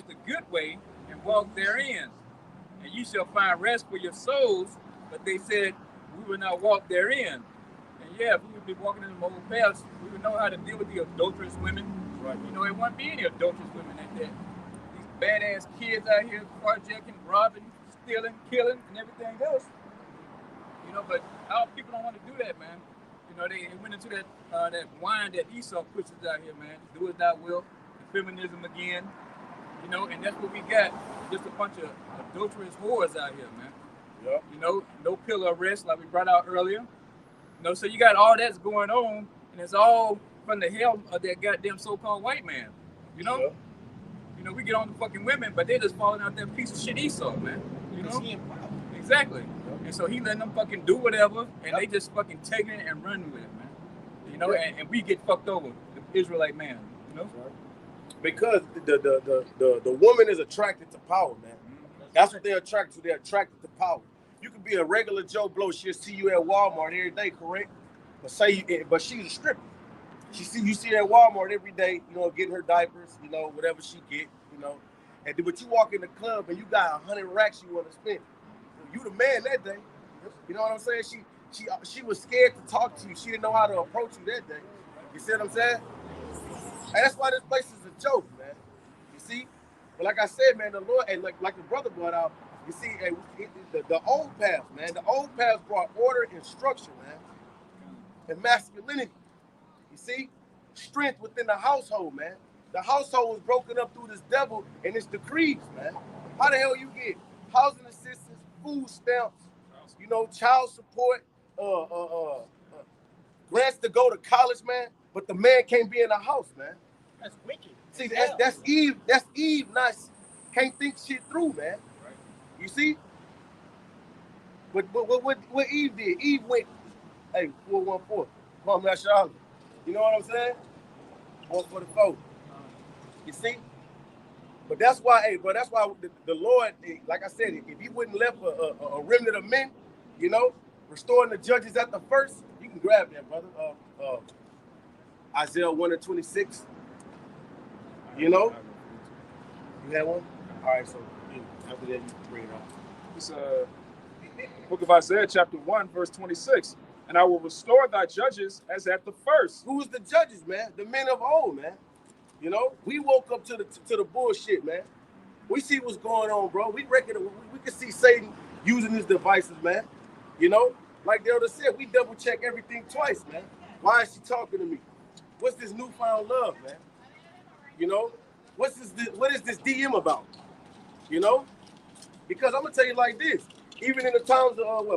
the good way, and walk therein. And you shall find rest for your souls. But they said, we will not walk therein. And yeah, if we would be walking in the old paths, we would know how to deal with the adulterous women. Right. You know, it wouldn't be any adulterous women like that. These badass kids out here carjacking, robbing, stealing, killing, and everything else. You know, but our people don't want to do that, man. You know, they went into that wine that Esau pushes out here, man. Do as thou wilt, feminism again. You know, and that's what we got. Just a bunch of adulterous whores out here, man. Yep. You know, no pillar arrest like we brought out earlier. You know, so you got all that's going on, and it's all from the helm of that goddamn so-called white man. You know? Yep. You know, we get on the fucking women, but they just falling out that piece of shit Esau, man. You know? Exactly. Yep. And so he letting them fucking do whatever, and they just fucking taking it and running with it, man. You know, and we get fucked over, the Israelite man. You know? Right. Because the woman is attracted to power, man. That's what they're attracted to. They're attracted to power. You could be a regular Joe Blow. She'll see you at Walmart every day, correct? But she's a stripper. You see her at Walmart every day, you know, getting her diapers, you know, whatever she get, you know. But you walk in the club and you got 100 racks you want to spend. You the man that day. You know what I'm saying? She was scared to talk to you. She didn't know how to approach you that day. You see what I'm saying? And that's why this place is a joke, man. You see? But like I said, man, the Lord, and like the brother brought out, you see, the old path, man. The old path brought order and structure, man. And masculinity. You see? Strength within the household, man. The household was broken up through this devil and its decrees, man. How the hell you get housing assistance, food stamps, you know, child support, grants to go to college, man, but the man can't be in the house, man. That's wicked. See, that's Eve. That's Eve. Can't think shit through, man. Right. You see? But what Eve did? Eve went, hey, 414. Come on, man, Charlotte. You know what I'm saying? 144. You see? But that's why, the Lord, like I said, if he wouldn't left a remnant of men, you know, restoring the judges at the first, you can grab that, brother. Isaiah 1:26. You know? You had one? All right, so after that, you can bring it up. It's book of Isaiah, chapter 1, verse 26. And I will restore thy judges as at the first. Who's the judges, man? The men of old, man. You know, we woke up to the bullshit, man. We see what's going on, bro. We reckon we can see Satan using his devices, man. You know, like the elder said, we double check everything twice, man. Why is she talking to me? What's this newfound love, man? You know, what is this DM about? You know, because I'm gonna tell you like this. Even in the times of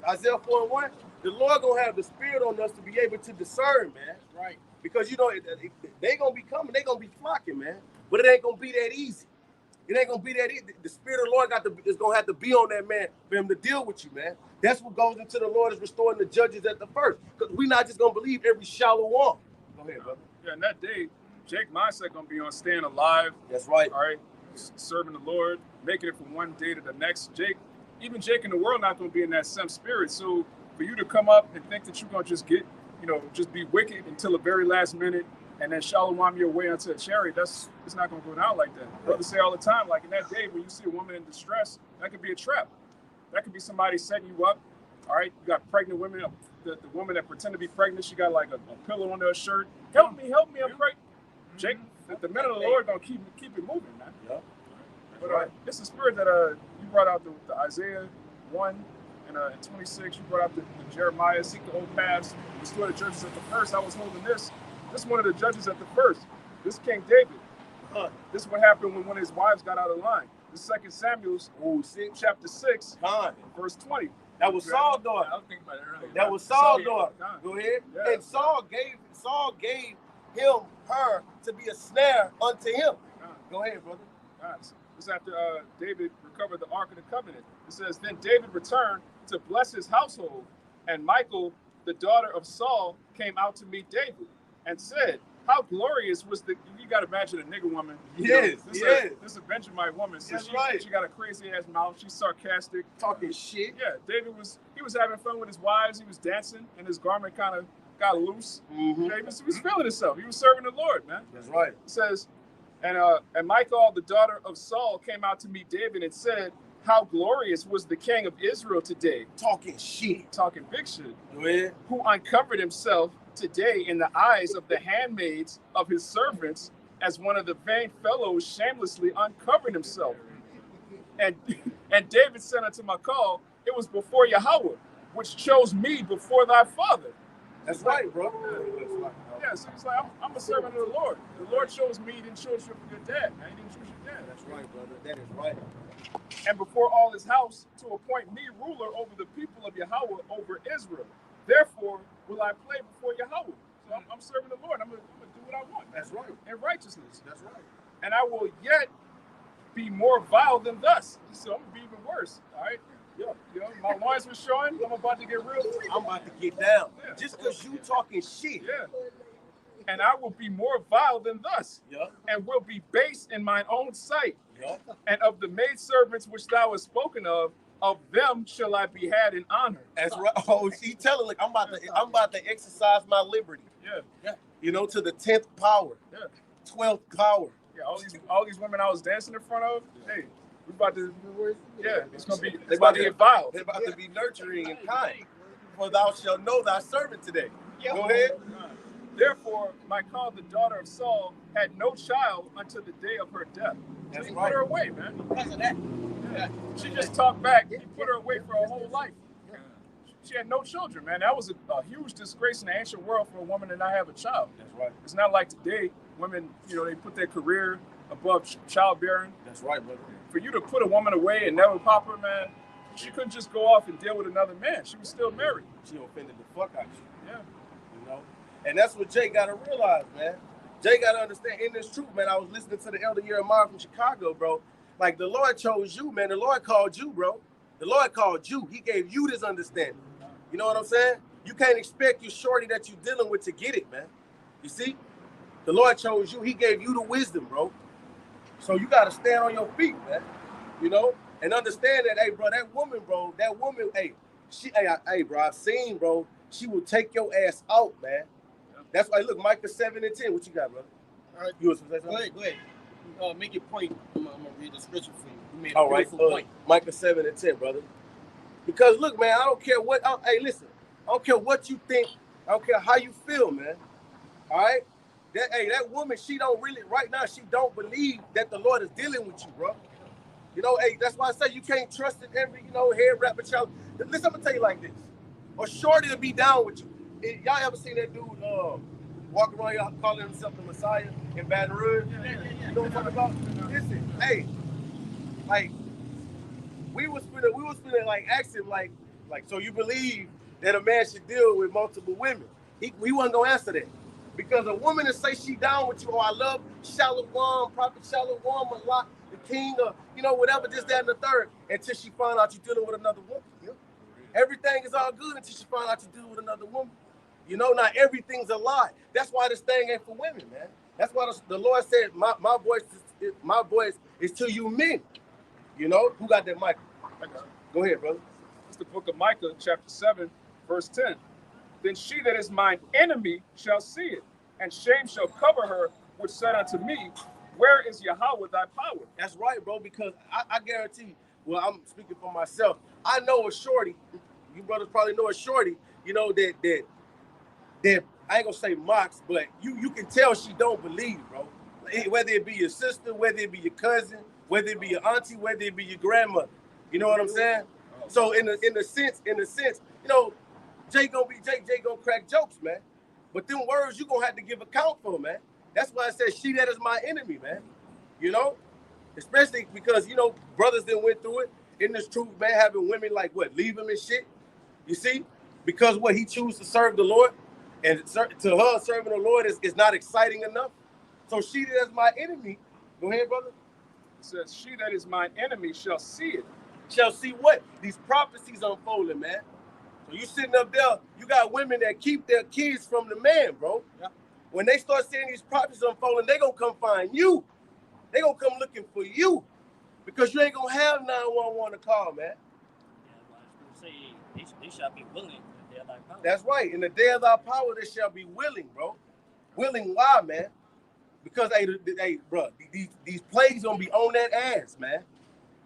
Isaiah 4:1, the Lord gonna have the spirit on us to be able to discern, man. Right. Because you know they gonna be coming, they gonna be flocking, man. But it ain't gonna be that easy. It ain't gonna be that easy. The spirit of the Lord is gonna have to be on that man for him to deal with you, man. That's what goes into the Lord is restoring the judges at the first. Because we're not just gonna believe every shallow one. Go ahead, brother. Yeah, and that day, Jake mindset gonna be on staying alive. That's right. All right, serving the Lord, making it from one day to the next. Even Jake in the world not gonna be in that same spirit. So for you to come up and think that you're gonna just just be wicked until the very last minute and then shalom your way onto a chariot, it's not gonna go down like that. Brothers say all the time, like in that day when you see a woman in distress, that could be a trap. That could be somebody setting you up. All right, you got pregnant women. The woman that pretend to be pregnant, she got like a pillow under her shirt. Help me, I'm pregnant. Jake, the men of the Lord gonna keep it moving, man. Yeah. But this is spirit that you brought out the Isaiah 1 and 26. You brought out the Jeremiah, seek the old paths, restore the judges at the first. I was holding this. This is one of the judges at the first. This is King David. This is what happened when one of his wives got out of line. This is 2 Samuel chapter 6, verse 20. That was Saul's daughter. I was thinking about it earlier. That was Saul's Saul, daughter. yeah. Go ahead. Yeah. And Saul gave him her to be a snare unto him. Go ahead, brother. Guys, this is after David recovered the Ark of the Covenant. It says, then David returned to bless his household, and Michal, the daughter of Saul, came out to meet David and said, how glorious was the, you got to imagine a nigger woman. Yes, This is a Benjamite woman. So That's right. She got a crazy ass mouth. She's sarcastic. Talking shit. Yeah, David was having fun with his wives. He was dancing, and his garment kind of got loose. Mm-hmm. Yeah, he was feeling himself. He was serving the Lord, man. That's right. It says, and Michal, the daughter of Saul, came out to meet David and said, how glorious was the king of Israel today. Talking shit. Talking big shit. Go ahead. Who uncovered himself today in the eyes of the handmaids of his servants, as one of the vain fellows shamelessly uncovered himself. And David said unto Michal, it was before Yahweh, which chose me before thy father. That's right, bro. Yeah, so he's like, I'm a servant of the Lord. The Lord chose me, he didn't choose your dad, man. He didn't choose your dad. That's right, brother. That is right. And before all his house, to appoint me ruler over the people of Yahweh, over Israel. Therefore will I play before Yahweh. So I'm serving the Lord. I'm gonna do what I want. That's right. In righteousness. That's right. And I will yet be more vile than thus. So I'm gonna be even worse. All right. Yeah. You know, my loins was showing. I'm about to get real. I'm about to get down. Yeah. Just because you talking shit. Yeah. And I will be more vile than thus. Yeah. And will be base in mine own sight. Yeah. And of the maidservants which thou hast spoken of them shall I be had in honor. That's right. Oh, he telling like I'm about to exercise my liberty. Yeah. Yeah. You know, to the 10th power. Yeah. 12th power. Yeah. All these women I was dancing in front of. Hey, we about to. Yeah. It's gonna be. They about to get vile. They're about to be nurturing and kind. For thou shalt know thy servant today. Yeah. Go ahead. Therefore, Michal, the daughter of Saul, had no child until the day of her death. That's so he right. put her away, man. Because of that. Yeah. She just talked back. He put her away for her whole life. She had no children, man. That was a huge disgrace in the ancient world for a woman to not have a child. That's right. It's not like today. Women, you know, they put their career above childbearing. That's right, brother. For you to put a woman away and never pop her, man, she couldn't just go off and deal with another man. She was still married. She offended the fuck out of you. Yeah. You know? And that's what Jay got to realize, man. Jay got to understand in this truth, man. I was listening to the Elder Jeremiah from Chicago, bro. Like, the Lord chose you, man. The Lord called you, bro. The Lord called you. He gave you this understanding. You know what I'm saying? You can't expect your shorty that you're dealing with to get it, man. You see? The Lord chose you. He gave you the wisdom, bro. So you got to stand on your feet, man. You know? And understand that, hey, bro, that woman, hey, hey, bro, I've seen, bro, she will take your ass out, man. That's why, look, Micah 7 and 10. What you got, brother? All right. You was going to say something? Go ahead. Make your point. I'm going to read the scripture for you. You made a All right. beautiful point. Micah 7 and 10, brother. Because, look, man, I don't care what, hey, listen, I don't care what you think. I don't care how you feel, man. All right? That woman, she don't really, right now, she don't believe that the Lord is dealing with you, bro. You know, hey, that's why I say you can't trust in every, head rapper child. Listen, I'm going to tell you like this. A shorty will be down with you. Y'all ever seen that dude walking around here calling himself the Messiah in Baton Rouge? Yeah. You know what I'm talking about? Listen, hey, like, we was finna like ask him like, so you believe that a man should deal with multiple women? He wasn't gonna answer that. Because a woman to say she down with you, I love Shalom, Prophet Shalom, Malak, the king, whatever, this, that, and the third, until she find out you're dealing with another woman. Everything is all good until she find out you're dealing with another woman. Not everything's a lie. That's why this thing ain't for women, man. That's why the Lord said, my voice is to you men. Who got that mic? Go ahead, brother. It's the book of Micah, chapter 7, verse 10. Then she that is mine enemy shall see it, and shame shall cover her, which said unto me, where is Yahweh thy power? That's right, bro, because I guarantee you, well, I'm speaking for myself. I know a shorty, you brothers probably know a shorty, that I ain't gonna say mocks, but you can tell she don't believe, bro. Whether it be your sister, whether it be your cousin, whether it be your auntie, whether it be your grandmother. You know what I'm saying? So in the sense, Jay gonna be Jay gonna crack jokes, man. But them words you gonna have to give account for, man. That's why I said she that is my enemy, man. Especially because brothers that went through it. Isn't this truth, man? Having women like what, leave him and shit? You see? Because what, he chooses to serve the Lord, and to her serving the Lord is not exciting enough. So she that is my enemy, go ahead, brother. It says, she that is my enemy shall see it. Shall see what? These prophecies unfolding, man. So you sitting up there, you got women that keep their kids from the man, bro. Yeah. When they start seeing these prophecies unfolding, they gonna come find you. They gonna come looking for you. Because you ain't gonna have 911 to call, man. Say they shall be willing in the day of thy power. That's right. In the day of thy power, they shall be willing, bro. Willing, why, man? Because hey, bro, these plagues gonna be on that ass, man.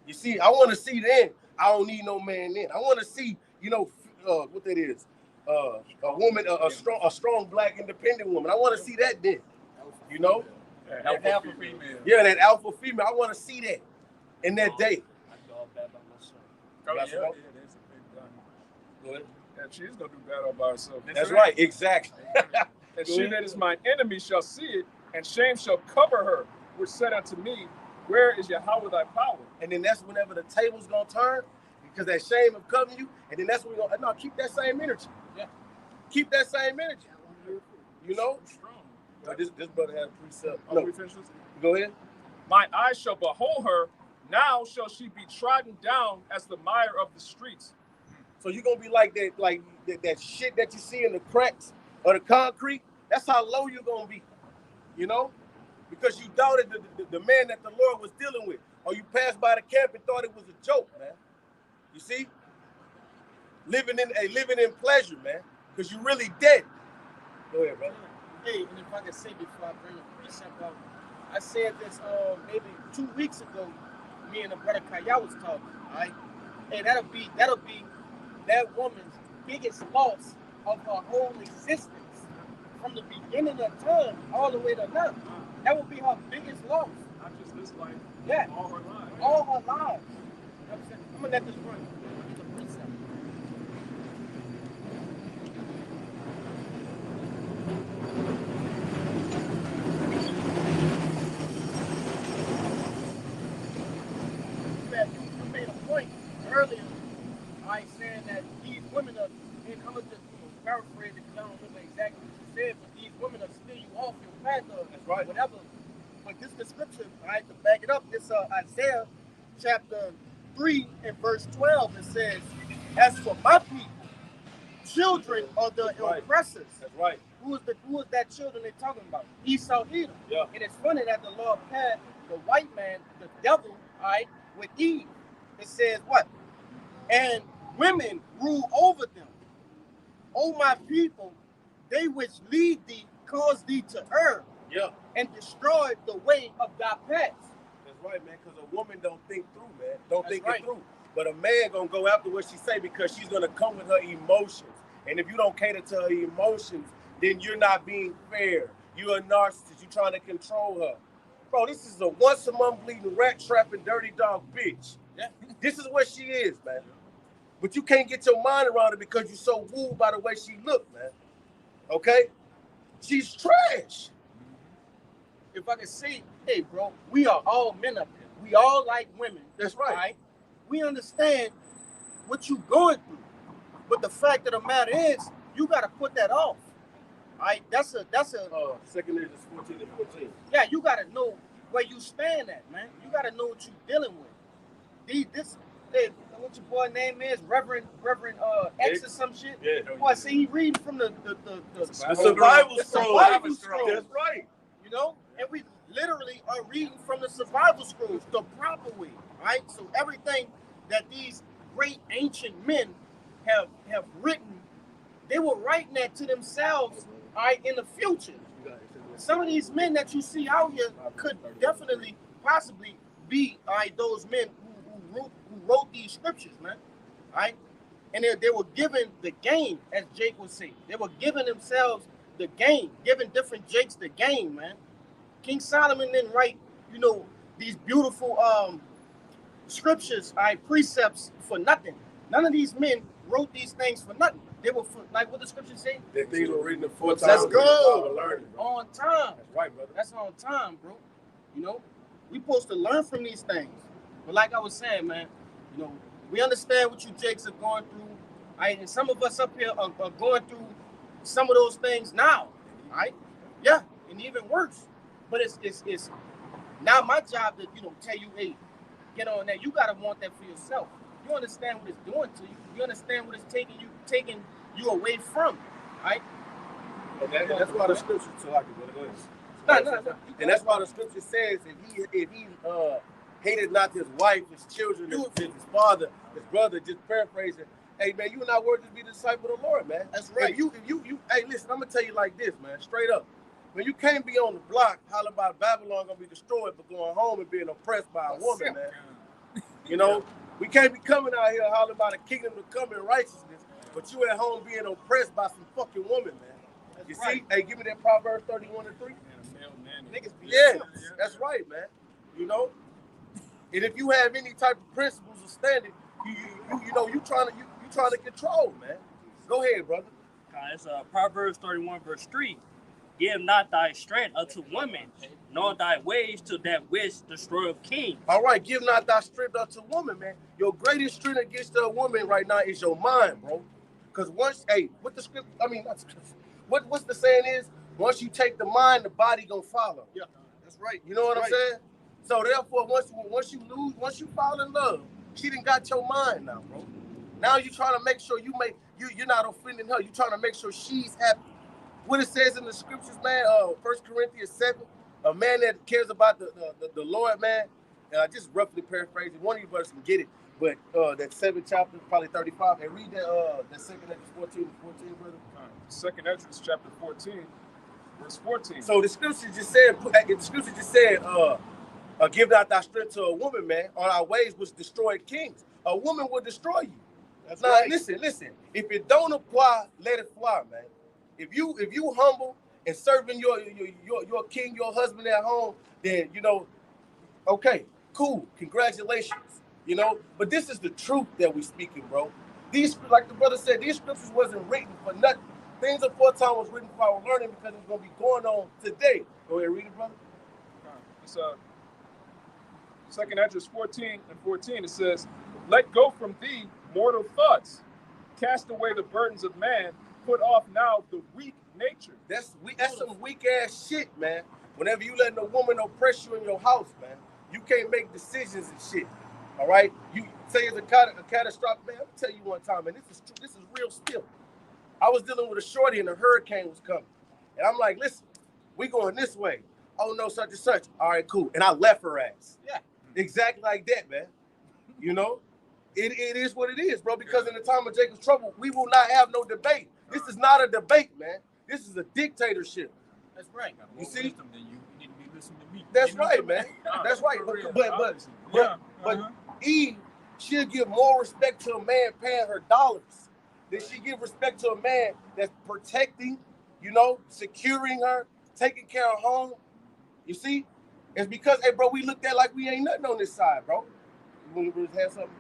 You see, I want to see then. I don't need no man then. I want to see, you know, what that is. A woman, a strong black independent woman. I want to see that then. You know? That alpha female. Yeah, that alpha female. I want to see that in that day. I do all bad by myself. Oh, yeah, That's yeah, right. that's a big gun. Go ahead. Yeah, she's gonna do bad all by herself. That's right, exactly. And she that is mine enemy shall see it, and shame shall cover her, which said unto me, where is Yahweh thy power? And then that's whenever the table's gonna turn, because that shame of covering you, and then that's when we're gonna keep that same energy. Yeah. Keep that same energy. You know? Strong. This brother had a precept. Oh, No. we finished this? Go ahead. Mine eyes shall behold her, now shall she be trodden down as the mire of the streets. So you're gonna be like that shit that you see in the cracks of the concrete. That's how low you're gonna be, you know, because you doubted the man that the Lord was dealing with, or you passed by the camp and thought it was a joke, man. You see, living in pleasure, man, because you're really dead. Go ahead, brother. Hey, and if I can say before I bring the precept out, I said this maybe 2 weeks ago. Me and the brother Kaya was talking, all right? And that'll be that woman's biggest loss of her whole existence from the beginning of time all the way to now. That will be her biggest loss. Not just this life, Yeah. all her life. All her lives. You know what I'm saying? I'm gonna let this run. It's a precept. You made a point earlier, I saying that these women are, and I'm gonna just paraphrase it because I don't remember exactly what you said, but these women are steer you off your path of That's right. whatever. But this description, all right, to back it up, it's Isaiah chapter 3 and verse 12. It says, as for my people, children are the right. oppressors. That's right. Who is that children they're talking about? Esau, Edom. Yeah. And it's funny that the Lord paired the white man, the devil, all right, with Eve. It says what? And women rule over them. O my people, they which lead thee cause thee to err. Yeah. And destroy the way of thy paths. That's right, man, because a woman don't think through, man. Don't That's think right. it through. But a man gonna go after what she say because she's gonna come with her emotions. And if you don't cater to her emotions, then you're not being fair. You're a narcissist. You're trying to control her. Bro, this is a once-a-month bleeding rat trapping dirty dog bitch. Yeah. This is what she is, man. But you can't get your mind around it because you're so wooed by the way she look, man. Okay? She's trash. If I can say, hey, bro, we are all men up here. We all like women. That's right. All right? We understand what you're going through. But the fact of the matter is, you got to put that off. All right? That's a 2 Corinthians 14 and 14. yeah, you got to know where you stand at, man. You got to know what you're dealing with. What your boy name is? Reverend X or some shit? Yeah. Boy, see, he reading from the survival scroll. scroll. That's right. You know, and we literally are reading from the survival scrolls the proper way, right? So everything that these great ancient men have written, they were writing that to themselves, all right, in the future. Some of these men that you see out here could definitely, possibly be, all right, those men who wrote these scriptures, man, all right? And they were given the game, as Jake would say. They were giving themselves the game, giving different Jakes the game, man. King Solomon didn't write, you know, these beautiful scriptures, precepts for nothing. None of these men wrote these things for nothing. They were for, like what the scriptures say. The things were written 4 times. Let's go. Learning, On time. That's right, brother. That's on time, bro. You know, we supposed to learn from these things. But like I was saying, man, You know, we understand what you Jakes are going through. Right? And some of us up here are going through some of those things now. Right? Yeah, and even worse. But it's now my job to, you know, tell you, hey, get on that. You gotta want that for yourself. You understand what it's doing to you. You understand what it's taking you away from. Right? And that's why the scripture go ahead. No. And that's why the scripture says if he hated not his wife, his children, his father, his brother, just paraphrasing, hey man, you not worthy to be the disciple of the Lord, man. That's right. If you hey, listen, I'm gonna tell you like this, man, straight up. When you can't be on the block hollering about Babylon gonna be destroyed, but going home and being oppressed by a woman, man. You know, we can't be coming out here hollering about a kingdom to come in righteousness, but you at home being oppressed by some fucking woman, man. You see? Hey, give me that Proverbs 31:3. Yeah, that's right, man. You know? And if you have any type of principles or standard, you know, you trying to control, man. Go ahead, brother. It's Proverbs 31 verse 3. Give not thy strength unto women, nor thy ways to that which destroyeth kings. All right, give not thy strength unto woman, man. Your greatest strength against a woman right now is your mind, bro. Because once, hey, what the script, I mean, not script, what's the saying is, once you take the mind, the body gonna follow. Yeah, that's right. You know what I'm saying? So therefore, once you fall in love, she done got your mind now, bro. Now you trying to make sure you're not offending her. You trying to make sure she's happy. What it says in the scriptures, man, 1 Corinthians 7, a man that cares about the Lord, man, just roughly paraphrasing, one of you brothers can get it, but that 7th chapter, probably 35, and read that 2nd Ezra 14, brother. Second Ezra chapter 14, verse 14. So the scripture just said, give not thy strength to a woman, man, on our ways which destroy kings. A woman will destroy you. That's now, right. listen. If it don't apply, let it fly, man. If you humble and serving your king, your husband at home, then you know, okay, cool, congratulations, you know. But this is the truth that we speaking, bro. These, like the brother said, these scriptures wasn't written for nothing. Things aforetime was written for our learning because it's gonna be going on today. Go ahead, read it, brother. It's Second Ezra 14 and 14. It says, "Let go from thee mortal thoughts, cast away the burdens of man. Put off now the weak nature." That's some weak ass shit, man. Whenever you letting a woman oppress you in your house, man, you can't make decisions and shit. All right, you say it's a catastrophic, man. I'm gonna tell you one time, man. This is real still. I was dealing with a shorty and a hurricane was coming, and I'm like, listen, we going this way. Oh no, such and such. All right, cool. And I left her ass. Yeah, exactly like that, man. You know, it is what it is, bro. Because in the time of Jacob's trouble, we will not have no debate. This is not a debate, man. This is a dictatorship. That's right. You see? You need to be listening to me. That's right, man. That's right. But Eve, she'll give more respect to a man paying her dollars than she give respect to a man that's protecting, you know, securing her, taking care of home. You see? It's because, hey, bro, we looked at like we ain't nothing on this side, bro. You want to have something?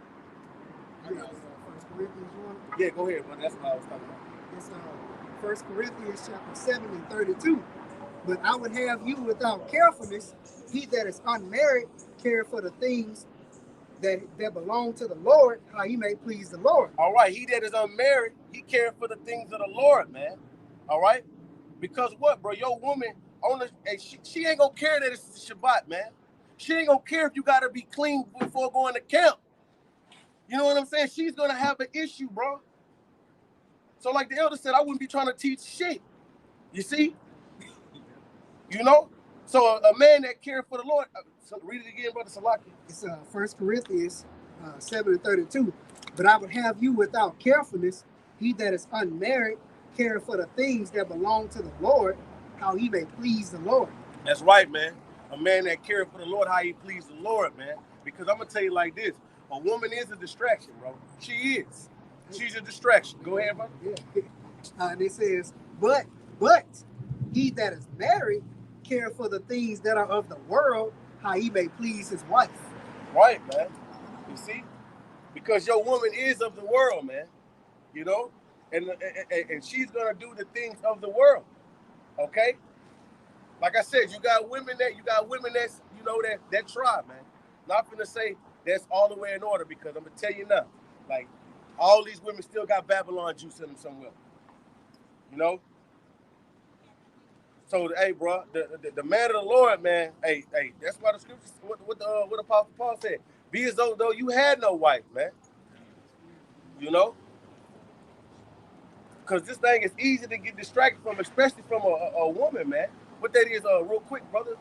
Yeah, go ahead, bro. That's what I was talking about. It's 1 Corinthians chapter 7 and 32. But I would have you without carefulness, he that is unmarried care for the things that belong to the Lord, how he may please the Lord. All right, he that is unmarried, he care for the things of the Lord, man. All right? Because what, bro? Your woman, she ain't gonna care that it's Shabbat, man. She ain't gonna care if you gotta be clean before going to camp. You know what I'm saying? She's gonna have an issue, bro. So like the elder said, I wouldn't be trying to teach shit. You see? You know? So a man that cares for the Lord, read it again, brother Salaki. It's 1 Corinthians 7 and 32. But I would have you without carefulness, he that is unmarried care for the things that belong to the Lord, how he may please the Lord. That's right, man. A man that cares for the Lord, how he please the Lord, man. Because I'm gonna tell you like this: a woman is a distraction, bro. She is. She's a distraction. Go ahead, bro. Yeah. And it says, but he that is married care for the things that are of the world, how he may please his wife. Right, man. You see, because your woman is of the world, man. You know, and she's gonna do the things of the world. Okay. Like I said, you got women that's, you know, that try, man. Not gonna say that's all the way in order, because I'm gonna tell you now, like, all these women still got Babylon juice in them somewhere. You know? So, hey, bro, the man of the Lord, man, hey, that's why the scriptures, what Apostle Paul said, be as though you had no wife, man. You know? Because this thing is easy to get distracted from, especially from a woman, man. What that is, real quick, brother,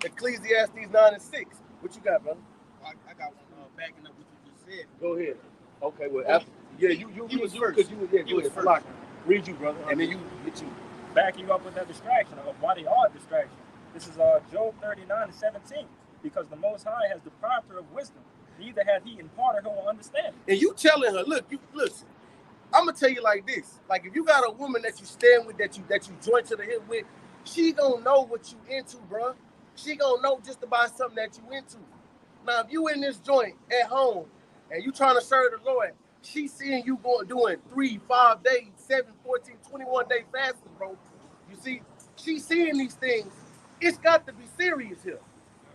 Ecclesiastes 9:6. What you got, brother? I got one backing up what you just said. Go ahead. Okay, well, after, yeah, you was first. Because you was first. Read you, brother, and then you get you. Back you up with that distraction of why they are distractions. This is Job 39:17. Because the Most High has deprived her of wisdom, neither had he imparted her understanding. And you telling her, look, you listen. I'm gonna tell you like this: like, if you got a woman that you stand with, that you join to the hip with, she gonna know what you into, bro. She gonna know just about something that you into. Now, if you in this joint at home and you trying to serve the Lord, she seeing you doing 3, 5 days, 7, 14, 21 day fasting, bro. You see, she seeing these things. It's got to be serious here,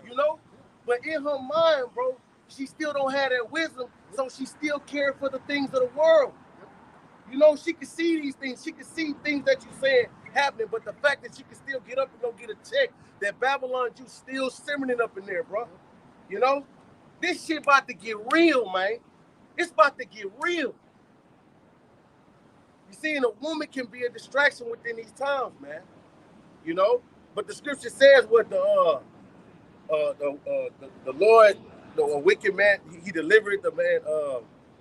you know. But in her mind, bro, she still don't have that wisdom, so she still caring for the things of the world. You know, she can see these things. She can see things that you're saying happening, but the fact that she can still get up and go get a check, that Babylon juice still simmering up in there, bro. You know, this shit about to get real, man. It's about to get real. You see, and a woman can be a distraction within these times, man. You know, but the scripture says what the Lord, the wicked man, he delivered the man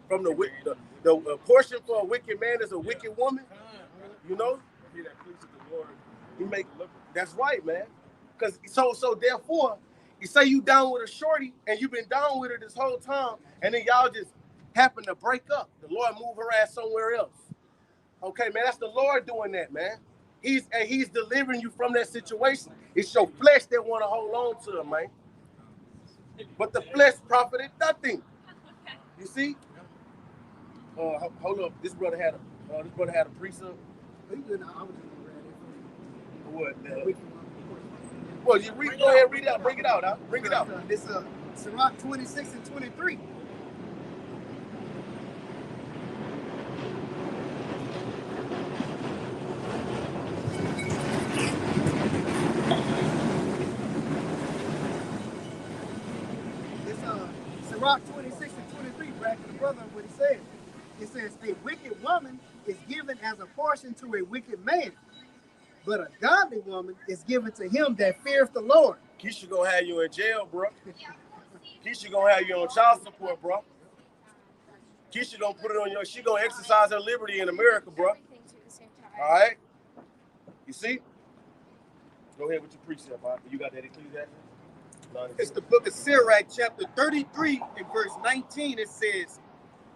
from the portion for a wicked man is a wicked woman. You know, He that pleases the Lord, he make that's right, man. Because so therefore, you say you down with a shorty and you've been down with her this whole time, and then y'all just happen to break up. The Lord move her ass somewhere else. Okay, man, that's the Lord doing that, man. He's delivering you from that situation. It's your flesh that want to hold on to him, man. But the flesh profited nothing. You see? Hold up. This brother had a precept. What? Well, you read. Go ahead, read it out. Bring it out. Huh? Bring it out. This Sirach 26 and 23. Sirach 26 and 23, back to the brother, what he said. It says, a wicked woman is given as a portion to a wicked man, but a godly woman is given to him that feareth the Lord. Keisha gonna have you in jail, bro. Keisha gonna have you on child support, bro. Keisha gonna put it on she gonna exercise her liberty in America, bro. All right? You see? Go ahead with your precept, Bob. You got that Ecclesiastes? It's the book of Sirach, chapter 33, and verse 19. It says,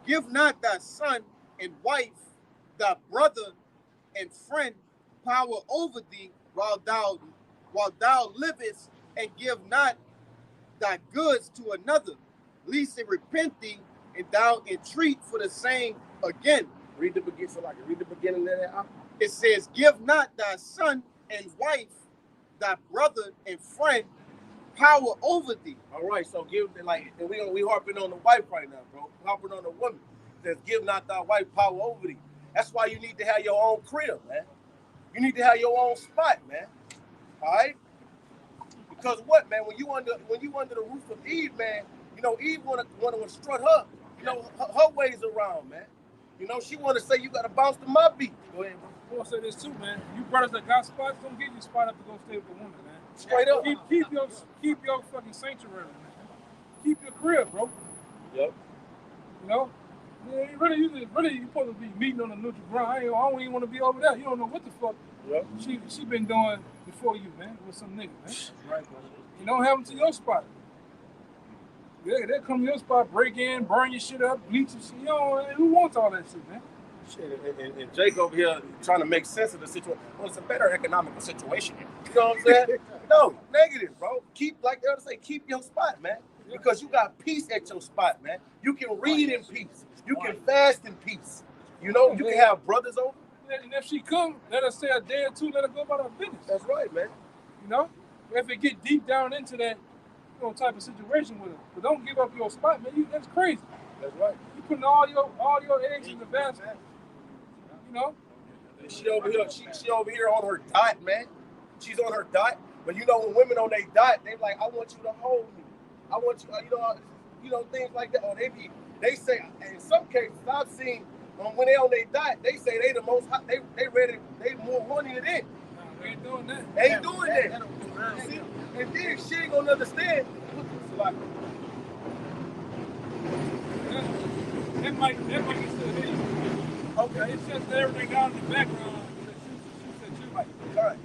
give not thy son and wife, thy brother and friend, power over thee while thou livest, and give not thy goods to another, lest it repent thee, and thou entreat for the same again. Read the beginning of that. It says, give not thy son and wife, thy brother and friend, power over thee. All right, so we harping on the wife right now, bro. Harping on the woman. It says, give not thy wife power over thee. That's why you need to have your own crib, man. You need to have your own spot, man. All right? Because what, man? When you under the roof of Eve, man, you know, Eve wanna strut her, you know, her ways around, man. You know, she wanna say you gotta bounce to my beat. Go ahead, bro. I want to say this too, man. You brothers that got spots, don't get you spot up to go stay with a woman, man. Straight up. Keep your fucking sanctuary, man. Keep your crib, bro. Yep. You know? Yeah, you supposed to be meeting on a neutral ground. I don't even want to be over there. You don't know what the fuck she been doing before you, man, with some nigga, man. Right, brother. You don't have them to your spot. Yeah, they'll come to your spot, break in, burn your shit up, bleach your shit. You know, who wants all that shit, man? Shit, and Jake over here trying to make sense of the situation. Well, it's a better economical situation here. You know what I'm saying? No, negative, bro. Keep your spot, man. Because you got peace at your spot, man. You can read in peace. You can fast in peace. You know, you can have brothers over. And if she come, let her stay a day or two, let her go about her business. That's right, man. You know? If it get deep down into that, type of situation with her. But don't give up your spot, man. That's crazy. That's right. You putting all your eggs in the basket. You know. And she over here on her dot, man. She's on her dot. But you know, when women on their dot, they like, I want you to hold me. I want you, things like that. Or they say, in some cases, I've seen when they on their dot, they say they the most hot, they ready, they more horny than it. We ain't doing that. They ain't doing that. See? And then she ain't gonna understand. That might be still here. Okay, it's just that everything down in the background. Right.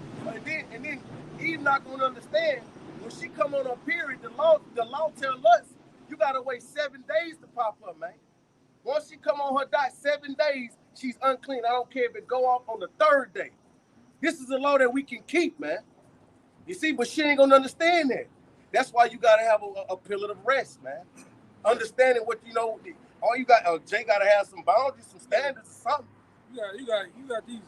And then he's not gonna understand when she come on her period. The law tell us you gotta wait 7 days to pop up, man. Once she come on her dot 7 days, she's unclean. I don't care if it go off on the 3rd day. This is a law that we can keep, man. You see, but she ain't gonna understand that. That's why you gotta have a pillar of rest, man. Understanding what all you got. Jay gotta have some boundaries, some standards, or something. You got these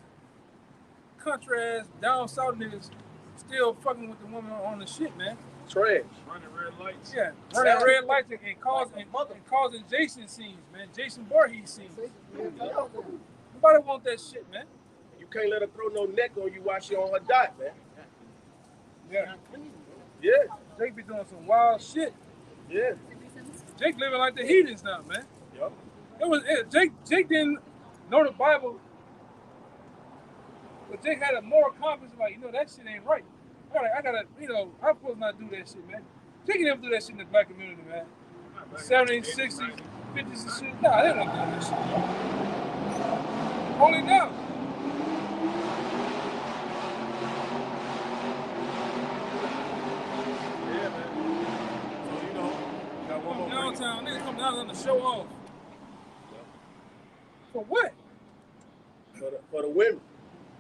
country ass down south niggas still fucking with the woman on the shit, man. Trash. Running red lights. Yeah, running red lights and causing Jason scenes, man. Jason Voorhees scenes. Nobody want that shit, man. You can't let her throw no neck on you while she on her dot, man. Yeah. Yeah. Jake be doing some wild shit. Yeah. Jake living like the heathens now, man. Yep. Jake didn't know the Bible, but Jake had a moral compass like, that shit ain't right. I gotta, I'm supposed to not do that shit, man. Jake never do that shit in the black community, man. 70s, 60s, 50s and shit. Nah, they don't do that shit. Only now. Yeah, man. So, got one more downtown, niggas come down to show off. Yep. For what? For the women.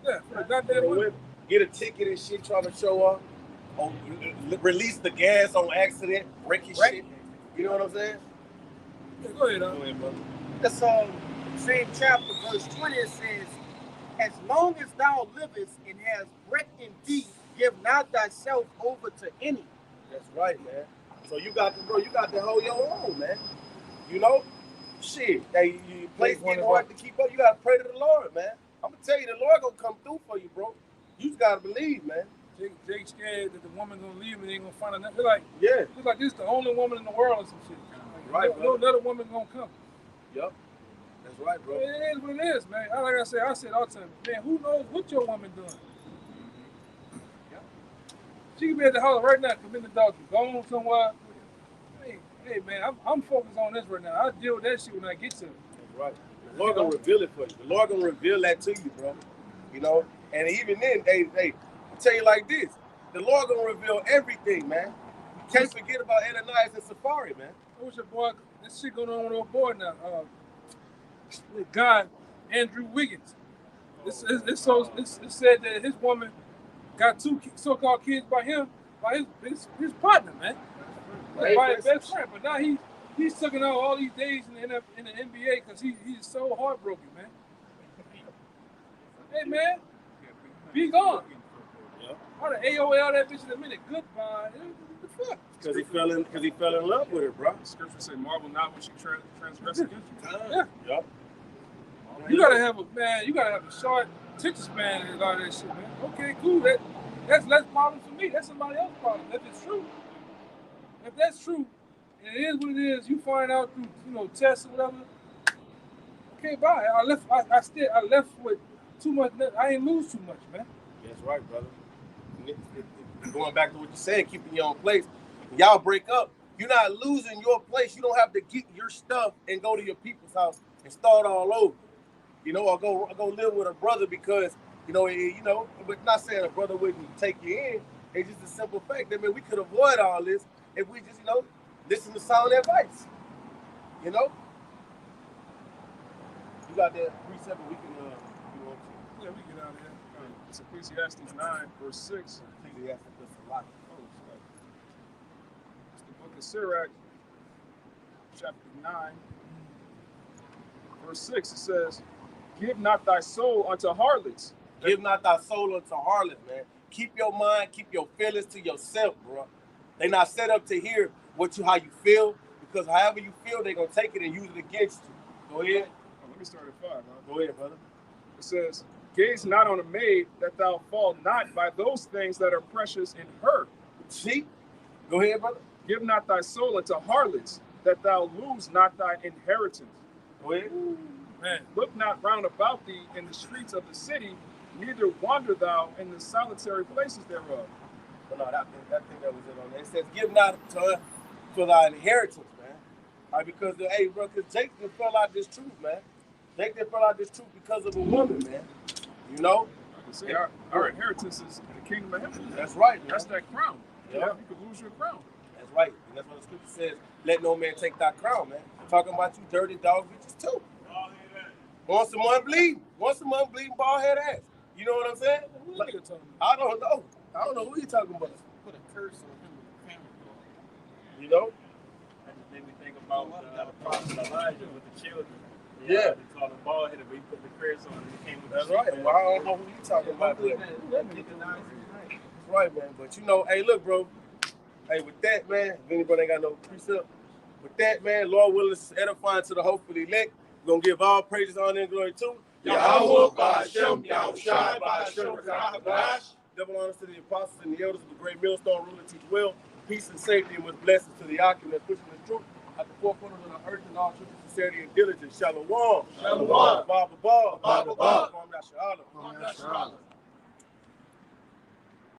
Yeah, for the goddamn women. Get a ticket and shit trying to show off. Oh, release the gas on accident, wreck your shit. You know what I'm saying? Yeah, go ahead, brother. That's same chapter, verse 20, it says, as long as thou livest and hast breath in thee, give not thyself over to any. That's right, man. So you got to hold your own, man. Shit. Hey, you place getting hard to keep up. You got to pray to the Lord, man. I'm gonna tell you, the Lord gonna come through for you, bro. You just gotta believe, man. Jake scared that the woman gonna leave him and they ain't gonna find another. They're like, yeah. It's like this is the only woman in the world or some shit. Like, no other woman gonna come. Yep. That's right, bro. It is what it is, man. Like I said all the time, man, who knows what your woman doing? Yep. She could be at the house right now, committing adultery, going somewhere. Hey, man, I'm focused on this right now. I'll deal with that shit when I get to it. That's right. The Lord gonna reveal it for you. The Lord gonna reveal that to you, bro. And even then, hey, I tell you like this, the Lord gonna reveal everything, man. You can't forget about Ananias and Safari, man. I wish this shit going on with our boy now. With God, Andrew Wiggins. It said that his woman got 2 so-called kids by his partner, man. By his best friend. But now he's sucking out all these days in the NBA because he's so heartbroken, man. Hey, man, be gone. Yeah. How the AOL that bitch in a minute? Goodbye. What the fuck? Because he fell in love with her, bro. Scripture say, marvel not when she transgress against you. Yeah. Yep. You gotta have a short attention span and all that shit, man. Okay, cool. That's less problem for me. That's somebody else's problem. If it's true. If that's true, and it is what it is, you find out through tests or whatever. Okay, bye. I left with too much. I ain't lose too much, man. That's right, brother. Going back to what you said, keeping your own place. Y'all break up. You're not losing your place. You don't have to get your stuff and go to your people's house and start all over. Or go live with a brother because but not saying a brother wouldn't take you in. It's just a simple fact that we could avoid all this if we just listen to sound advice. You got that precept we can Yeah, we get out of here. It's Ecclesiastes 9, verse 6. Ecclesiastes, that's a lot. It's the book of Sirach, chapter 9, verse 6. It says, give not thy soul unto harlots. Give not thy soul unto harlots, man. Keep your mind, keep your feelings to yourself, bro. They not set up to hear how you feel, because however you feel, they're gonna take it and use it against you. Go ahead. Oh, let me start at 5. Huh? Go ahead, brother. It says, gaze not on a maid, that thou fall not by those things that are precious in her. See? Go ahead, brother. Give not thy soul unto harlots, that thou lose not thy inheritance. Go ahead. Man, look not round about thee in the streets of the city, neither wander thou in the solitary places thereof. But no, that thing that was it on there. It says, give not to thy inheritance, man. All right, because, hey, bro, because Jake just fell out this truth, man. Jake just fell out this truth because of a woman, man. You know? See, our inheritance is the kingdom of heaven. That's right, man. That's that crown. Yeah. You could lose your crown. That's right. And that's what the scripture says. Let no man take thy crown, man. Talking about you dirty dog bitches too. Once a month bleeding. Once a month bleeding bald head ass. You know what I'm saying? Like, I don't know. I don't know who you talking about. Put a curse on him with the family. You know? That just made me think about the prophet Elijah with the children. Yeah. They called him bald headed, but he put the curse on him and he came with That's the right. Well, I don't know who you talking about. That's right, man. But you know, hey, look, bro. Hey, with that, man, if anybody ain't got no precept, with that, man, Lord willing, this is edifying to the hopefully elect. We're going to give all praises, honor, and glory to Yahweh Ba'Shem, Yahushai Ba'Shem, Rahadash. Double honors to the apostles and the elders of the great millstone, ruler, teach well, peace and safety, and with blessings to the occupant pushing the truth at the forefront of the earth and all truth, sincerity, and diligence. Shalom. Shalom. Baba Ba. Baba Ba. Kwam Yashala.